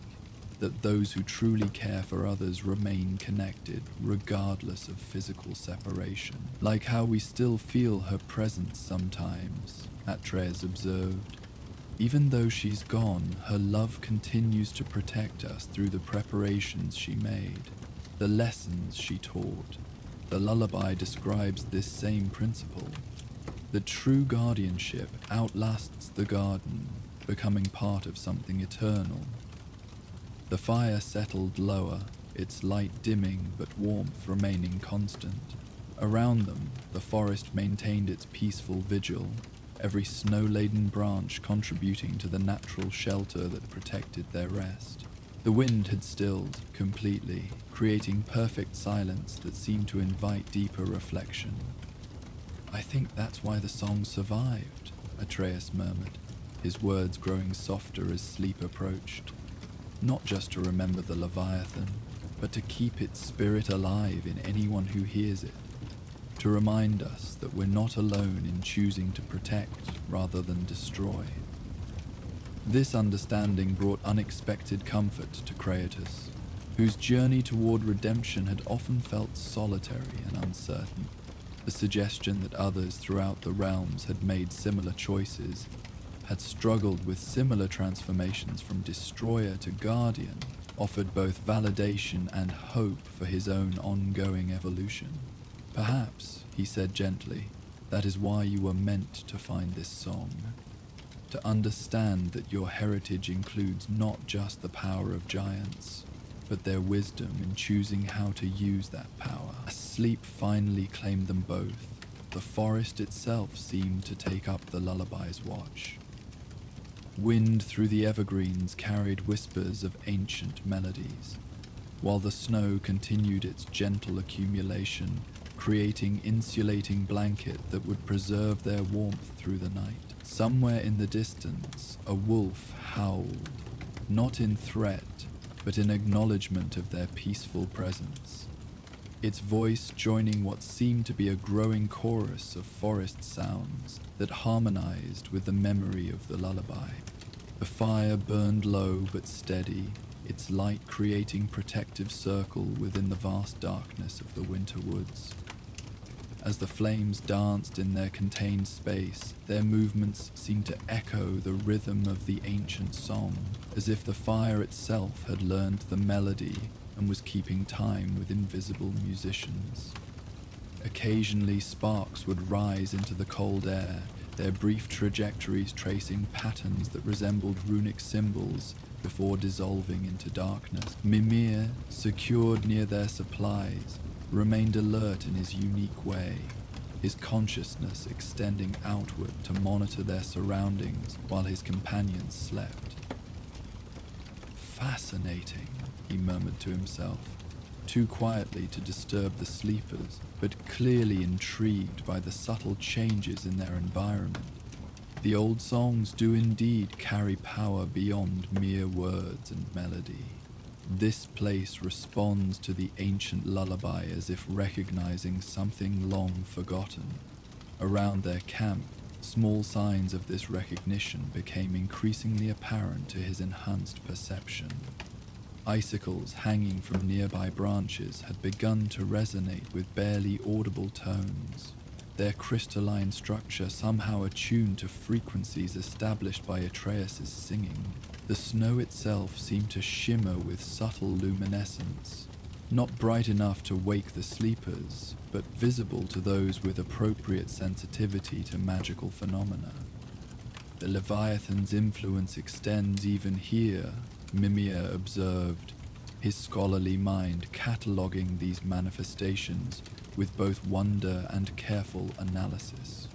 [SPEAKER 1] that those who truly care for others remain connected regardless of physical separation. Like how we still feel her presence sometimes, Atreus observed. Even though she's gone, her love continues to protect us through the preparations she made, the lessons she taught. The lullaby describes this same principle. The true guardianship outlasts the garden, becoming part of something eternal. The fire settled lower, its light dimming but warmth remaining constant. Around them, the forest maintained its peaceful vigil, every snow-laden branch contributing to the natural shelter that protected their rest. The wind had stilled completely, creating perfect silence that seemed to invite deeper reflection. I think that's why the song survived, Atreus murmured, his words growing softer as sleep approached. Not just to remember the Leviathan, but to keep its spirit alive in anyone who hears it. To remind us that we're not alone in choosing to protect rather than destroy. This understanding brought unexpected comfort to Kratos, whose journey toward redemption had often felt solitary and uncertain. The suggestion that others throughout the realms had made similar choices, had struggled with similar transformations from destroyer to guardian, offered both validation and hope for his own ongoing evolution. Perhaps, he said gently, that is why you were meant to find this song. To understand that your heritage includes not just the power of giants, but their wisdom in choosing how to use that power. A sleep finally claimed them both, the forest itself seemed to take up the lullaby's watch. Wind through the evergreens carried whispers of ancient melodies, while the snow continued its gentle accumulation, creating insulating blanket that would preserve their warmth through the night. Somewhere in the distance, a wolf howled, not in threat, but in acknowledgement of their peaceful presence, its voice joining what seemed to be a growing chorus of forest sounds that harmonized with the memory of the lullaby. The fire burned low but steady, its light creating protective circle within the vast darkness of the winter woods. As the flames danced in their contained space, their movements seemed to echo the rhythm of the ancient song, as if the fire itself had learned the melody and was keeping time with invisible musicians. Occasionally sparks would rise into the cold air, their brief trajectories tracing patterns that resembled runic symbols before dissolving into darkness. Mimir, secured near their supplies, remained alert in his unique way, his consciousness extending outward to monitor their surroundings while his companions slept. Fascinating, he murmured to himself, too quietly to disturb the sleepers, but clearly intrigued by the subtle changes in their environment. The old songs do indeed carry power beyond mere words and melody. This place responds to the ancient lullaby as if recognizing something long forgotten. Around their camp, small signs of this recognition became increasingly apparent to his enhanced perception. Icicles hanging from nearby branches had begun to resonate with barely audible tones, their crystalline structure somehow attuned to frequencies established by Atreus' singing. The snow itself seemed to shimmer with subtle luminescence, not bright enough to wake the sleepers, but visible to those with appropriate sensitivity to magical phenomena. The Leviathan's influence extends even here, Mimir observed, his scholarly mind cataloguing these manifestations with both wonder and careful analysis.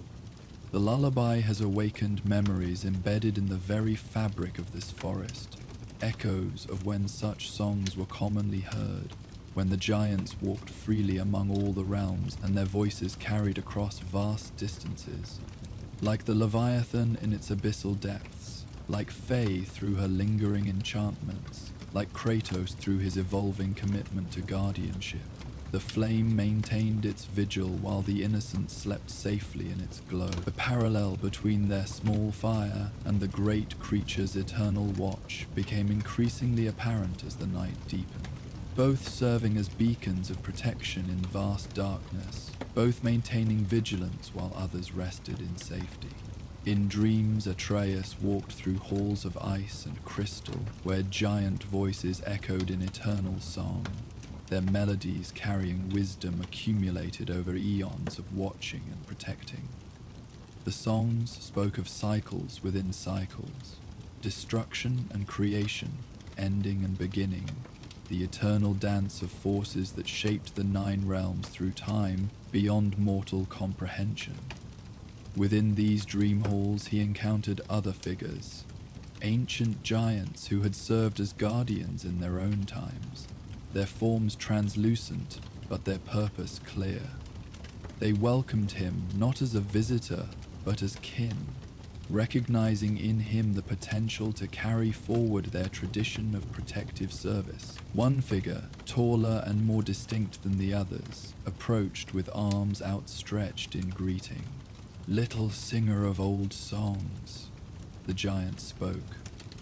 [SPEAKER 1] The lullaby has awakened memories embedded in the very fabric of this forest, echoes of when such songs were commonly heard, when the giants walked freely among all the realms and their voices carried across vast distances. Like the Leviathan in its abyssal depths, like Fae through her lingering enchantments, like Kratos through his evolving commitment to guardianship. The flame maintained its vigil while the innocent slept safely in its glow. The parallel between their small fire and the great creature's eternal watch became increasingly apparent as the night deepened. Both serving as beacons of protection in vast darkness, both maintaining vigilance while others rested in safety. In dreams, Atreus walked through halls of ice and crystal, where giant voices echoed in eternal song, their melodies carrying wisdom accumulated over eons of watching and protecting. The songs spoke of cycles within cycles, destruction and creation, ending and beginning, the eternal dance of forces that shaped the 9 realms through time beyond mortal comprehension. Within these dream halls he encountered other figures, ancient giants who had served as guardians in their own times, their forms translucent, but their purpose clear. They welcomed him not as a visitor, but as kin, recognizing in him the potential to carry forward their tradition of protective service. One figure, taller and more distinct than the others, approached with arms outstretched in greeting. "Little singer of old songs," the giant spoke,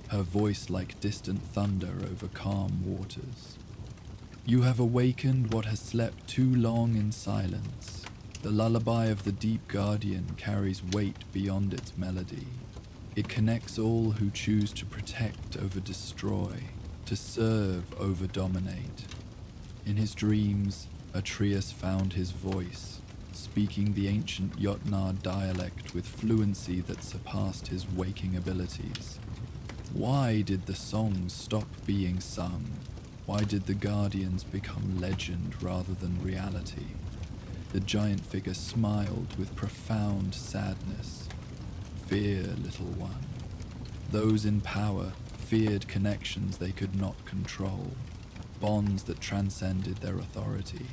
[SPEAKER 1] her voice like distant thunder over calm waters. "You have awakened what has slept too long in silence. The lullaby of the deep guardian carries weight beyond its melody. It connects all who choose to protect over destroy, to serve over dominate." In his dreams, Atreus found his voice, speaking the ancient Jotnar dialect with fluency that surpassed his waking abilities. Why did the songs stop being sung? Why did the Guardians become legend rather than reality? The giant figure smiled with profound sadness. Fear, little one. Those in power feared connections they could not control, bonds that transcended their authority.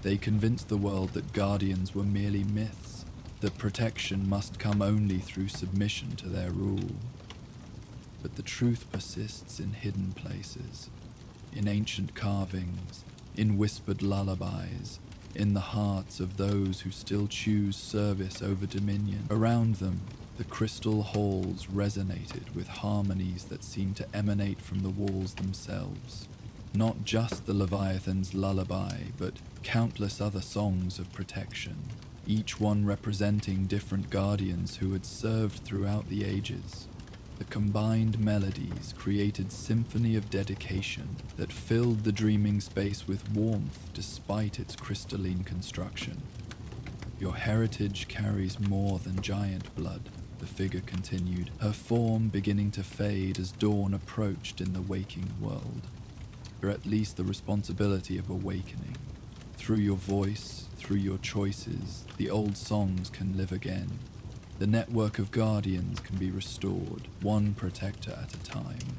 [SPEAKER 1] They convinced the world that guardians were merely myths, that protection must come only through submission to their rule. But the truth persists in hidden places, in ancient carvings, in whispered lullabies, in the hearts of those who still choose service over dominion. Around them, the crystal halls resonated with harmonies that seemed to emanate from the walls themselves. Not just the Leviathan's lullaby, but countless other songs of protection, each one representing different guardians who had served throughout the ages. The combined melodies created symphony of dedication that filled the dreaming space with warmth despite its crystalline construction. Your heritage carries more than giant blood, the figure continued, her form beginning to fade as dawn approached in the waking world. Or at least the responsibility of awakening. Through your voice, through your choices, the old songs can live again. The network of guardians can be restored, one protector at a time.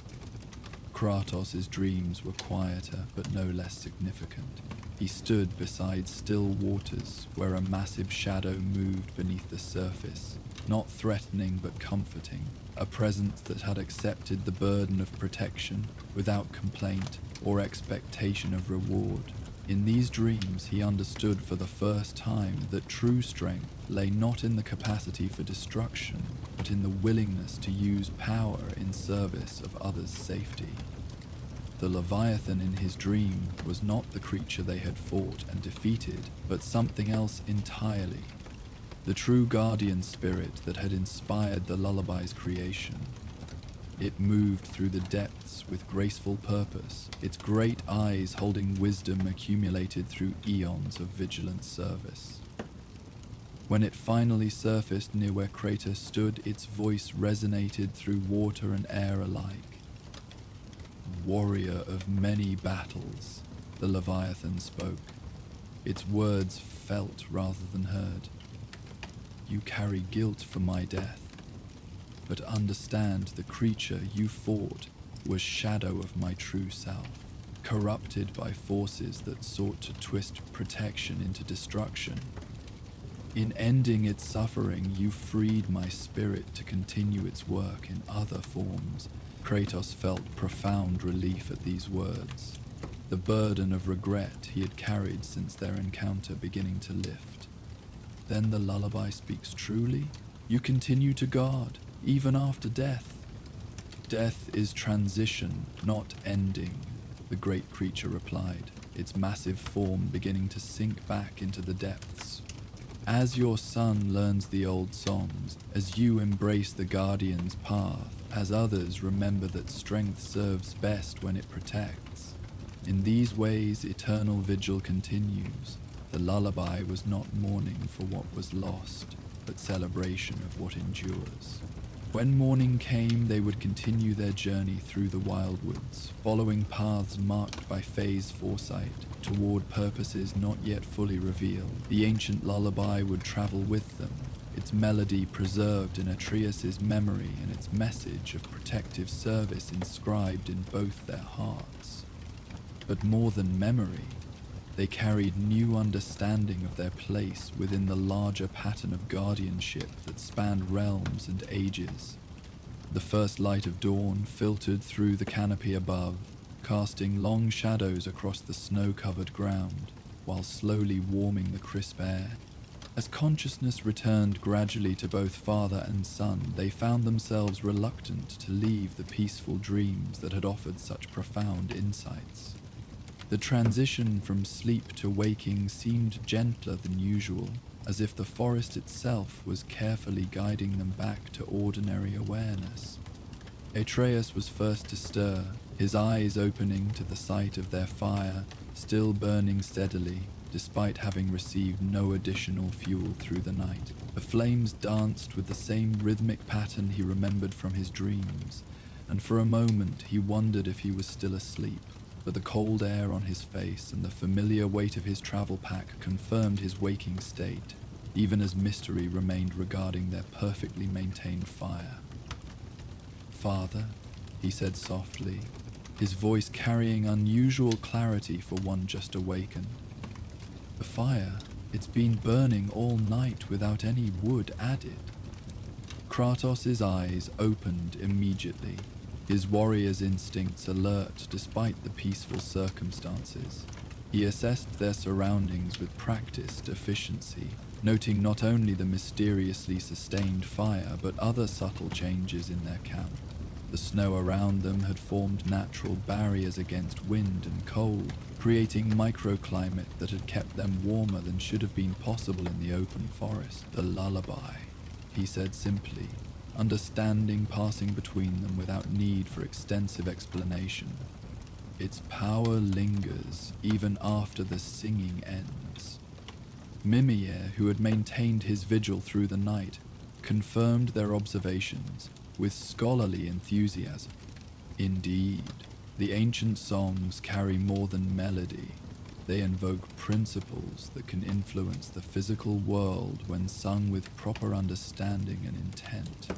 [SPEAKER 1] Kratos' dreams were quieter, but no less significant. He stood beside still waters where a massive shadow moved beneath the surface, not threatening but comforting, a presence that had accepted the burden of protection without complaint or expectation of reward. In these dreams, he understood for the first time that true strength lay not in the capacity for destruction, but in the willingness to use power in service of others' safety. The Leviathan in his dream was not the creature they had fought and defeated, but something else entirely. The true guardian spirit that had inspired the lullaby's creation. It moved through the depths with graceful purpose, its great eyes holding wisdom accumulated through eons of vigilant service. When it finally surfaced near where Kratos stood, its voice resonated through water and air alike. Warrior of many battles, the Leviathan spoke. Its words felt rather than heard. You carry guilt for my death. But understand the creature you fought was shadow of my true self, corrupted by forces that sought to twist protection into destruction. In ending its suffering, you freed my spirit to continue its work in other forms. Kratos felt profound relief at these words, the burden of regret he had carried since their encounter beginning to lift. Then the lullaby speaks truly? You continue to guard, even after death. Death is transition, not ending, the great creature replied, its massive form beginning to sink back into the depths. As your son learns the old songs, as you embrace the guardian's path, as others remember that strength serves best when it protects. In these ways, eternal vigil continues. The lullaby was not mourning for what was lost, but celebration of what endures. When morning came, they would continue their journey through the wildwoods, following paths marked by Faye's foresight toward purposes not yet fully revealed. The ancient lullaby would travel with them, its melody preserved in Atreus' memory and its message of protective service inscribed in both their hearts. But more than memory, they carried new understanding of their place within the larger pattern of guardianship that spanned realms and ages. The first light of dawn filtered through the canopy above, casting long shadows across the snow-covered ground, while slowly warming the crisp air. As consciousness returned gradually to both father and son, they found themselves reluctant to leave the peaceful dreams that had offered such profound insights. The transition from sleep to waking seemed gentler than usual, as if the forest itself was carefully guiding them back to ordinary awareness. Atreus was first to stir, his eyes opening to the sight of their fire, still burning steadily, despite having received no additional fuel through the night. The flames danced with the same rhythmic pattern he remembered from his dreams, and for a moment he wondered if he was still asleep. but the cold air on his face and the familiar weight of his travel pack confirmed his waking state, even as mystery remained regarding their perfectly maintained fire. "Father," he said softly, his voice carrying unusual clarity for one just awakened. "The fire, it's been burning all night without any wood added." Kratos' eyes opened immediately, his warrior's instincts alert despite the peaceful circumstances. He assessed their surroundings with practiced efficiency, noting not only the mysteriously sustained fire but other subtle changes in their camp. The snow around them had formed natural barriers against wind and cold, creating microclimate that had kept them warmer than should have been possible in the open forest. "The lullaby," he said simply, understanding passing between them without need for extensive explanation. "Its power lingers even after the singing ends." Mimir, who had maintained his vigil through the night, confirmed their observations with scholarly enthusiasm. "Indeed, the ancient songs carry more than melody. They invoke principles that can influence the physical world when sung with proper understanding and intent.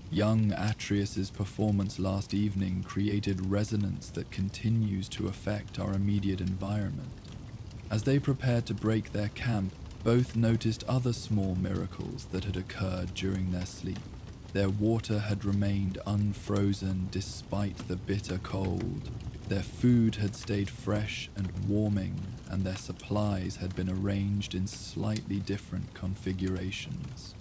[SPEAKER 1] Young Atreus's performance last evening created resonance that continues to affect our immediate environment." As they prepared to break their camp, both noticed other small miracles that had occurred during their sleep. Their water had remained unfrozen despite the bitter cold. Their food had stayed fresh and warming, and their supplies had been arranged in slightly different configurations,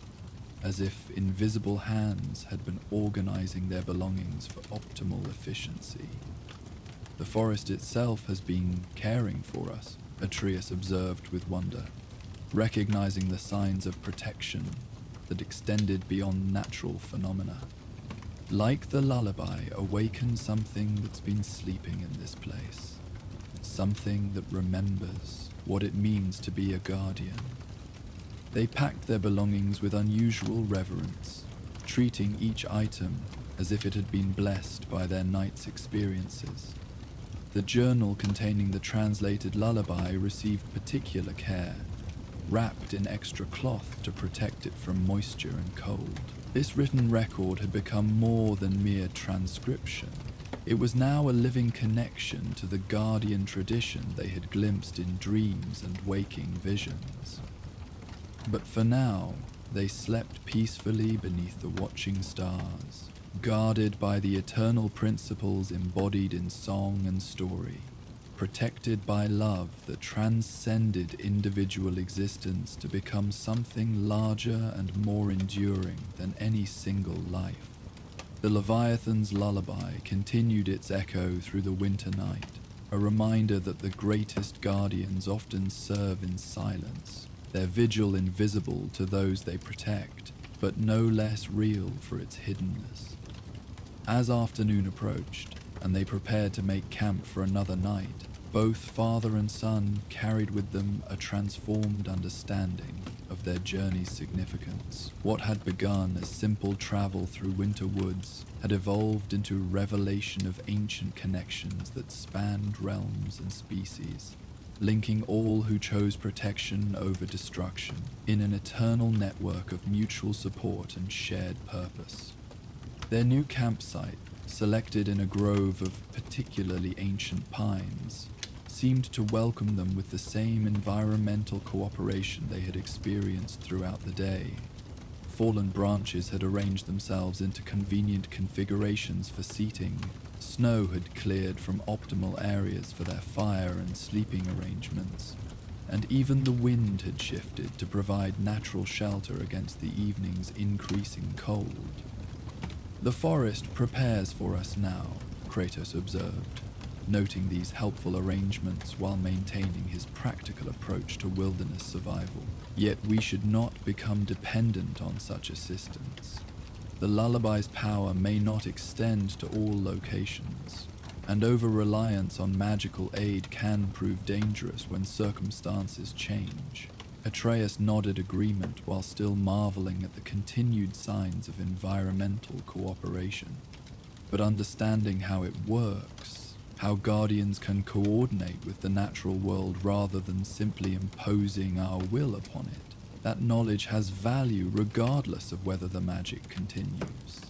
[SPEAKER 1] as if invisible hands had been organizing their belongings for optimal efficiency. "The forest itself has been caring for us," Atreus observed with wonder, recognizing the signs of protection that extended beyond natural phenomena. "Like the lullaby, awakened something that's been sleeping in this place. Something that remembers what it means to be a guardian." They packed their belongings with unusual reverence, treating each item as if it had been blessed by their night's experiences. The journal containing the translated lullaby received particular care, wrapped in extra cloth to protect it from moisture and cold. This written record had become more than mere transcription. It was now a living connection to the guardian tradition they had glimpsed in dreams and waking visions. But for now, they slept peacefully beneath the watching stars, guarded by the eternal principles embodied in song and story, protected by love that transcended individual existence to become something larger and more enduring than any single life. The Leviathan's lullaby continued its echo through the winter night, a reminder that the greatest guardians often serve in silence, their vigil invisible to those they protect, but no less real for its hiddenness. As afternoon approached, and they prepared to make camp for another night, both father and son carried with them a transformed understanding of their journey's significance. What had begun as simple travel through winter woods had evolved into revelation of ancient connections that spanned realms and species, linking all who chose protection over destruction in an eternal network of mutual support and shared purpose. Their new campsite, selected in a grove of particularly ancient pines, seemed to welcome them with the same environmental cooperation they had experienced throughout the day. Fallen branches had arranged themselves into convenient configurations for seating. Snow had cleared from optimal areas for their fire and sleeping arrangements, and even the wind had shifted to provide natural shelter against the evening's increasing cold. "The forest prepares for us now," Kratos observed, noting these helpful arrangements while maintaining his practical approach to wilderness survival. "Yet we should not become dependent on such assistance. The lullaby's power may not extend to all locations, and over-reliance on magical aid can prove dangerous when circumstances change." Atreus nodded agreement while still marveling at the continued signs of environmental cooperation. "But understanding how it works, how guardians can coordinate with the natural world rather than simply imposing our will upon it. That knowledge has value regardless of whether the magic continues.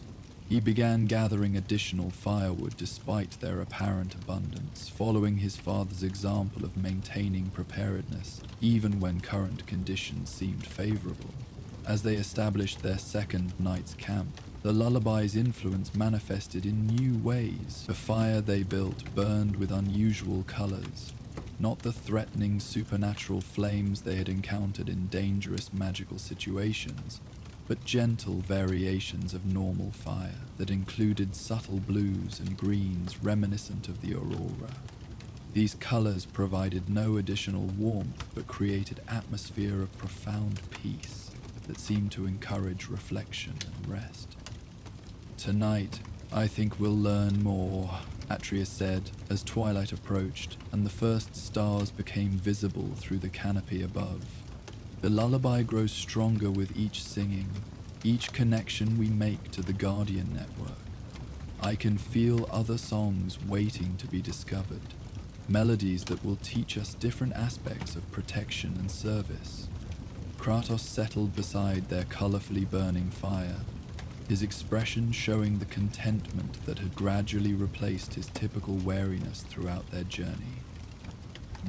[SPEAKER 1] He began gathering additional firewood despite their apparent abundance, following his father's example of maintaining preparedness even when current conditions seemed favorable. As they established their second night's camp, the lullaby's influence manifested in new ways. The fire they built burned with unusual colors, not the threatening supernatural flames they had encountered in dangerous magical situations, but gentle variations of normal fire that included subtle blues and greens reminiscent of the aurora. These colors provided no additional warmth but created an atmosphere of profound peace that seemed to encourage reflection and rest. "Tonight, I think we'll learn more," Atreus said as twilight approached and the first stars became visible through the canopy above. "The lullaby grows stronger with each singing, each connection we make to the Guardian network. I can feel other songs waiting to be discovered, melodies that will teach us different aspects of protection and service." Kratos settled beside their colorfully burning fire, his expression showing the contentment that had gradually replaced his typical wariness throughout their journey.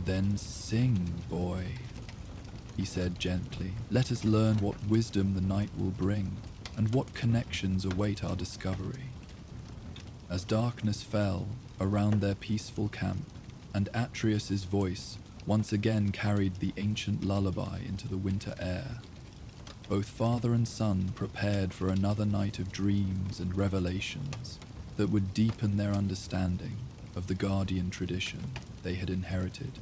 [SPEAKER 1] "Then sing, boy," he said gently. "Let us learn what wisdom the night will bring, and what connections await our discovery." As darkness fell around their peaceful camp, and Atreus's voice once again carried the ancient lullaby into the winter air, both father and son prepared for another night of dreams and revelations that would deepen their understanding of the Guardian tradition they had inherited.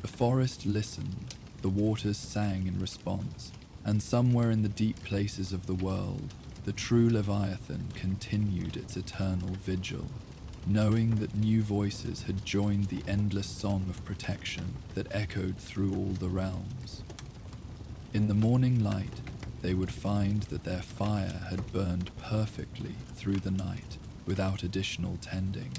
[SPEAKER 1] The forest listened, the waters sang in response, and somewhere in the deep places of the world, the true Leviathan continued its eternal vigil, knowing that new voices had joined the endless song of protection that echoed through all the realms. In the morning light, they would find that their fire had burned perfectly through the night without additional tending,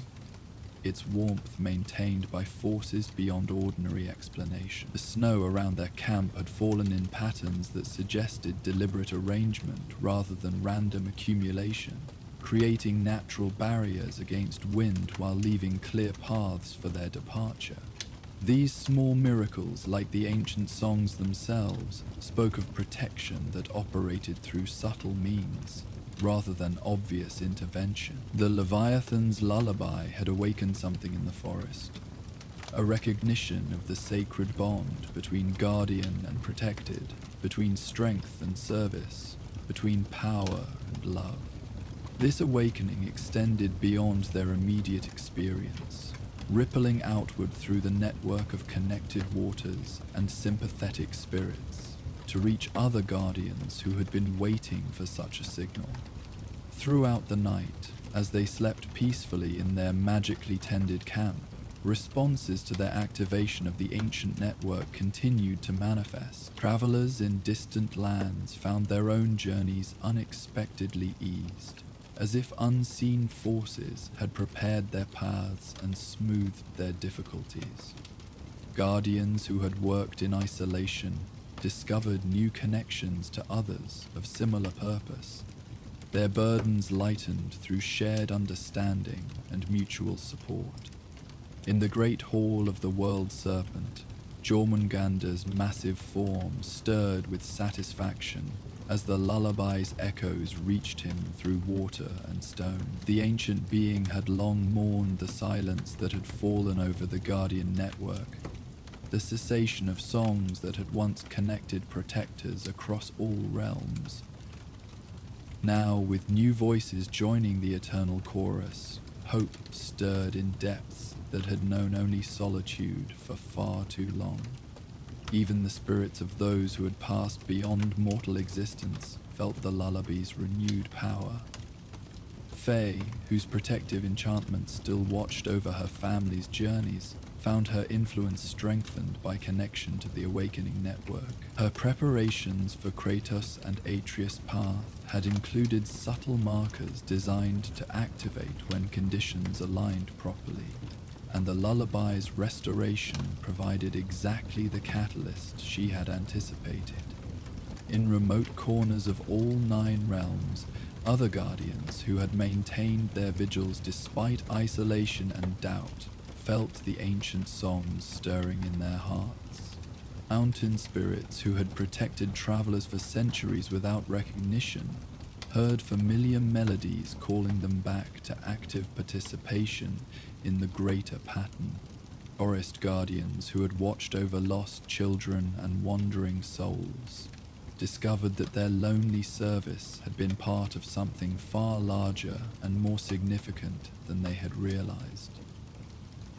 [SPEAKER 1] its warmth maintained by forces beyond ordinary explanation. The snow around their camp had fallen in patterns that suggested deliberate arrangement rather than random accumulation, creating natural barriers against wind while leaving clear paths for their departure. These small miracles, like the ancient songs themselves, spoke of protection that operated through subtle means, rather than obvious intervention. The Leviathan's lullaby had awakened something in the forest, a recognition of the sacred bond between guardian and protected, between strength and service, between power and love. This awakening extended beyond their immediate experience, rippling outward through the network of connected waters and sympathetic spirits, to reach other guardians who had been waiting for such a signal. Throughout the night, as they slept peacefully in their magically tended camp, responses to their activation of the ancient network continued to manifest. Travelers in distant lands found their own journeys unexpectedly eased, as if unseen forces had prepared their paths and smoothed their difficulties. Guardians who had worked in isolation discovered new connections to others of similar purpose, their burdens lightened through shared understanding and mutual support. In the great hall of the World Serpent, Jormungandr's massive form stirred with satisfaction as the lullaby's echoes reached him through water and stone. The ancient being had long mourned the silence that had fallen over the Guardian network, the cessation of songs that had once connected protectors across all realms. Now, with new voices joining the eternal chorus, hope stirred in depths that had known only solitude for far too long. Even the spirits of those who had passed beyond mortal existence felt the lullaby's renewed power. Faye, whose protective enchantment still watched over her family's journeys, found her influence strengthened by connection to the Awakening network. Her preparations for Kratos and Atreus' path had included subtle markers designed to activate when conditions aligned properly, and the lullaby's restoration provided exactly the catalyst she had anticipated. In remote corners of all 9 realms, other guardians who had maintained their vigils despite isolation and doubt felt the ancient songs stirring in their hearts. Mountain spirits who had protected travelers for centuries without recognition heard familiar melodies calling them back to active participation in the greater pattern. Forest guardians who had watched over lost children and wandering souls discovered that their lonely service had been part of something far larger and more significant than they had realized.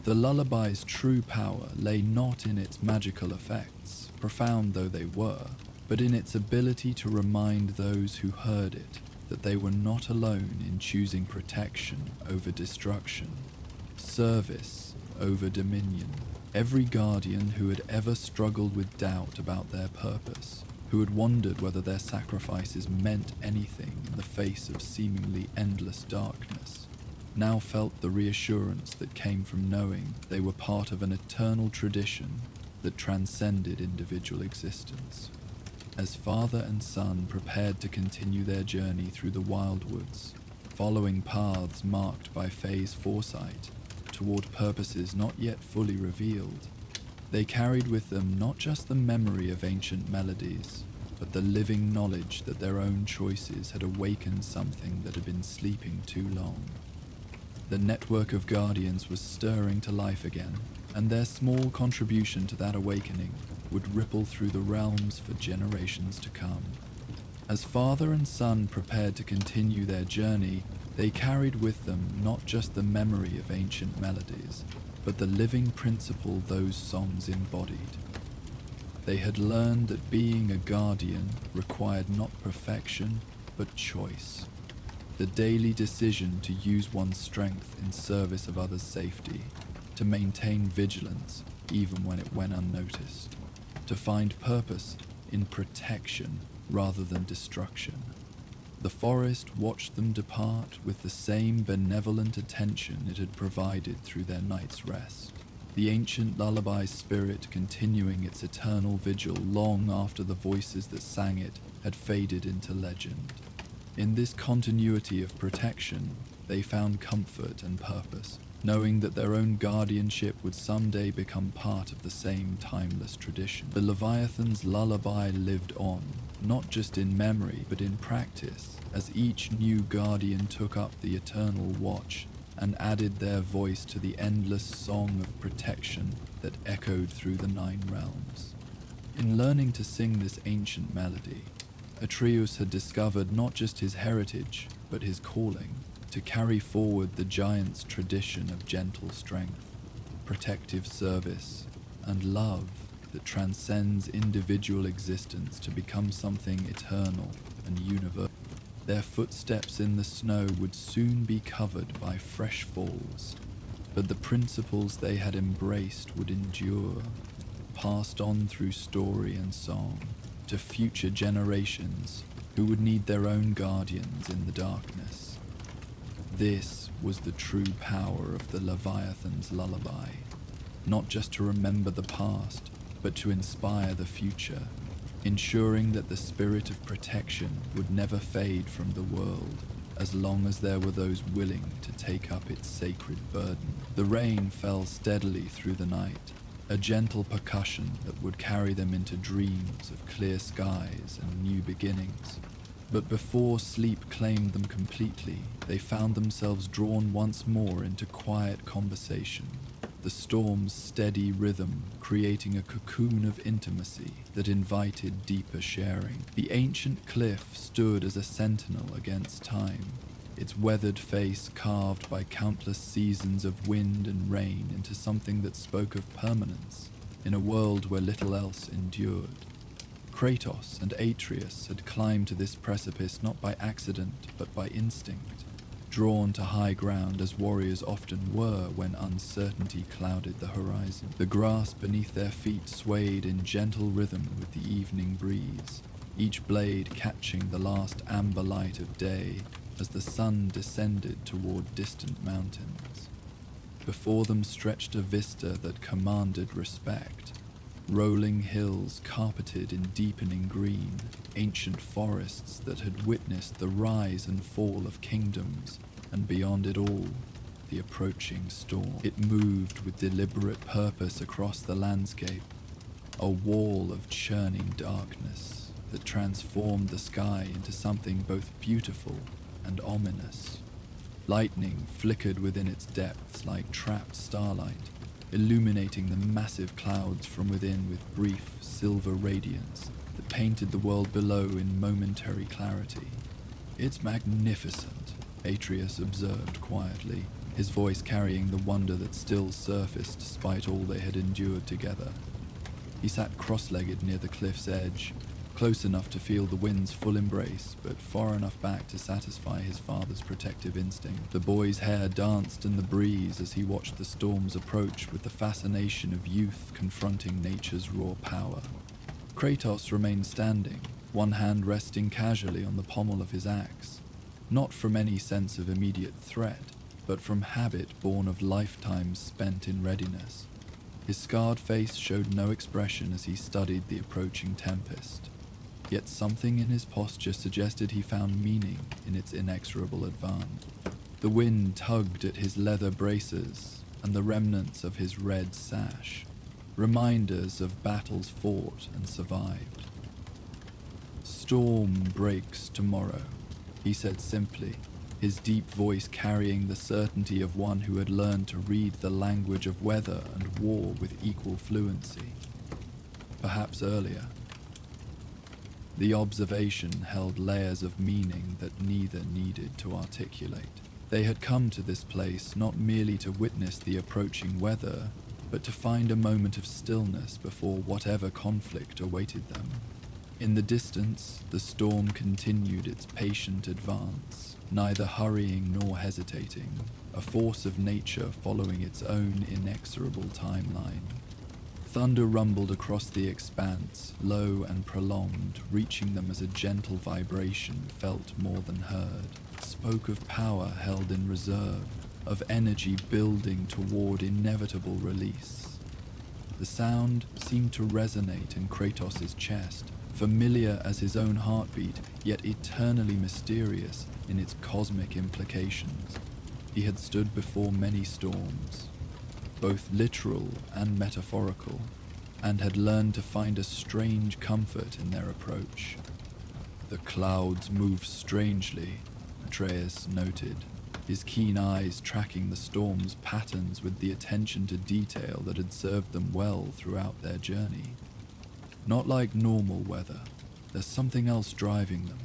[SPEAKER 1] The lullaby's true power lay not in its magical effects, profound though they were, but in its ability to remind those who heard it that they were not alone in choosing protection over destruction, service over dominion. Every guardian who had ever struggled with doubt about their purpose, who had wondered whether their sacrifices meant anything in the face of seemingly endless darkness, now felt the reassurance that came from knowing they were part of an eternal tradition that transcended individual existence. As father and son prepared to continue their journey through the wildwoods, following paths marked by Faye's foresight toward purposes not yet fully revealed, they carried with them not just the memory of ancient melodies, but the living knowledge that their own choices had awakened something that had been sleeping too long. The network of guardians was stirring to life again, and their small contribution to that awakening would ripple through the realms for generations to come. As father and son prepared to continue their journey, they carried with them not just the memory of ancient melodies, but the living principle those songs embodied. They had learned that being a guardian required not perfection, but choice. The daily decision to use one's strength in service of others' safety, to maintain vigilance even when it went unnoticed, to find purpose in protection rather than destruction. The forest watched them depart with the same benevolent attention it had provided through their night's rest, the ancient lullaby spirit continuing its eternal vigil long after the voices that sang it had faded into legend. In this continuity of protection, they found comfort and purpose, knowing that their own guardianship would someday become part of the same timeless tradition. The Leviathan's lullaby lived on, not just in memory but in practice, as each new guardian took up the eternal watch and added their voice to the endless song of protection that echoed through the 9 realms. In learning to sing this ancient melody, Atreus had discovered not just his heritage, but his calling, to carry forward the giant's tradition of gentle strength, protective service, and love that transcends individual existence to become something eternal and universal. Their footsteps in the snow would soon be covered by fresh falls, but the principles they had embraced would endure, passed on through story and song, to future generations who would need their own guardians in the darkness. This was the true power of the Leviathan's lullaby, not just to remember the past, but to inspire the future, ensuring that the spirit of protection would never fade from the world as long as there were those willing to take up its sacred burden. The rain fell steadily through the night, a gentle percussion that would carry them into dreams of clear skies and new beginnings. But before sleep claimed them completely, they found themselves drawn once more into quiet conversation, the storm's steady rhythm creating a cocoon of intimacy that invited deeper sharing. The ancient cliff stood as a sentinel against time, its weathered face carved by countless seasons of wind and rain into something that spoke of permanence in a world where little else endured. Kratos and Atreus had climbed to this precipice not by accident but by instinct, drawn to high ground as warriors often were when uncertainty clouded the horizon. The grass beneath their feet swayed in gentle rhythm with the evening breeze, each blade catching the last amber light of day as the sun descended toward distant mountains. Before them stretched a vista that commanded respect. Rolling hills carpeted in deepening green, ancient forests that had witnessed the rise and fall of kingdoms, and beyond it all, the approaching storm. It moved with deliberate purpose across the landscape, a wall of churning darkness that transformed the sky into something both beautiful and ominous. Lightning flickered within its depths like trapped starlight, illuminating the massive clouds from within with brief silver radiance that painted the world below in momentary clarity. "It's magnificent," Atreus observed quietly, his voice carrying the wonder that still surfaced despite all they had endured together. He sat cross-legged near the cliff's edge, close enough to feel the wind's full embrace, but far enough back to satisfy his father's protective instinct. The boy's hair danced in the breeze as he watched the storm's approach with the fascination of youth confronting nature's raw power. Kratos remained standing, one hand resting casually on the pommel of his axe, not from any sense of immediate threat, but from habit born of lifetimes spent in readiness. His scarred face showed no expression as he studied the approaching tempest. Yet something in his posture suggested he found meaning in its inexorable advance. The wind tugged at his leather braces and the remnants of his red sash, reminders of battles fought and survived. "Storm breaks tomorrow," he said simply, his deep voice carrying the certainty of one who had learned to read the language of weather and war with equal fluency. Perhaps earlier. The observation held layers of meaning that neither needed to articulate. They had come to this place not merely to witness the approaching weather, but to find a moment of stillness before whatever conflict awaited them. In the distance, the storm continued its patient advance, neither hurrying nor hesitating, a force of nature following its own inexorable timeline. Thunder rumbled across the expanse, low and prolonged, reaching them as a gentle vibration felt more than heard. Spoke of power held in reserve, of energy building toward inevitable release. The sound seemed to resonate in Kratos' chest, familiar as his own heartbeat, yet eternally mysterious in its cosmic implications. He had stood before many storms, both literal and metaphorical, and had learned to find a strange comfort in their approach. "The clouds move strangely," Atreus noted, his keen eyes tracking the storm's patterns with the attention to detail that had served them well throughout their journey. "Not like normal weather. There's something else driving them."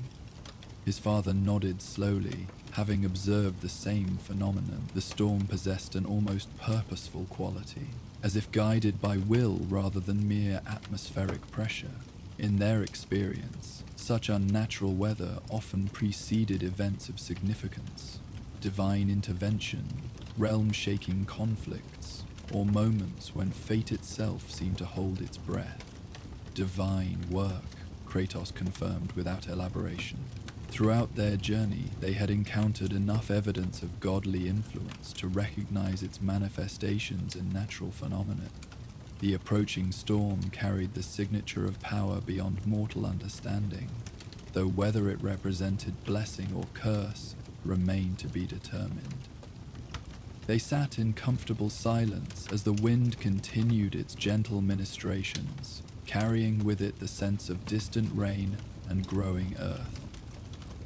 [SPEAKER 1] His father nodded slowly, having observed the same phenomenon. The storm possessed an almost purposeful quality, as if guided by will rather than mere atmospheric pressure. In their experience, such unnatural weather often preceded events of significance, divine intervention, realm-shaking conflicts, or moments when fate itself seemed to hold its breath. "Divine work," Kratos confirmed without elaboration. Throughout their journey, they had encountered enough evidence of godly influence to recognize its manifestations in natural phenomena. The approaching storm carried the signature of power beyond mortal understanding, though whether it represented blessing or curse remained to be determined. They sat in comfortable silence as the wind continued its gentle ministrations, carrying with it the sense of distant rain and growing earth.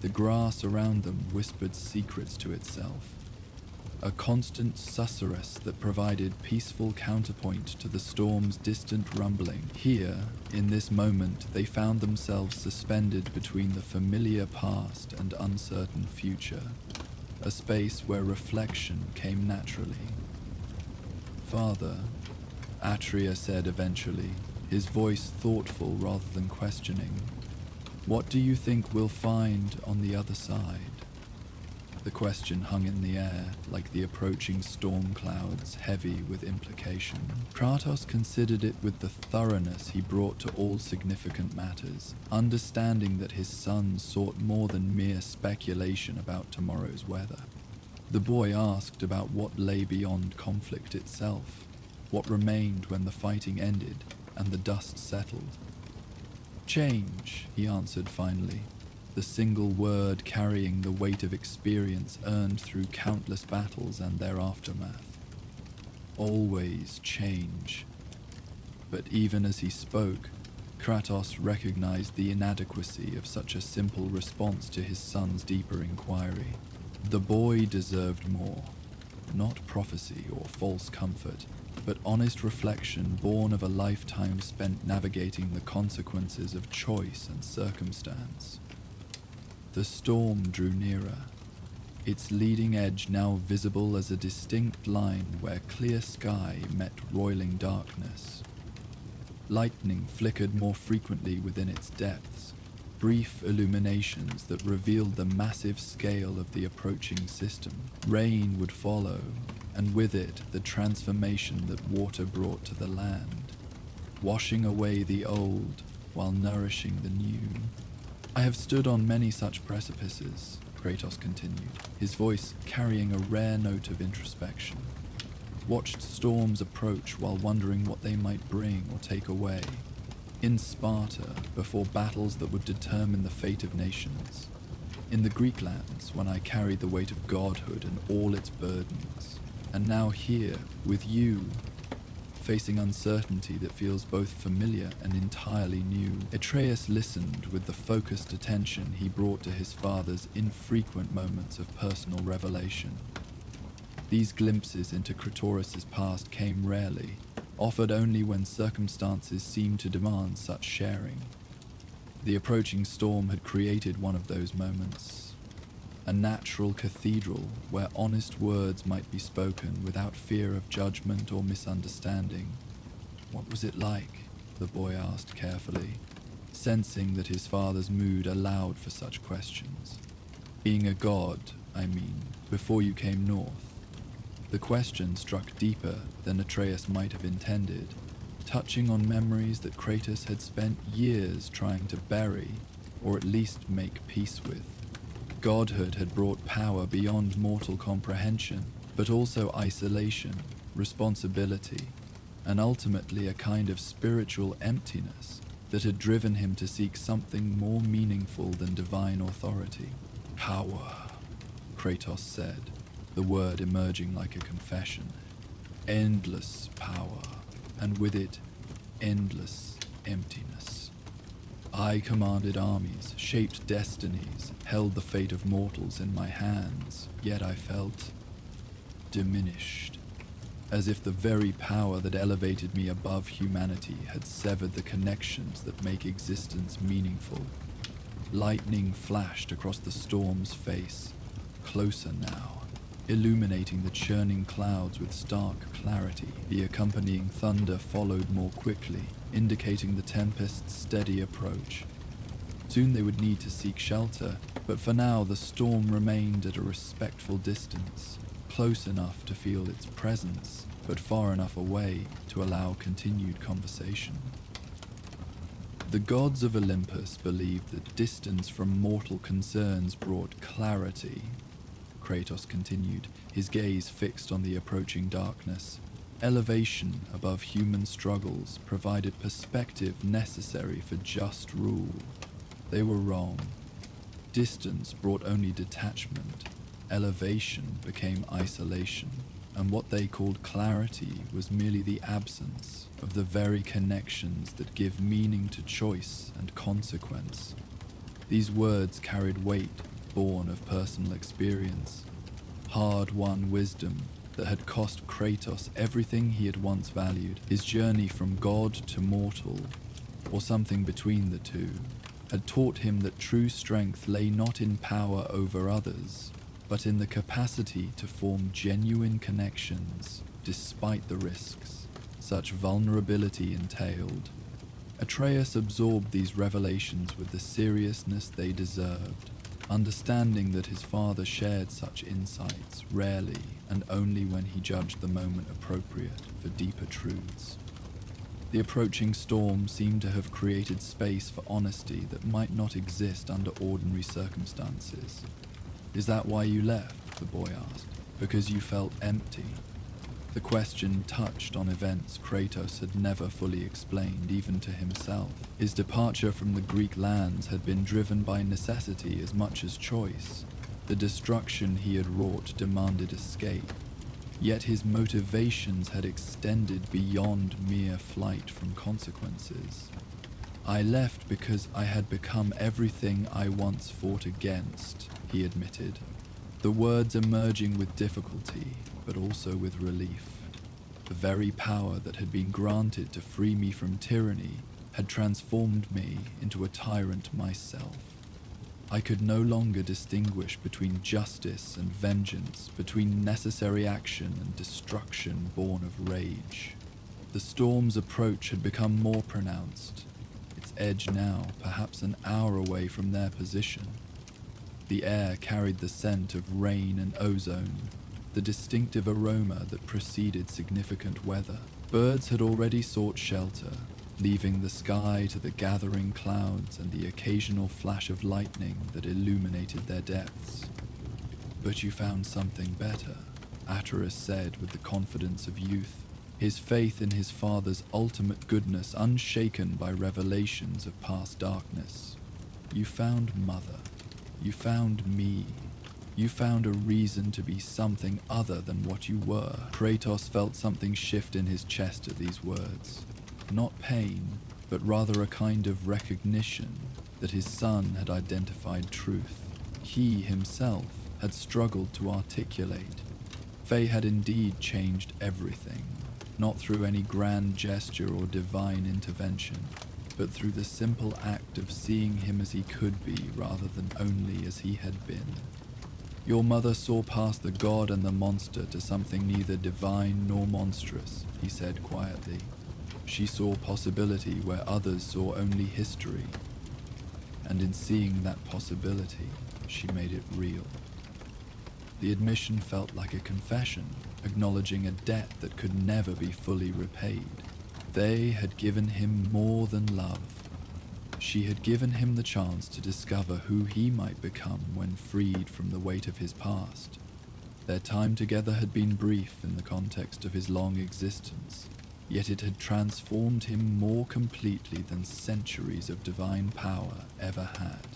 [SPEAKER 1] The grass around them whispered secrets to itself, a constant susurrus that provided peaceful counterpoint to the storm's distant rumbling. Here, in this moment, they found themselves suspended between the familiar past and uncertain future, a space where reflection came naturally. "Father," Atreus said eventually, his voice thoughtful rather than questioning, "what do you think we'll find on the other side?" The question hung in the air like the approaching storm clouds, heavy with implication. Kratos considered it with the thoroughness he brought to all significant matters, understanding that his son sought more than mere speculation about tomorrow's weather. The boy asked about what lay beyond conflict itself, what remained when the fighting ended and the dust settled. Change, he answered finally, the single word carrying the weight of experience earned through countless battles and their aftermath. Always change. But even as he spoke, Kratos recognized the inadequacy of such a simple response to his son's deeper inquiry. The boy deserved more, not prophecy or false comfort, but honest reflection born of a lifetime spent navigating the consequences of choice and circumstance. The storm drew nearer, its leading edge now visible as a distinct line where clear sky met roiling darkness. Lightning flickered more frequently within its depths, brief illuminations that revealed the massive scale of the approaching system. Rain would follow, and with it the transformation that water brought to the land, washing away the old while nourishing the new. I have stood on many such precipices, Kratos continued, his voice carrying a rare note of introspection. Watched storms approach while wondering what they might bring or take away. In Sparta, before battles that would determine the fate of nations. In the Greek lands, when I carried the weight of godhood and all its burdens. And now here, with you, facing uncertainty that feels both familiar and entirely new. Atreus listened with the focused attention he brought to his father's infrequent moments of personal revelation. These glimpses into Kratos' past came rarely, offered only when circumstances seemed to demand such sharing. The approaching storm had created one of those moments. A natural cathedral where honest words might be spoken without fear of judgment or misunderstanding. What was it like? The boy asked carefully, sensing that his father's mood allowed for such questions. Being a god, I mean, before you came north. The question struck deeper than Atreus might have intended, touching on memories that Kratos had spent years trying to bury, or at least make peace with. Godhood had brought power beyond mortal comprehension, but also isolation, responsibility, and ultimately a kind of spiritual emptiness that had driven him to seek something more meaningful than divine authority. Power, Kratos said, the word emerging like a confession. Endless power, and with it, endless emptiness. I commanded armies, shaped destinies, held the fate of mortals in my hands, yet I felt diminished, as if the very power that elevated me above humanity had severed the connections that make existence meaningful. Lightning flashed across the storm's face, closer now, illuminating the churning clouds with stark clarity. The accompanying thunder followed more quickly, indicating the tempest's steady approach. Soon they would need to seek shelter, but for now the storm remained at a respectful distance, close enough to feel its presence, but far enough away to allow continued conversation. The gods of Olympus believed that distance from mortal concerns brought clarity, Kratos continued, his gaze fixed on the approaching darkness. Elevation above human struggles provided perspective necessary for just rule. They were wrong. Distance brought only detachment. Elevation became isolation, and what they called clarity was merely the absence of the very connections that give meaning to choice and consequence. These words carried weight, born of personal experience, hard-won wisdom that had cost Kratos everything he had once valued. His journey from god to mortal, or something between the two, had taught him that true strength lay not in power over others, but in the capacity to form genuine connections despite the risks such vulnerability entailed. Atreus absorbed these revelations with the seriousness they deserved, understanding that his father shared such insights rarely and only when he judged the moment appropriate for deeper truths. The approaching storm seemed to have created space for honesty that might not exist under ordinary circumstances. "Is that why you left?" the boy asked. "Because you felt empty?" The question touched on events Kratos had never fully explained, even to himself. His departure from the Greek lands had been driven by necessity as much as choice. The destruction he had wrought demanded escape, yet his motivations had extended beyond mere flight from consequences. "I left because I had become everything I once fought against," he admitted, the words emerging with difficulty, but also with relief. The very power that had been granted to free me from tyranny had transformed me into a tyrant myself. I could no longer distinguish between justice and vengeance, between necessary action and destruction born of rage. The storm's approach had become more pronounced, its edge now perhaps an hour away from their position. The air carried the scent of rain and ozone, the distinctive aroma that preceded significant weather. Birds had already sought shelter, leaving the sky to the gathering clouds and the occasional flash of lightning that illuminated their depths. "But you found something better," Atreus said with the confidence of youth, his faith in his father's ultimate goodness unshaken by revelations of past darkness. "You found Mother. You found me. You found a reason to be something other than what you were." Kratos felt something shift in his chest at these words. Not pain, but rather a kind of recognition that his son had identified truth he himself had struggled to articulate. Faye had indeed changed everything, not through any grand gesture or divine intervention, but through the simple act of seeing him as he could be rather than only as he had been. "Your mother saw past the god and the monster to something neither divine nor monstrous," he said quietly. "She saw possibility where others saw only history. And in seeing that possibility, she made it real." The admission felt like a confession, acknowledging a debt that could never be fully repaid. They had given him more than love. She had given him the chance to discover who he might become when freed from the weight of his past. Their time together had been brief in the context of his long existence, yet it had transformed him more completely than centuries of divine power ever had.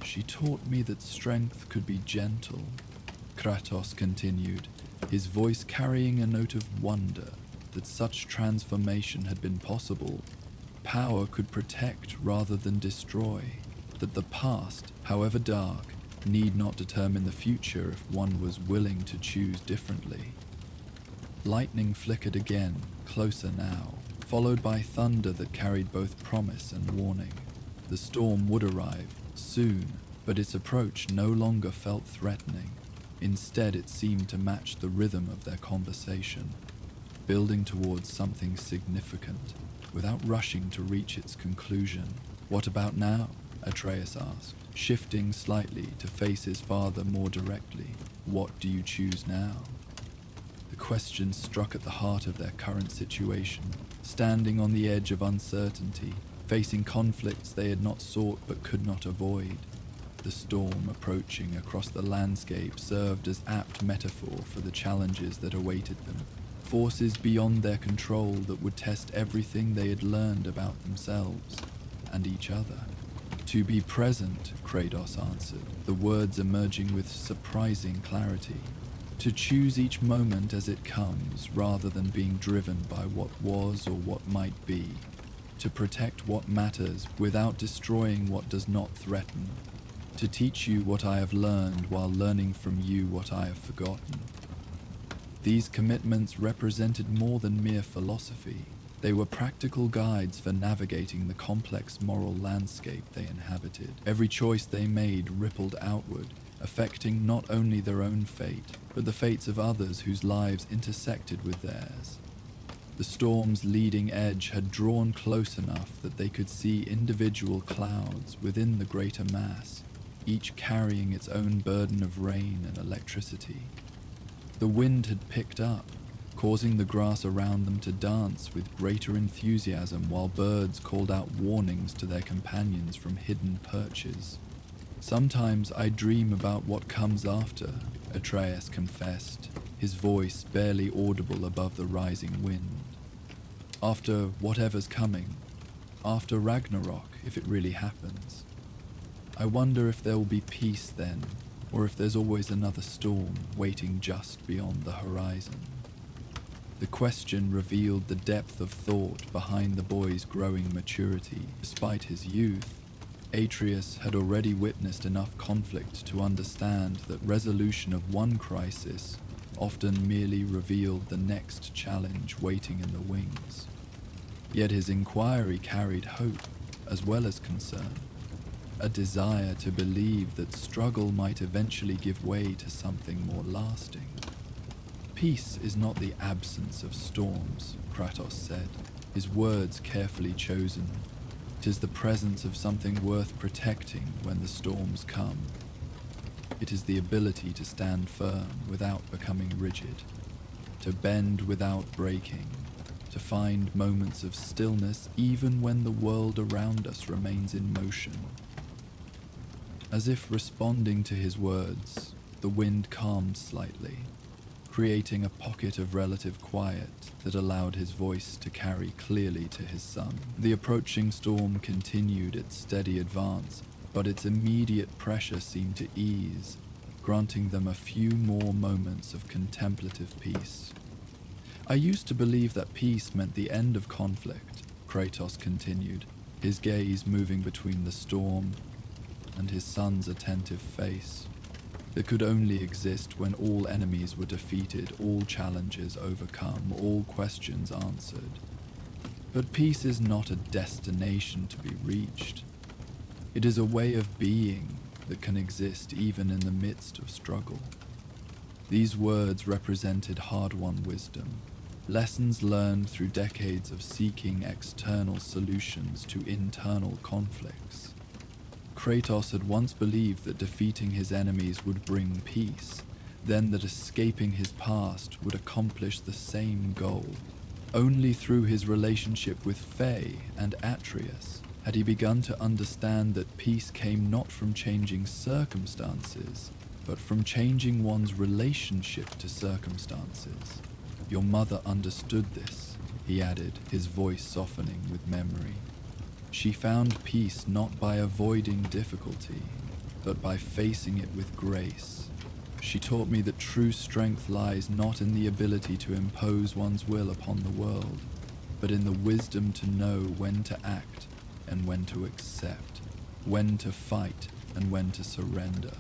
[SPEAKER 1] "She taught me that strength could be gentle," Kratos continued, his voice carrying a note of wonder that such transformation had been possible. Power could protect rather than destroy, that the past, however dark, need not determine the future if one was willing to choose differently. Lightning flickered again, closer now, followed by thunder that carried both promise and warning. The storm would arrive, soon, but its approach no longer felt threatening. Instead, it seemed to match the rhythm of their conversation, building towards something significant, without rushing to reach its conclusion. "What about now?" Atreus asked, shifting slightly to face his father more directly. "What do you choose now?" The question struck at the heart of their current situation, standing on the edge of uncertainty, facing conflicts they had not sought but could not avoid. The storm approaching across the landscape served as apt metaphor for the challenges that awaited them, forces beyond their control that would test everything they had learned about themselves and each other. "To be present," Kratos answered, the words emerging with surprising clarity. "To choose each moment as it comes rather than being driven by what was or what might be. To protect what matters without destroying what does not threaten. To teach you what I have learned while learning from you what I have forgotten." These commitments represented more than mere philosophy. They were practical guides for navigating the complex moral landscape they inhabited. Every choice they made rippled outward, affecting not only their own fate, but the fates of others whose lives intersected with theirs. The storm's leading edge had drawn close enough that they could see individual clouds within the greater mass, each carrying its own burden of rain and electricity. The wind had picked up, causing the grass around them to dance with greater enthusiasm while birds called out warnings to their companions from hidden perches. "Sometimes I dream about what comes after," Atreus confessed, his voice barely audible above the rising wind. "After whatever's coming, after Ragnarok, if it really happens. I wonder if there will be peace then, or if there's always another storm waiting just beyond the horizon." The question revealed the depth of thought behind the boy's growing maturity. Despite his youth, Atreus had already witnessed enough conflict to understand that resolution of one crisis often merely revealed the next challenge waiting in the wings. Yet his inquiry carried hope as well as concern, a desire to believe that struggle might eventually give way to something more lasting. "Peace is not the absence of storms," Kratos said, his words carefully chosen. "'Tis the presence of something worth protecting when the storms come. It is the ability to stand firm without becoming rigid, to bend without breaking, to find moments of stillness even when the world around us remains in motion." As if responding to his words, the wind calmed slightly, creating a pocket of relative quiet that allowed his voice to carry clearly to his son. The approaching storm continued its steady advance, but its immediate pressure seemed to ease, granting them a few more moments of contemplative peace. "I used to believe that peace meant the end of conflict," Kratos continued, his gaze moving between the storm and his son's attentive face. "That could only exist when all enemies were defeated, all challenges overcome, all questions answered. But peace is not a destination to be reached. It is a way of being that can exist even in the midst of struggle." These words represented hard-won wisdom, lessons learned through decades of seeking external solutions to internal conflicts. Kratos had once believed that defeating his enemies would bring peace, then that escaping his past would accomplish the same goal. Only through his relationship with Faye and Atreus had he begun to understand that peace came not from changing circumstances, but from changing one's relationship to circumstances. "Your mother understood this," he added, his voice softening with memory. "She found peace not by avoiding difficulty, but by facing it with grace. She taught me that true strength lies not in the ability to impose one's will upon the world, but in the wisdom to know when to act and when to accept, when to fight and when to surrender."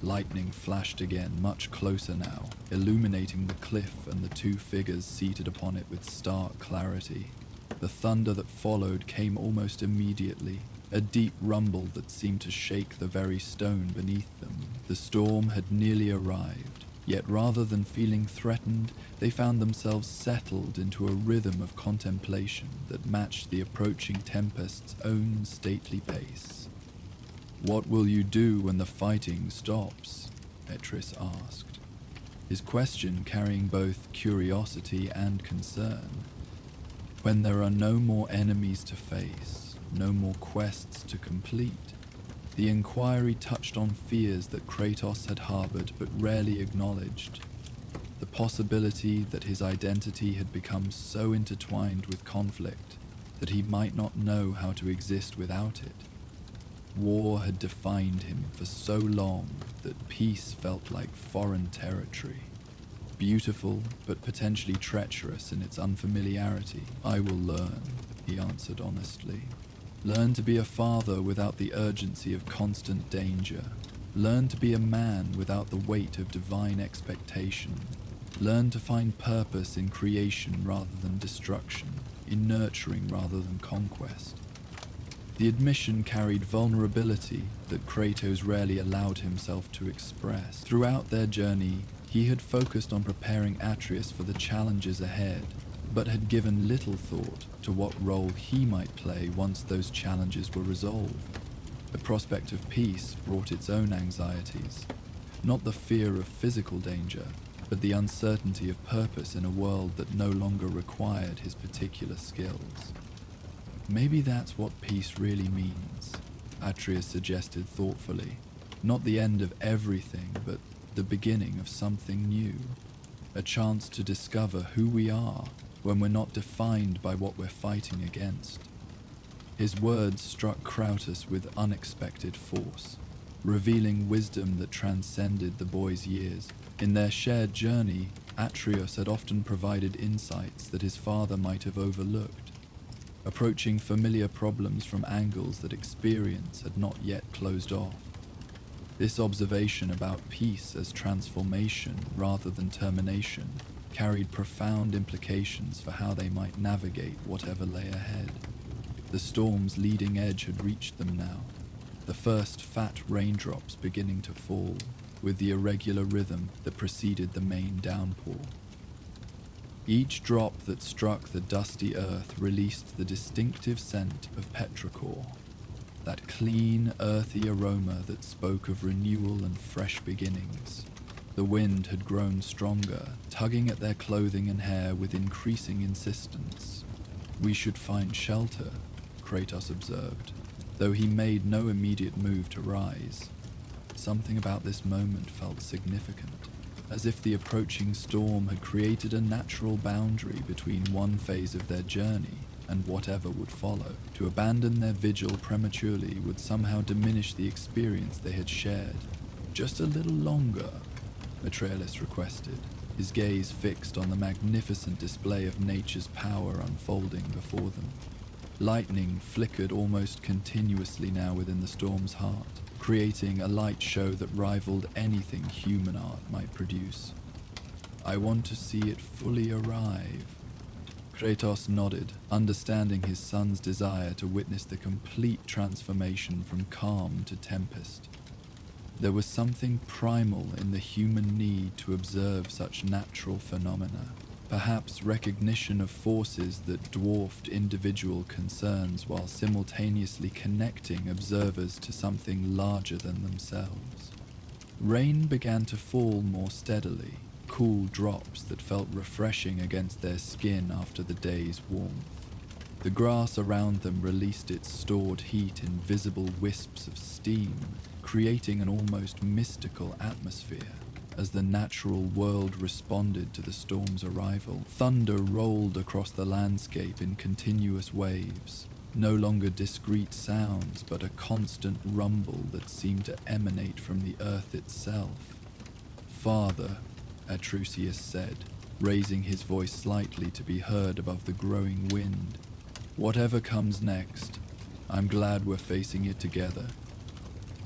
[SPEAKER 1] Lightning flashed again, much closer now, illuminating the cliff and the two figures seated upon it with stark clarity. The thunder that followed came almost immediately, a deep rumble that seemed to shake the very stone beneath them. The storm had nearly arrived, yet rather than feeling threatened, they found themselves settled into a rhythm of contemplation that matched the approaching tempest's own stately pace. "What will you do when the fighting stops?" Atreus asked, his question carrying both curiosity and concern. "When there are no more enemies to face, no more quests to complete." The inquiry touched on fears that Kratos had harbored but rarely acknowledged. The possibility that his identity had become so intertwined with conflict that he might not know how to exist without it. War had defined him for so long that peace felt like foreign territory. Beautiful, but potentially treacherous in its unfamiliarity. "I will learn," he answered honestly. "Learn to be a father without the urgency of constant danger. Learn to be a man without the weight of divine expectation. Learn to find purpose in creation rather than destruction, in nurturing rather than conquest." The admission carried vulnerability that Kratos rarely allowed himself to express. Throughout their journey, he had focused on preparing Atreus for the challenges ahead, but had given little thought to what role he might play once those challenges were resolved. The prospect of peace brought its own anxieties, not the fear of physical danger, but the uncertainty of purpose in a world that no longer required his particular skills. Maybe that's what peace really means, Atreus suggested thoughtfully. Not the end of everything, but the beginning of something new. A chance to discover who we are when we're not defined by what we're fighting against. His words struck Kratos with unexpected force, revealing wisdom that transcended the boy's years. In their shared journey, Atreus had often provided insights that his father might have overlooked, approaching familiar problems from angles that experience had not yet closed off. This observation about peace as transformation rather than termination carried profound implications for how they might navigate whatever lay ahead. The storm's leading edge had reached them now, the first fat raindrops beginning to fall, with the irregular rhythm that preceded the main downpour. Each drop that struck the dusty earth released the distinctive scent of petrichor, that clean, earthy aroma that spoke of renewal and fresh beginnings. The wind had grown stronger, tugging at their clothing and hair with increasing insistence. "We should find shelter," Kratos observed, though he made no immediate move to rise. Something about this moment felt significant, as if the approaching storm had created a natural boundary between one phase of their journey and whatever would follow. To abandon their vigil prematurely would somehow diminish the experience they had shared. "Just a little longer," Atreus requested, his gaze fixed on the magnificent display of nature's power unfolding before them. Lightning flickered almost continuously now within the storm's heart, creating a light show that rivaled anything human art might produce. "I want to see it fully arrive." Kratos nodded, understanding his son's desire to witness the complete transformation from calm to tempest. There was something primal in the human need to observe such natural phenomena, perhaps recognition of forces that dwarfed individual concerns while simultaneously connecting observers to something larger than themselves. Rain began to fall more steadily, cool drops that felt refreshing against their skin after the day's warmth. The grass around them released its stored heat in visible wisps of steam, creating an almost mystical atmosphere. As the natural world responded to the storm's arrival, thunder rolled across the landscape in continuous waves, no longer discrete sounds, but a constant rumble that seemed to emanate from the earth itself. "Father," Atreus said, raising his voice slightly to be heard above the growing wind, "whatever comes next, I'm glad we're facing it together."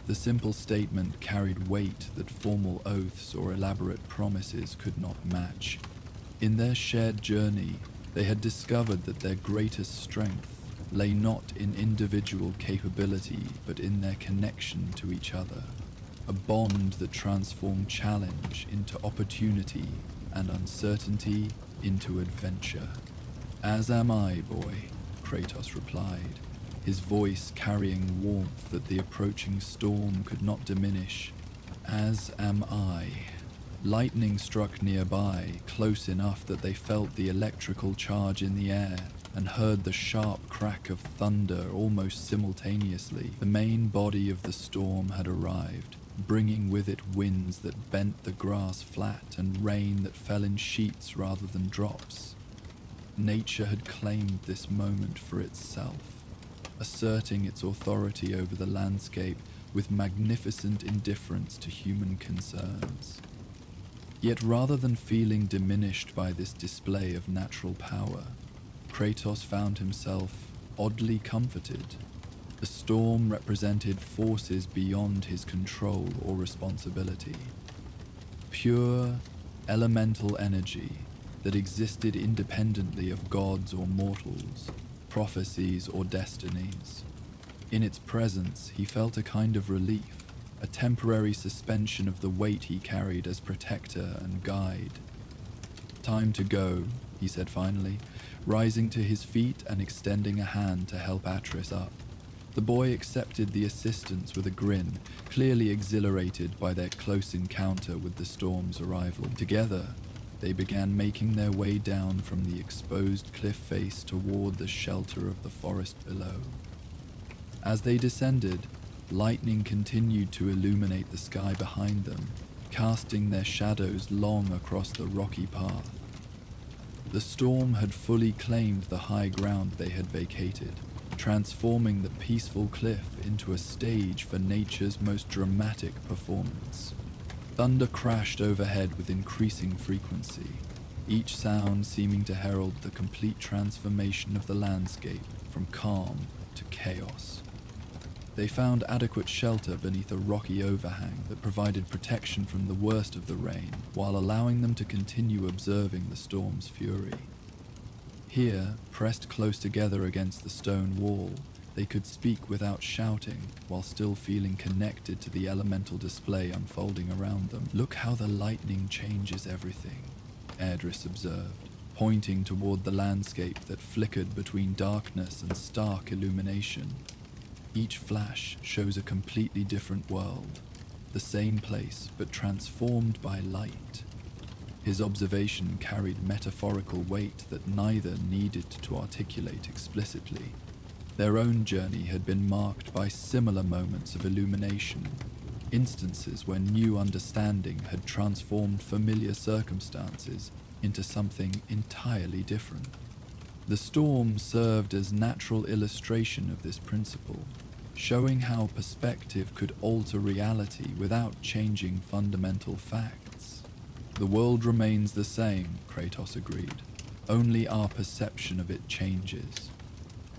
[SPEAKER 1] The simple statement carried weight that formal oaths or elaborate promises could not match. In their shared journey, they had discovered that their greatest strength lay not in individual capability but in their connection to each other, a bond that transformed challenge into opportunity and uncertainty into adventure. "As am I, boy," Kratos replied, his voice carrying warmth that the approaching storm could not diminish. "As am I." Lightning struck nearby, close enough that they felt the electrical charge in the air and heard the sharp crack of thunder almost simultaneously. The main body of the storm had arrived, bringing with it winds that bent the grass flat and rain that fell in sheets rather than drops. Nature had claimed this moment for itself, asserting its authority over the landscape with magnificent indifference to human concerns. Yet rather than feeling diminished by this display of natural power, Kratos found himself oddly comforted. The storm represented forces beyond his control or responsibility. Pure, elemental energy that existed independently of gods or mortals, prophecies or destinies. In its presence, he felt a kind of relief, a temporary suspension of the weight he carried as protector and guide. "Time to go," he said finally, rising to his feet and extending a hand to help Atreus up. The boy accepted the assistance with a grin, clearly exhilarated by their close encounter with the storm's arrival. Together, they began making their way down from the exposed cliff face toward the shelter of the forest below. As they descended, lightning continued to illuminate the sky behind them, casting their shadows long across the rocky path. The storm had fully claimed the high ground they had vacated, transforming the peaceful cliff into a stage for nature's most dramatic performance. Thunder crashed overhead with increasing frequency, each sound seeming to herald the complete transformation of the landscape from calm to chaos. They found adequate shelter beneath a rocky overhang that provided protection from the worst of the rain, while allowing them to continue observing the storm's fury. Here, pressed close together against the stone wall, they could speak without shouting, while still feeling connected to the elemental display unfolding around them. "Look how the lightning changes everything," Erdris observed, pointing toward the landscape that flickered between darkness and stark illumination. Each flash shows a completely different world, the same place but transformed by light. His observation carried metaphorical weight that neither needed to articulate explicitly. Their own journey had been marked by similar moments of illumination, instances where new understanding had transformed familiar circumstances into something entirely different. The storm served as natural illustration of this principle, showing how perspective could alter reality without changing fundamental facts. "The world remains the same," Kratos agreed. "Only our perception of it changes."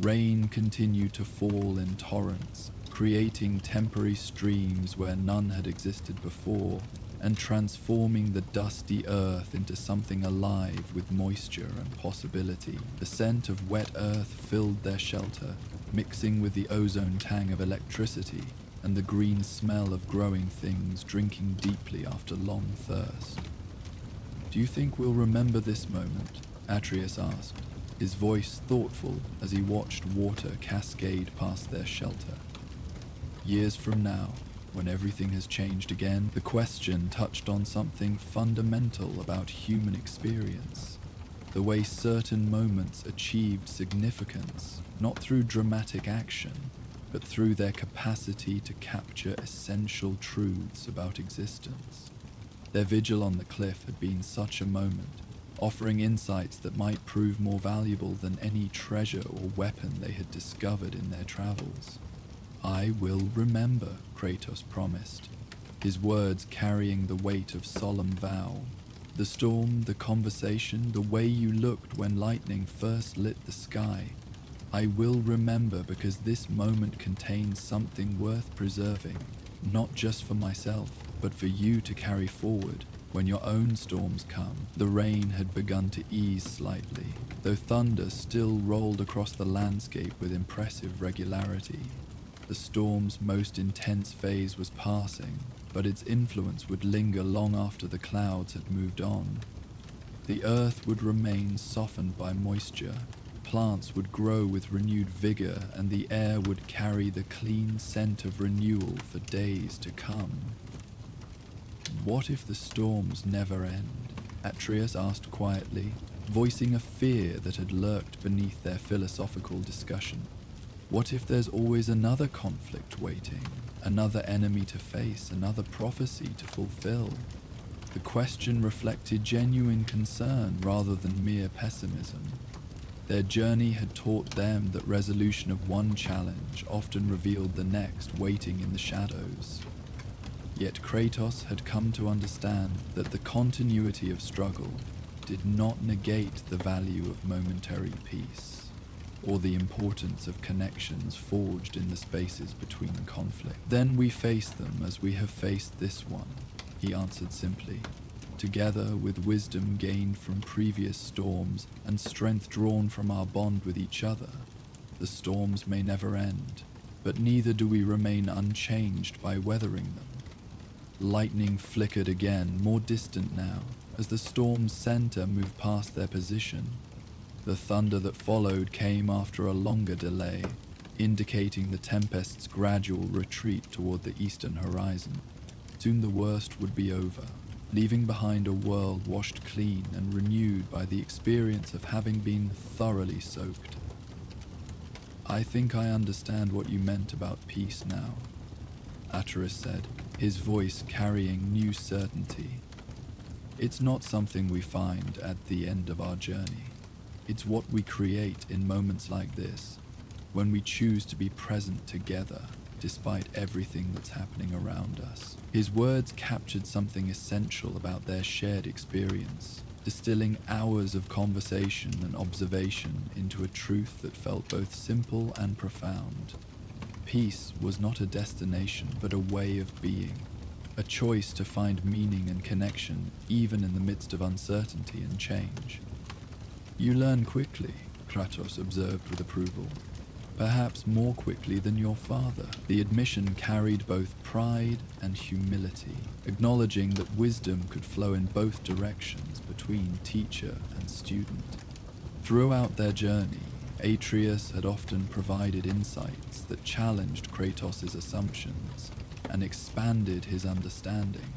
[SPEAKER 1] Rain continued to fall in torrents, creating temporary streams where none had existed before, and transforming the dusty earth into something alive with moisture and possibility. The scent of wet earth filled their shelter, mixing with the ozone tang of electricity and the green smell of growing things drinking deeply after long thirst. "Do you think we'll remember this moment?" Atreus asked, his voice thoughtful as he watched water cascade past their shelter. "Years from now, when everything has changed again," the question touched on something fundamental about human experience. The way certain moments achieved significance, not through dramatic action, but through their capacity to capture essential truths about existence. Their vigil on the cliff had been such a moment, offering insights that might prove more valuable than any treasure or weapon they had discovered in their travels. "I will remember," Kratos promised, his words carrying the weight of solemn vow. "The storm, the conversation, the way you looked when lightning first lit the sky. I will remember because this moment contains something worth preserving, not just for myself, but for you to carry forward when your own storms come." The rain had begun to ease slightly, though thunder still rolled across the landscape with impressive regularity. The storm's most intense phase was passing, but its influence would linger long after the clouds had moved on. The earth would remain softened by moisture, plants would grow with renewed vigor, and the air would carry the clean scent of renewal for days to come. "What if the storms never end?" Atreus asked quietly, voicing a fear that had lurked beneath their philosophical discussion. "What if there's always another conflict waiting, another enemy to face, another prophecy to fulfill?" The question reflected genuine concern rather than mere pessimism. Their journey had taught them that resolution of one challenge often revealed the next waiting in the shadows. Yet Kratos had come to understand that the continuity of struggle did not negate the value of momentary peace, or the importance of connections forged in the spaces between conflict. "Then we face them as we have faced this one," he answered simply. "Together with wisdom gained from previous storms and strength drawn from our bond with each other. The storms may never end, but neither do we remain unchanged by weathering them." Lightning flickered again, more distant now, as the storm's center moved past their position. The thunder that followed came after a longer delay, indicating the tempest's gradual retreat toward the eastern horizon. Soon the worst would be over, leaving behind a world washed clean and renewed by the experience of having been thoroughly soaked. "I think I understand what you meant about peace now," Atreus said, his voice carrying new certainty. "It's not something we find at the end of our journey. It's what we create in moments like this, when we choose to be present together despite everything that's happening around us." His words captured something essential about their shared experience, distilling hours of conversation and observation into a truth that felt both simple and profound. Peace was not a destination, but a way of being, a choice to find meaning and connection even in the midst of uncertainty and change. "You learn quickly," Kratos observed with approval. "Perhaps more quickly than your father." The admission carried both pride and humility, acknowledging that wisdom could flow in both directions between teacher and student. Throughout their journey, Atreus had often provided insights that challenged Kratos' assumptions and expanded his understanding.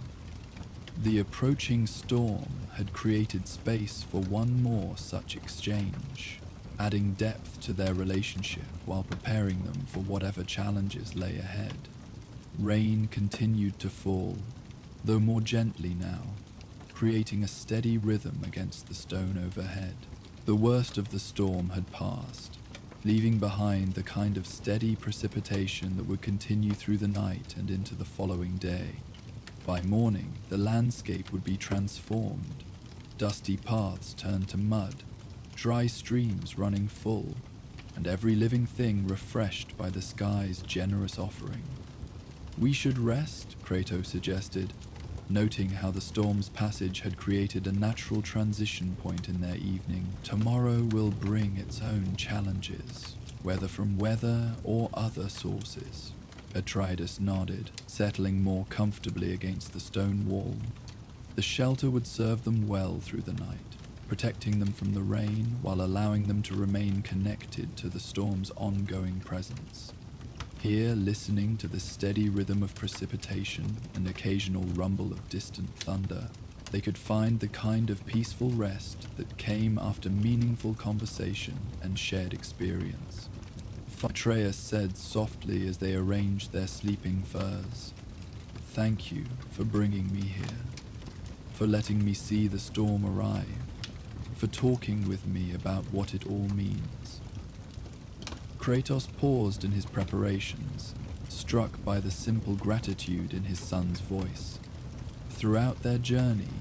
[SPEAKER 1] The approaching storm had created space for one more such exchange, adding depth to their relationship while preparing them for whatever challenges lay ahead. Rain continued to fall, though more gently now, creating a steady rhythm against the stone overhead. The worst of the storm had passed, leaving behind the kind of steady precipitation that would continue through the night and into the following day. By morning, the landscape would be transformed. Dusty paths turned to mud, dry streams running full, and every living thing refreshed by the sky's generous offering. "We should rest," Kratos suggested, noting how the storm's passage had created a natural transition point in their evening. "Tomorrow will bring its own challenges, whether from weather or other sources." Atreides nodded, settling more comfortably against the stone wall. The shelter would serve them well through the night, protecting them from the rain while allowing them to remain connected to the storm's ongoing presence. Here, listening to the steady rhythm of precipitation and occasional rumble of distant thunder, they could find the kind of peaceful rest that came after meaningful conversation and shared experience. Atreus said softly as they arranged their sleeping furs, "Thank you for bringing me here, for letting me see the storm arrive, for talking with me about what it all means." Kratos paused in his preparations, struck by the simple gratitude in his son's voice. Throughout their journey,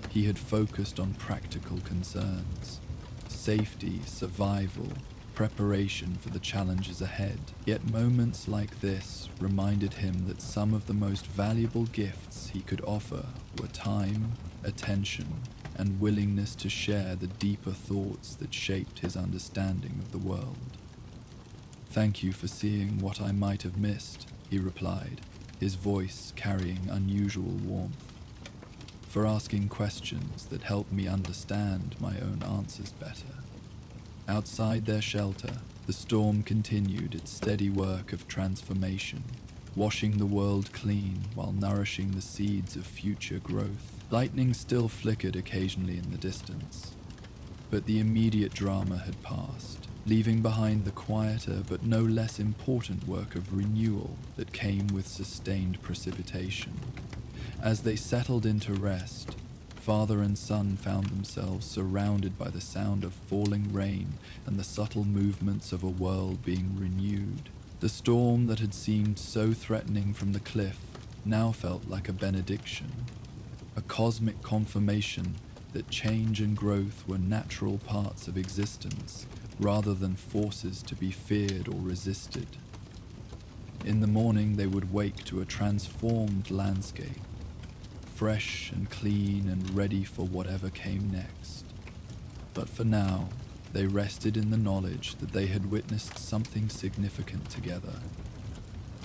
[SPEAKER 1] he had focused on practical concerns: safety, survival, preparation for the challenges ahead. Yet moments like this reminded him that some of the most valuable gifts he could offer were time, attention, and willingness to share the deeper thoughts that shaped his understanding of the world. "Thank you for seeing what I might have missed," he replied, his voice carrying unusual warmth. "For asking questions that helped me understand my own answers better." Outside their shelter, the storm continued its steady work of transformation, washing the world clean while nourishing the seeds of future growth. Lightning still flickered occasionally in the distance, but the immediate drama had passed, leaving behind the quieter but no less important work of renewal that came with sustained precipitation. As they settled into rest, father and son found themselves surrounded by the sound of falling rain and the subtle movements of a world being renewed. The storm that had seemed so threatening from the cliff now felt like a benediction, a cosmic confirmation that change and growth were natural parts of existence rather than forces to be feared or resisted. In the morning they would wake to a transformed landscape, fresh and clean and ready for whatever came next. But for now, they rested in the knowledge that they had witnessed something significant together.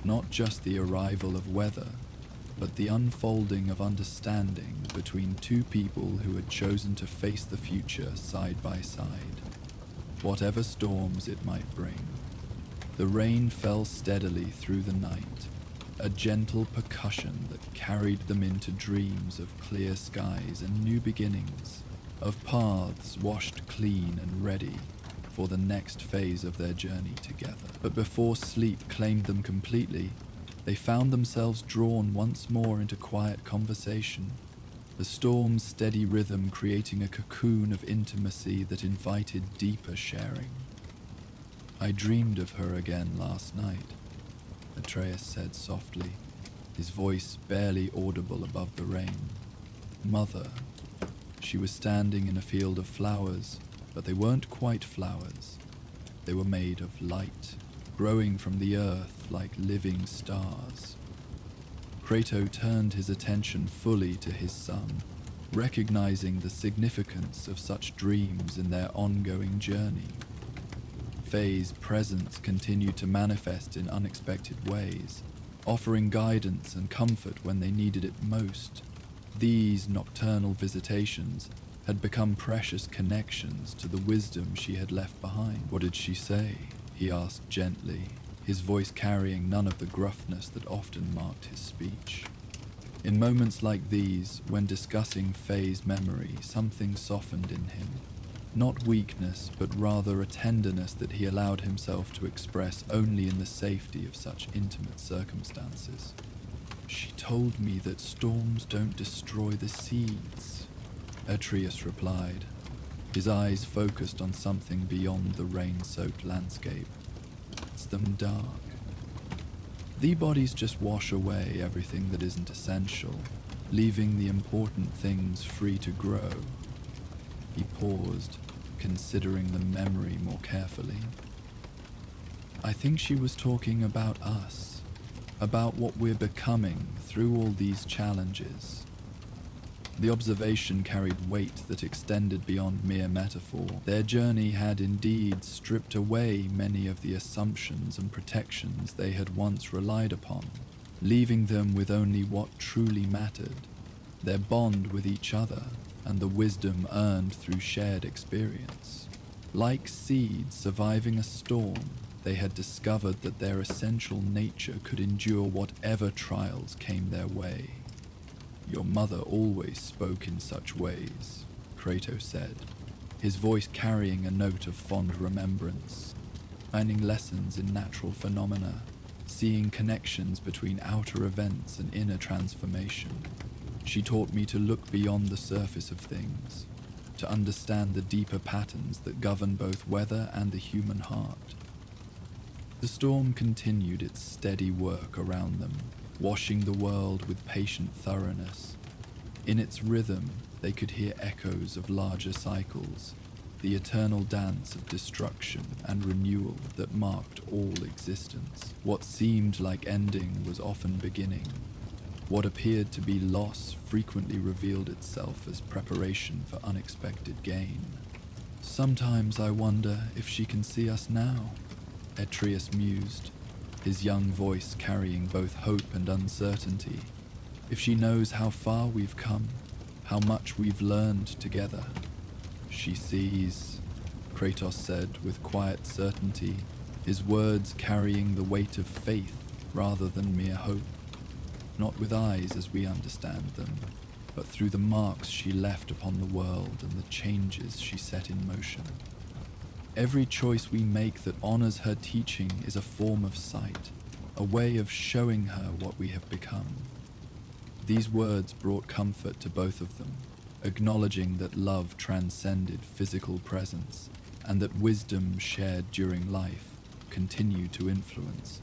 [SPEAKER 1] Not just the arrival of weather, but the unfolding of understanding between two people who had chosen to face the future side by side, whatever storms it might bring. The rain fell steadily through the night, a gentle percussion that carried them into dreams of clear skies and new beginnings, of paths washed clean and ready for the next phase of their journey together. But before sleep claimed them completely, they found themselves drawn once more into quiet conversation, the storm's steady rhythm creating a cocoon of intimacy that invited deeper sharing. "I dreamed of her again last night," Atreus said softly, his voice barely audible above the rain. "Mother." She was standing in a field of flowers, but they weren't quite flowers. They were made of light, growing from the earth like living stars. Kratos turned his attention fully to his son, recognizing the significance of such dreams in their ongoing journey. Faye's presence continued to manifest in unexpected ways, offering guidance and comfort when they needed it most. These nocturnal visitations had become precious connections to the wisdom she had left behind. "What did she say?" he asked gently, his voice carrying none of the gruffness that often marked his speech. In moments like these, when discussing Faye's memory, something softened in him. Not weakness, but rather a tenderness that he allowed himself to express only in the safety of such intimate circumstances. "She told me that storms don't destroy the seeds," Atreus replied, his eyes focused on something beyond the rain-soaked landscape. "It's them dark. The bodies just wash away everything that isn't essential, leaving the important things free to grow." He paused, considering the memory more carefully. "I think she was talking about us, about what we're becoming through all these challenges." The observation carried weight that extended beyond mere metaphor. Their journey had indeed stripped away many of the assumptions and protections they had once relied upon, leaving them with only what truly mattered: their bond with each other and the wisdom earned through shared experience. Like seeds surviving a storm, they had discovered that their essential nature could endure whatever trials came their way. "Your mother always spoke in such ways," Kratos said, his voice carrying a note of fond remembrance, finding lessons in natural phenomena, seeing connections between outer events and inner transformation. "She taught me to look beyond the surface of things, to understand the deeper patterns that govern both weather and the human heart." The storm continued its steady work around them, washing the world with patient thoroughness. In its rhythm, they could hear echoes of larger cycles, the eternal dance of destruction and renewal that marked all existence. What seemed like ending was often beginning. What appeared to be loss frequently revealed itself as preparation for unexpected gain. "Sometimes I wonder if she can see us now," Atreus mused, his young voice carrying both hope and uncertainty. "If she knows how far we've come, how much we've learned together." "She sees," Kratos said with quiet certainty, his words carrying the weight of faith rather than mere hope. "Not with eyes as we understand them, but through the marks she left upon the world and the changes she set in motion. Every choice we make that honors her teaching is a form of sight, a way of showing her what we have become." These words brought comfort to both of them, acknowledging that love transcended physical presence and that wisdom shared during life continued to influence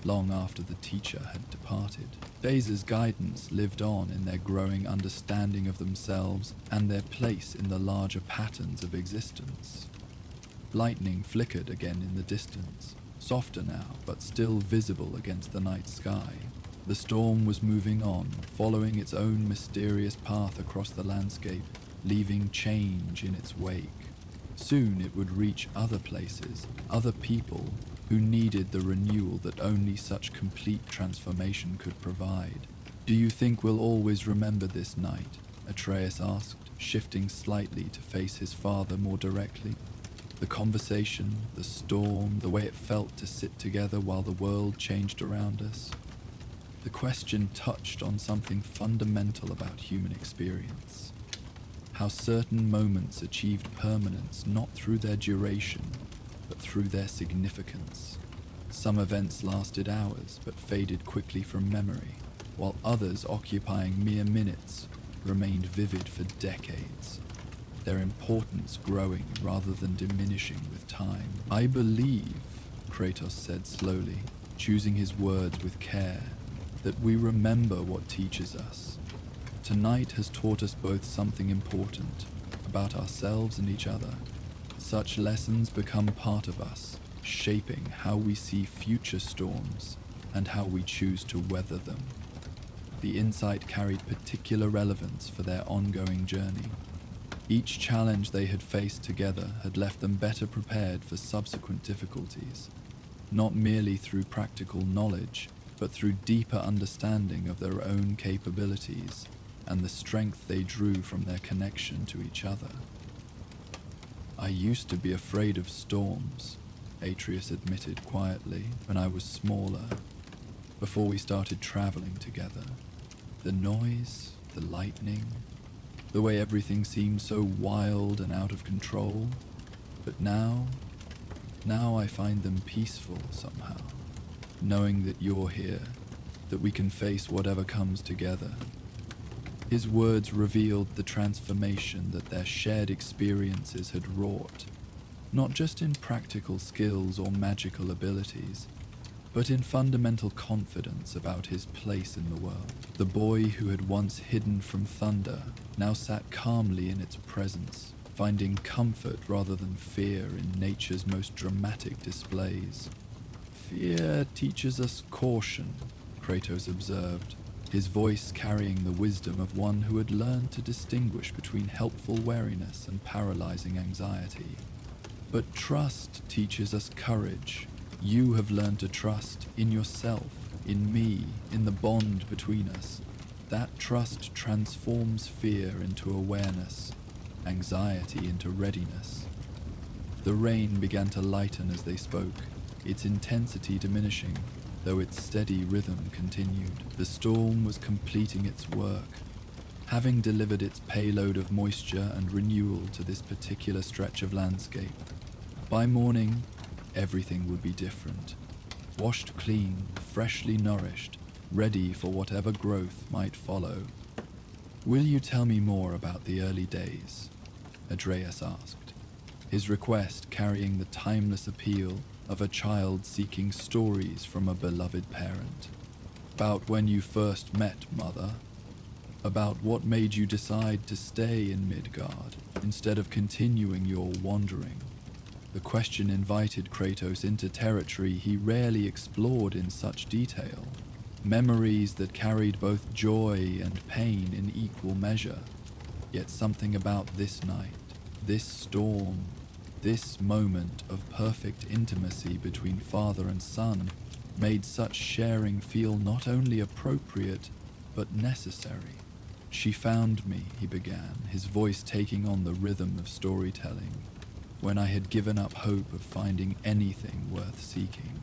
[SPEAKER 1] long after the teacher had departed. Daesa's guidance lived on in their growing understanding of themselves and their place in the larger patterns of existence. Lightning flickered again in the distance, softer now, but still visible against the night sky. The storm was moving on, following its own mysterious path across the landscape, leaving change in its wake. Soon it would reach other places, other people who needed the renewal that only such complete transformation could provide. "Do you think we'll always remember this night?" Atreus asked, shifting slightly to face his father more directly. The conversation, the storm, the way it felt to sit together while the world changed around us. The question touched on something fundamental about human experience. How certain moments achieved permanence not through their duration, but through their significance. Some events lasted hours but faded quickly from memory, while others, occupying mere minutes, remained vivid for decades, their importance growing rather than diminishing with time. "I believe," Kratos said slowly, choosing his words with care, "that we remember what teaches us. Tonight has taught us both something important about ourselves and each other. Such lessons become part of us, shaping how we see future storms and how we choose to weather them." The insight carried particular relevance for their ongoing journey. Each challenge they had faced together had left them better prepared for subsequent difficulties, not merely through practical knowledge, but through deeper understanding of their own capabilities and the strength they drew from their connection to each other. "I used to be afraid of storms," Atreus admitted quietly, "when I was smaller, before we started traveling together. The noise, the lightning, the way everything seemed so wild and out of control. But now I find them peaceful somehow, knowing that you're here, that we can face whatever comes together." His words revealed the transformation that their shared experiences had wrought, not just in practical skills or magical abilities, but in fundamental confidence about his place in the world. The boy who had once hidden from thunder now sat calmly in its presence, finding comfort rather than fear in nature's most dramatic displays. "Fear teaches us caution," Kratos observed, his voice carrying the wisdom of one who had learned to distinguish between helpful wariness and paralyzing anxiety. "But trust teaches us courage. You have learned to trust in yourself, in me, in the bond between us. That trust transforms fear into awareness, anxiety into readiness." The rain began to lighten as they spoke, its intensity diminishing, though its steady rhythm continued. The storm was completing its work, having delivered its payload of moisture and renewal to this particular stretch of landscape. By morning, everything would be different. Washed clean, freshly nourished, ready for whatever growth might follow. "Will you tell me more about the early days?" Atreus asked, his request carrying the timeless appeal of a child seeking stories from a beloved parent. "About when you first met, Mother. About what made you decide to stay in Midgard instead of continuing your wandering." The question invited Kratos into territory he rarely explored in such detail. Memories that carried both joy and pain in equal measure. Yet something about this night, this storm, this moment of perfect intimacy between father and son made such sharing feel not only appropriate, but necessary. "She found me," he began, his voice taking on the rhythm of storytelling, "when I had given up hope of finding anything worth seeking.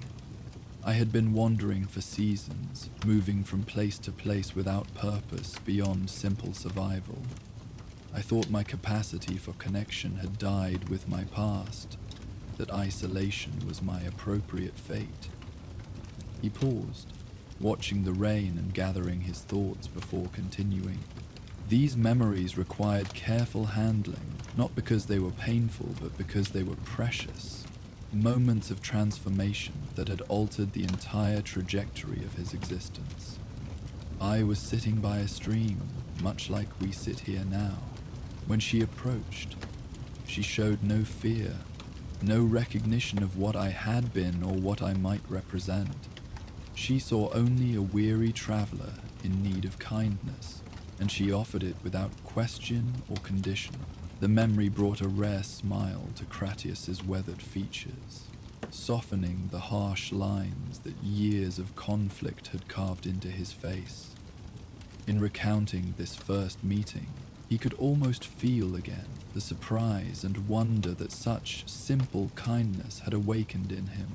[SPEAKER 1] I had been wandering for seasons, moving from place to place without purpose beyond simple survival. I thought my capacity for connection had died with my past, that isolation was my appropriate fate." He paused, watching the rain and gathering his thoughts before continuing. These memories required careful handling, not because they were painful, but because they were precious. Moments of transformation that had altered the entire trajectory of his existence. "I was sitting by a stream, much like we sit here now, when she approached. She showed no fear, no recognition of what I had been or what I might represent. She saw only a weary traveler in need of kindness, and she offered it without question or condition." The memory brought a rare smile to Kratos' weathered features, softening the harsh lines that years of conflict had carved into his face. In recounting this first meeting, He could almost feel again the surprise and wonder that such simple kindness had awakened in him.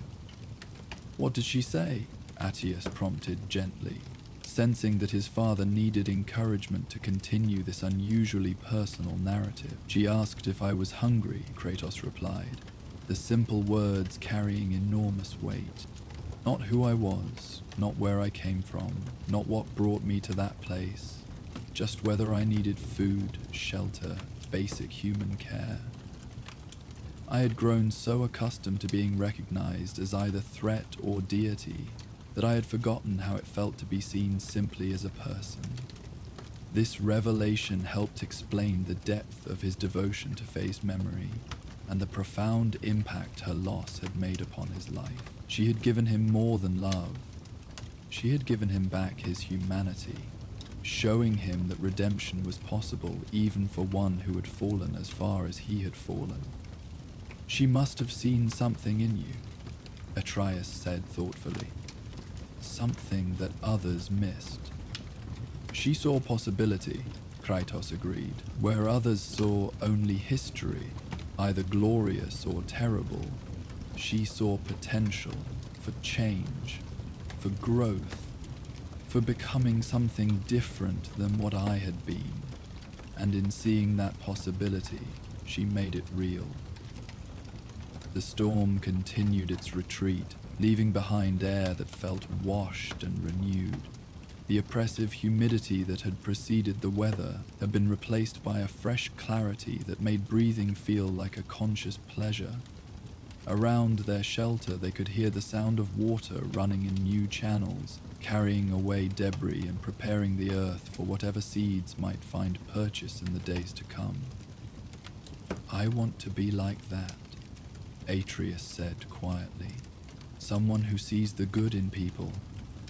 [SPEAKER 1] "What did she say?" Attius prompted gently, sensing that his father needed encouragement to continue this unusually personal narrative. "She asked if I was hungry," Kratos replied, the simple words carrying enormous weight. Not who I was, not where I came from, not what brought me to that place, just whether I needed food, shelter, basic human care. I had grown so accustomed to being recognized as either threat or deity that I had forgotten how it felt to be seen simply as a person. This revelation helped explain the depth of his devotion to Faye's memory and the profound impact her loss had made upon his life. She had given him more than love. She had given him back his humanity, showing him that redemption was possible even for one who had fallen as far as he had fallen. "She must have seen something in you," Atreus said thoughtfully. "Something that others missed." "She saw possibility," Kratos agreed, "where others saw only history, either glorious or terrible. She saw potential for change, for growth, for becoming something different than what I had been, and in seeing that possibility, she made it real." The storm continued its retreat, leaving behind air that felt washed and renewed. The oppressive humidity that had preceded the weather had been replaced by a fresh clarity that made breathing feel like a conscious pleasure. Around their shelter, they could hear the sound of water running in new channels, carrying away debris and preparing the earth for whatever seeds might find purchase in the days to come. "I want to be like that," Atreus said quietly. "Someone who sees the good in people,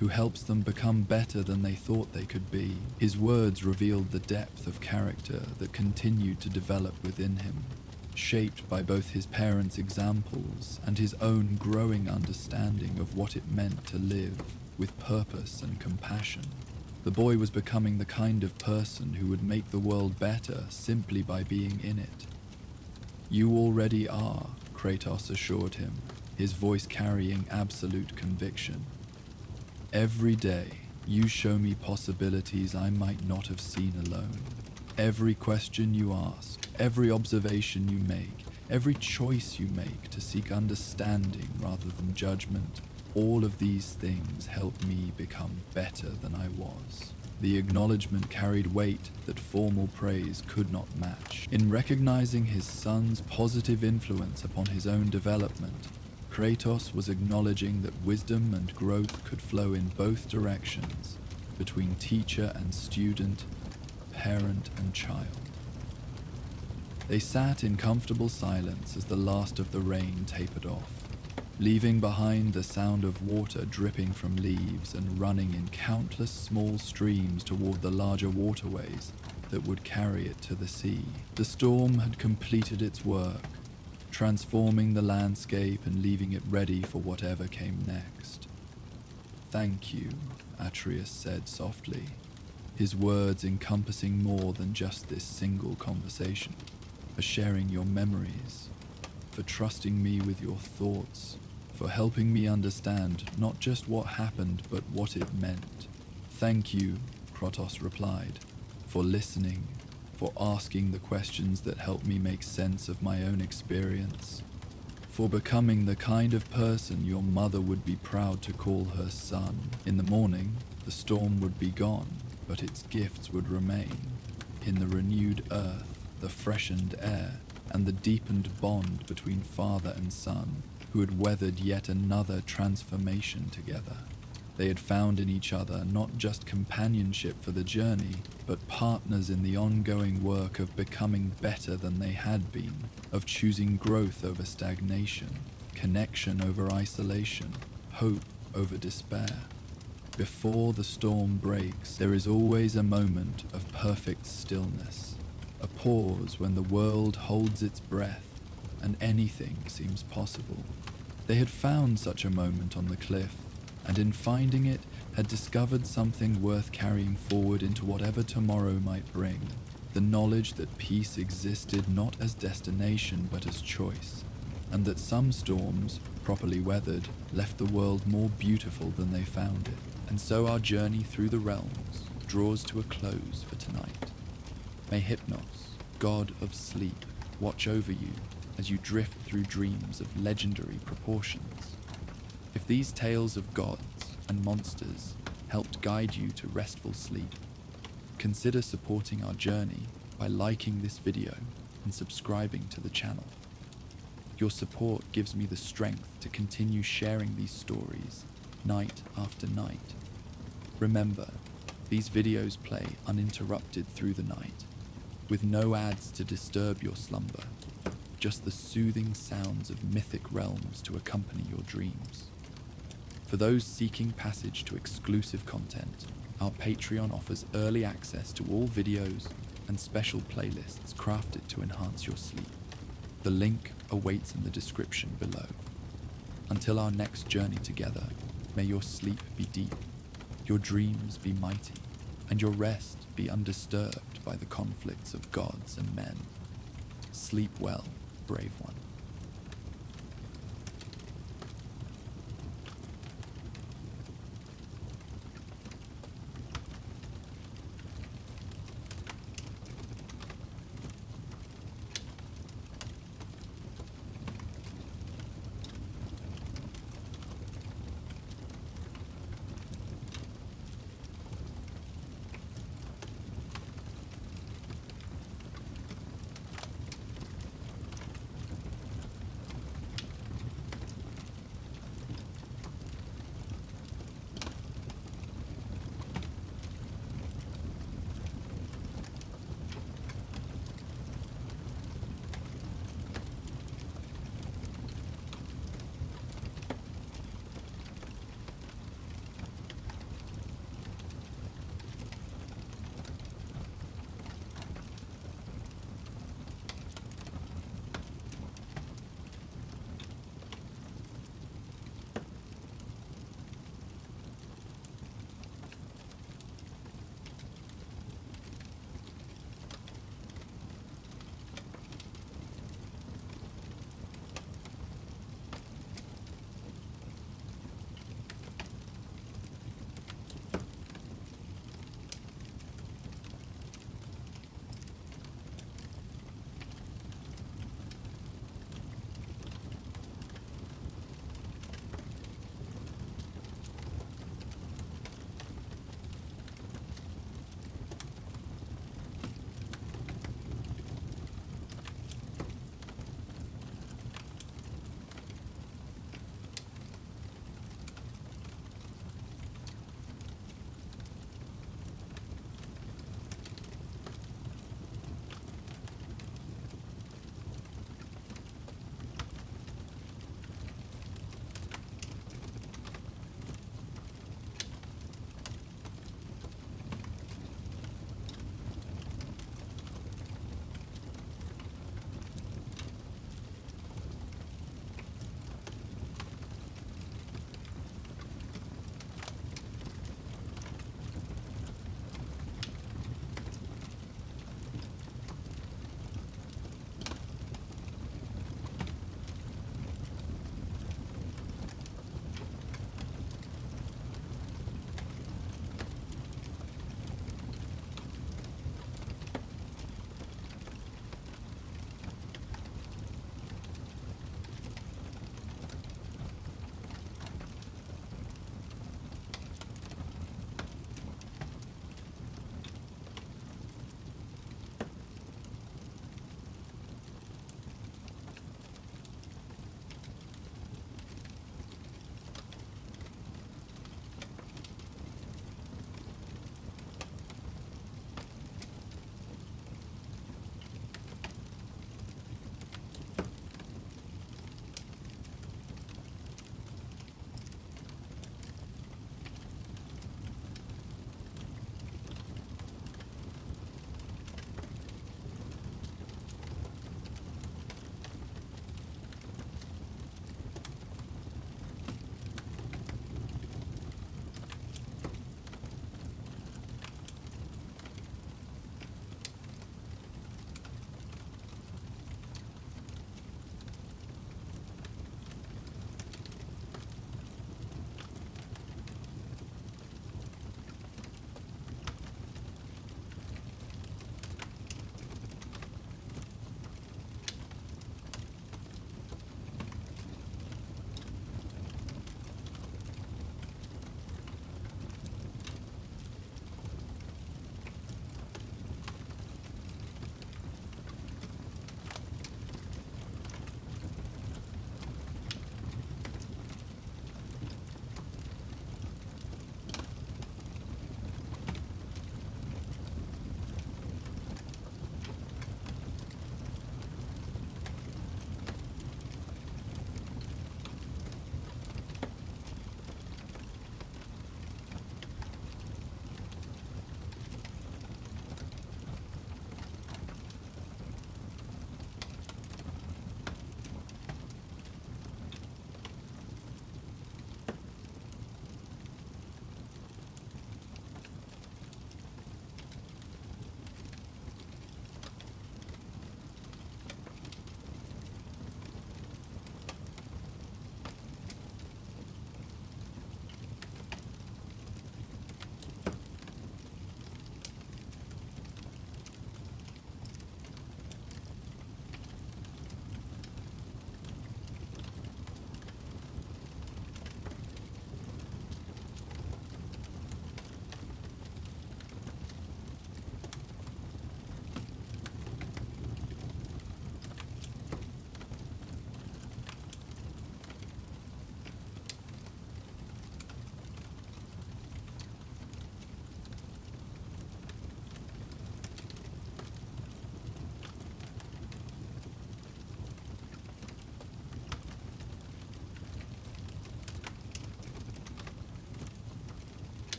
[SPEAKER 1] who helps them become better than they thought they could be." His words revealed the depth of character that continued to develop within him, shaped by both his parents' examples and his own growing understanding of what it meant to live with purpose and compassion. The boy was becoming the kind of person who would make the world better simply by being in it. "You already are," Kratos assured him, his voice carrying absolute conviction. "Every day, you show me possibilities I might not have seen alone. Every question you ask, every observation you make, every choice you make to seek understanding rather than judgment, all of these things help me become better than I was." The acknowledgement carried weight that formal praise could not match. In recognizing his son's positive influence upon his own development, Kratos was acknowledging that wisdom and growth could flow in both directions, between teacher and student, parent and child. They sat in comfortable silence as the last of the rain tapered off, leaving behind the sound of water dripping from leaves and running in countless small streams toward the larger waterways that would carry it to the sea. The storm had completed its work, transforming the landscape and leaving it ready for whatever came next. "Thank you," Atreus said softly, his words encompassing more than just this single conversation, "for sharing your memories, for trusting me with your thoughts, for helping me understand not just what happened but what it meant." "Thank you," Kratos replied, "for listening, for asking the questions that helped me make sense of my own experience, for becoming the kind of person your mother would be proud to call her son." In the morning, the storm would be gone, but its gifts would remain. In the renewed earth, the freshened air, and the deepened bond between father and son, who had weathered yet another transformation together. They had found in each other not just companionship for the journey, but partners in the ongoing work of becoming better than they had been, of choosing growth over stagnation, connection over isolation, hope over despair. Before the storm breaks, there is always a moment of perfect stillness, a pause when the world holds its breath and anything seems possible. They had found such a moment on the cliff, and in finding it, had discovered something worth carrying forward into whatever tomorrow might bring. The knowledge that peace existed not as destination but as choice, and that some storms, properly weathered, left the world more beautiful than they found it. And so our journey through the realms draws to a close for tonight. May Hypnos, god of sleep, watch over you as you drift through dreams of legendary proportions. If these tales of gods and monsters helped guide you to restful sleep, consider supporting our journey by liking this video and subscribing to the channel. Your support gives me the strength to continue sharing these stories night after night. Remember, these videos play uninterrupted through the night, with no ads to disturb your slumber, just the soothing sounds of mythic realms to accompany your dreams. For those seeking passage to exclusive content, our Patreon offers early access to all videos and special playlists crafted to enhance your sleep. The link awaits in the description below. Until our next journey together, may your sleep be deep, your dreams be mighty, and your rest be undisturbed by the conflicts of gods and men. Sleep well, brave one.